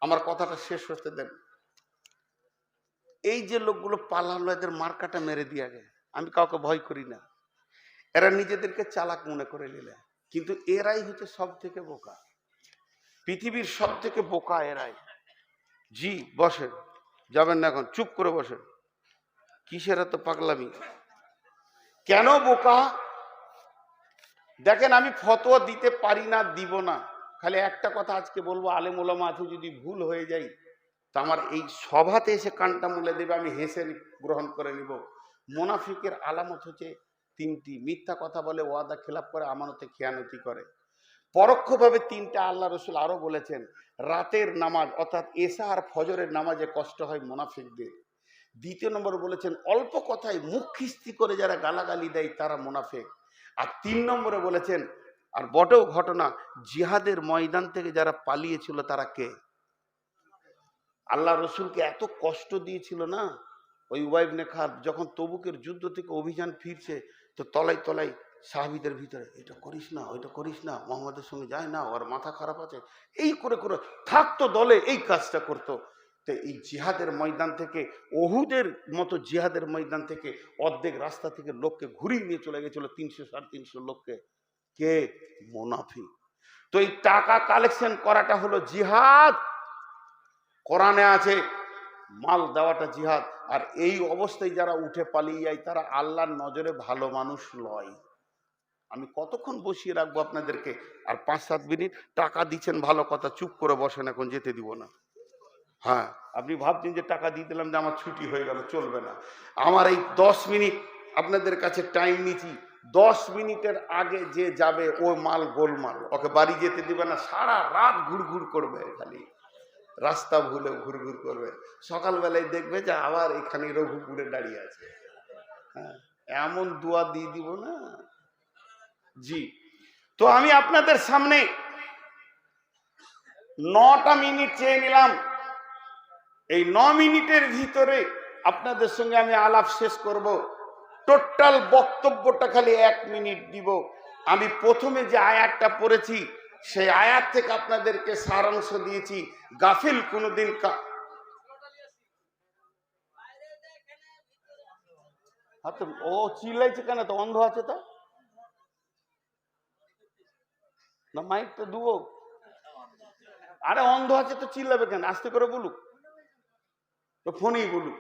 আমার কথাটা শেষ হতে দেন। এই যে লোকগুলো পালালো, এদের মার্কাটা মেরে দিয়ে গে। আমি কাউকে ভয় করি না, এরা নিজেদেরকে চালাক মনে করে নিলে, কিন্তু এরাই হচ্ছে সব থেকে বোকা। পৃথিবীর সব থেকে বোকা এরাই। জি বসেন, যাবেন না এখন, চুপ করে বসেন। কিসের এত পাগলামি? কেন বোকা? দেখেন, আমি ফতোয়া দিতে পারি না, দিব না। খালি একটা কথা আজকে বলবো, আলেম ওলামা আছে, যদি ভুল হয়ে যায় তা আমার এই সভাতে এসে কানটা মুলে দেবে, আমি হেসে গ্রহণ করে নিব। মুনাফিকের আলামত হচ্ছে 3টি: মিথ্যা কথা বলে, ওয়াদা খেলাপ করে, আমানতে খেয়ানতি করে। পরোক্ষভাবে 3টা আল্লাহ রসুল আরো বলেছেন। রাতের নামাজ অর্থাৎ এশা আর ফজরের নামাজে কষ্ট হয় মুনাফিকদের। 2 নম্বর বলেছেন, অল্প কথায় মুখ খিস্তি করে যারা গালাগালি দেয় তারা মুনাফিক। আর 3 নম্বরে বলেছেন, আর বড় ঘটনা, জিহাদের ময়দান থেকে যারা পালিয়েছিল তারা কে? আল্লাহ রসুলকে এত কষ্ট দিয়েছিল না ওই উবাই ইবনে খাব, যখন তবুকের যুদ্ধ থেকে অভিযান ফিরছে, তো তলায় তলায় সাহাবীদের ভিতরে, এটা করিস না, ওইটা করিস না, মোহাম্মদের সঙ্গে যায় না, ওর মাথা খারাপ আছে, এই করে করে থাকতো দলে, এই কাজটা করতো। তো এই জিহাদের ময়দান থেকে, ওহুদের মতো জিহাদের ময়দান থেকে অর্ধেক রাস্তা থেকে লোককে ঘুরিয়ে নিয়ে চলে গেছিল, 300-350 লোককে। কে? মুনাফিক। তো এই টাকা কালেকশন করাটা হলো জিহাদ। কোরআনে আছে মাল দেওয়াটা জিহাদ। আর এই অবস্থায় যারা উঠে পালিয়ে যায় তারা আল্লাহর নজরে ভালো মানুষ নয়। আমি কতক্ষণ বসিয়ে রাখবো আপনাদেরকে? আর 5-7 মিনিট টাকা দিচ্ছেন, ভালো কথা, চুপ করে বসেন, এখন যেতে দিব না। হ্যাঁ, আপনি ভাবছেন যে টাকা দিয়ে দিলাম যে আমার ছুটি হয়ে গেল, চলবে না। আমার এই 10 মিনিট আপনাদের কাছে টাইম নিচ্ছি। 10 মিনিটের আগে যে যাবে ও মাল গোলমাল, ওকে বাড়ি যেতে দিবে না, সারা রাত ঘুরঘুর করবে, খালি রাস্তা ভুলে ঘুরঘুর করবে। সকালবেলায় দেখবে যে আবার এখানে রঘুপুরে দাঁড়িয়ে আছে। হ্যাঁ, এমন দোয়া দিয়ে দিব না। জি, তো আমি আপনাদের সামনে 9টা মিনিট চেয়ে নিলাম। এই 9 মিনিটের ভিতরে আপনাদের সঙ্গে আমি আলাপ শেষ করব। টোটাল বক্তব্যটা খালি 1 মিনিট দিব। আমি প্রথমে যে আয়াতটা পড়েছি সেই আয়াত থেকে আপনাদেরকে সারাংশ দিয়েছি। গাফিল কোনোদিন ও চিল্লাইছে কেন? তো অন্ধ আছে তো না, মাইক তো দুবো। আরে অন্ধ আছে তো চিল্লাবে কেন? আস্তে করে বলুক, তো ফোনেই বলুক।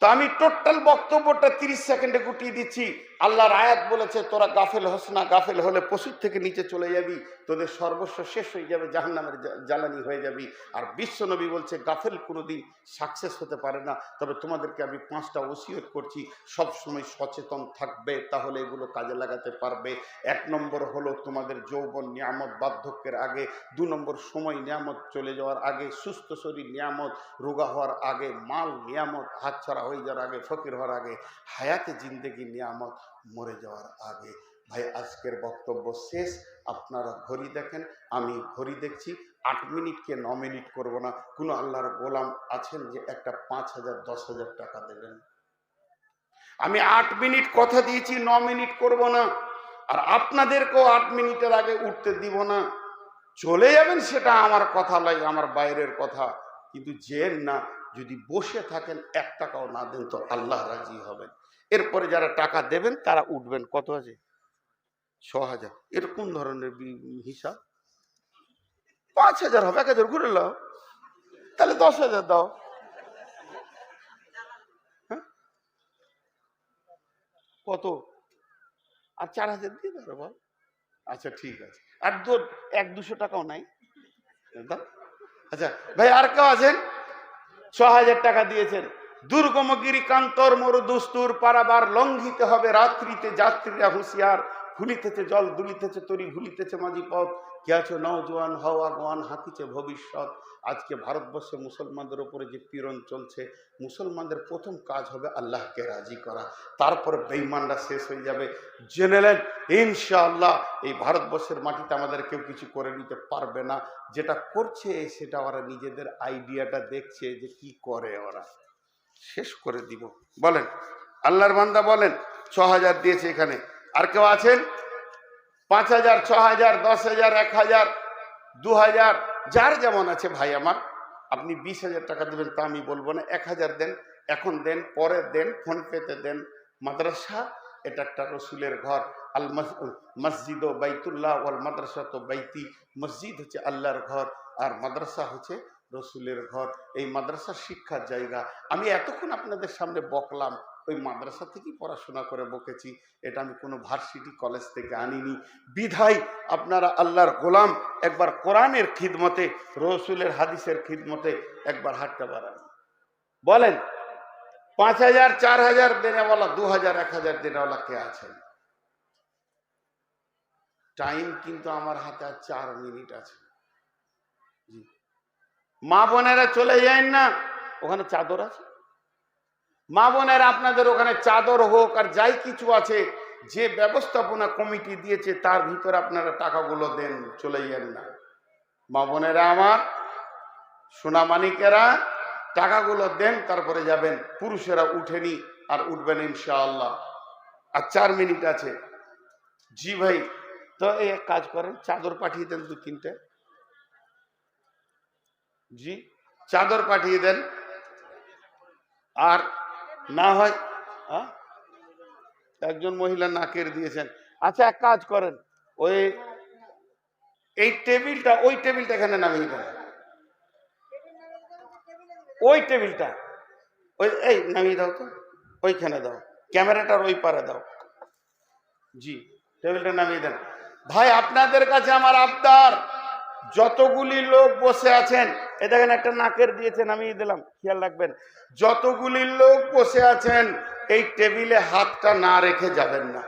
তো আমি টোটাল বক্তব্যটা 30 সেকেন্ডে গুটিয়ে দিচ্ছি। আল্লাহর আয়াত বলেছে, তোরা গাফেল হস না, গাফেল হলে পশুর থেকে নিচে চলে যাবি, তোদের সর্বস্ব শেষ হয়ে যাবে, জাহান্নামের জ্বালানি হয়ে যাবি। আর বিশ্বনবী বলছে গাফেল কোনোদিন সাকসেস হতে পারে না। তবে তোমাদেরকে আমি 5টা ওসিয়ত করছি, সব সময় সচেতন থাকবে, তাহলে এগুলো কাজে লাগাতে পারবে। 1 নম্বর হলো তোমাদের যৌবন নিয়ামত বার্ধক্যের আগে। 2 নম্বর সময় নিয়ামত চলে যাওয়ার আগে। সুস্থ শরীর নিয়ামত রোগা হওয়ার আগে। মাল নিয়ামত হাতছাড়া হয়ে যাওয়ার আগে, ফকির হওয়ার আগে। হায়াতে জিন্দেগি নিয়ামত মরে যাওয়ার আগে। ভাই, আজকের বক্তব্য শেষ। আপনারা ঘড়ি দেখেন, আমি ঘড়ি দেখছি। 8 মিনিটকে 9 মিনিট করব না। কোন আল্লাহর গোলাম আছেন যে একটা 5,000 10,000 টাকা দেবেন? আমি 8 মিনিট কথা দিয়েছি, 9 মিনিট করব না। আর আপনাদেরকেও 8 মিনিটের আগে উঠতে দিব না। চলে যাবেন সেটা আমার কথা নয়, আমার বাইরের কথা, কিন্তু যেন না, যদি বসে থাকেন 1 টাকাও না দেন তো আল্লাহ রাজি হবেন। এরপরে যারা টাকা দেবেন তারা উঠবেন। কত আছে? 6,000। এর কোন ধরনের হিসাব? 5,000 হবে, 1,000 ঘুরে লাও, তাহলে 10,000 দাও। হ্যাঁ, কত? আর 4000 দিয়ে দাও বল। আচ্ছা ঠিক আছে, আর 100-200 টাকাও নাই। আচ্ছা ভাই, আর কেউ আছেন? 6000 টাকা দিয়েছেন। দুর্গমগিরি কান্তর মরু দুস্তুর পারাবার লঙ্ঘিতে হবে রাত্রিতে যাত্রীরা হুঁশিয়ার, ভুলিতেছে জল দুলিতেছে তরি ভুলিতেছে মাঝি পথ, কে আছো নওজোয়ান হও আগুয়ান হাঁকিছে ভবিষ্যৎ। আজকে ভারতবর্ষে মুসলমানদের উপরে যে পীড়ন চলছে, মুসলমানদের প্রথম কাজ হবে আল্লাহকে রাজি করা, তারপরে বেঈমানরা শেষ হয়ে যাবে। জেনে নেন ইনশাআল্লাহ এই ভারতবর্ষের মাটিতে আমাদের কেউ কিছু করে নিতে পারবে না। যেটা করছে সেটা ওরা নিজেদের আইডিয়াটা দেখছে যে কি করে, ওরা শেষ করে দিব। বলেন আল্লাহর বান্দা বলেন 6000 দিয়েছে এখানে। আর কেউ আছেন? 5000, 6000, 10000, 1000, 2000, যার যেমন আছে ভাই আমার। আপনি 20000 টাকা দেবেন তা আমি বলবো না, 1000 দেন, এখন দেন, পরে দেন, ফোন পেতে দেন। মাদ্রাসা এটা একটা রসুলের ঘর। আল মসজিদ ও বাইতুল্লাহ ওয়াল মাদ্রাসা তো বাইতি। মসজিদ হচ্ছে আল্লাহর ঘর আর মাদ্রাসা হচ্ছে রসুলের ঘর। এই মাদ্রাসা শিক্ষার জায়গা। আমি এতক্ষণ আপনাদের সামনে বকলাম, ওই মাদ্রাসা থেকেই পড়াশোনা করে বকেছি, এটা আমি কোনো ভার্সিটি কলেজ থেকে আনিনি। বিধায় আপনারা আল্লাহর গোলাম, একবার কোরআনের খিদমতে, রসুলের হাদিসের খিদমতে একবার হাতটা বাড়ান। বলেন 5000, 4000 দেনেওয়ালা, 2000, 1000 দেনেওয়ালা কে আছেন? টাইম কিন্তু আমার হাতে আর 4 মিনিট আছে। মা বোনেরা চলে যান না, ওখানে চাদর আছে। মা বোনেরা আপনাদের ওখানে চাদর হোক আর যাই কিছু আছে, যে ব্যবস্থাপনা কমিটি দিয়েছে তার ভিতরে আপনারা টাকাগুলো দেন, চলে যান না। মা বোনেরা আমার, সোনামানিকেরা, টাকাগুলো দেন, তারপরে যাবেন। পুরুষেরা উঠেনি আর উঠবেন ইনশাআল্লাহ। আর 4 মিনিট আছে। জি ভাই, তো এই এক কাজ করেন, চাদর পাঠিয়ে দেন 2-3টে। জি চাদর পাঠিয়ে দেন। আর না হয় একজন মহিলা নাকের দিয়েছেন। আচ্ছা এক কাজ করেন, এই টেবিলটা, ওই টেবিলটা এখানে নামিয়ে দেন। ওই টেবিলটা এই নামিয়ে দাও তো, ওইখানে দাও, ক্যামেরাটার ওই পারে দাও। জি টেবিলটা নামিয়ে দেন। ভাই আপনাদের কাছে আমার আবদার, যতগুলি লোক বসে আছেন, এ দেখেন একটা নাকের দিয়েছে, নামিয়ে দিলাম, খেয়াল রাখবেন। যতগুলি লোক বসে আছেন এই টেবিলে হাতটা না রেখে যাবেন না।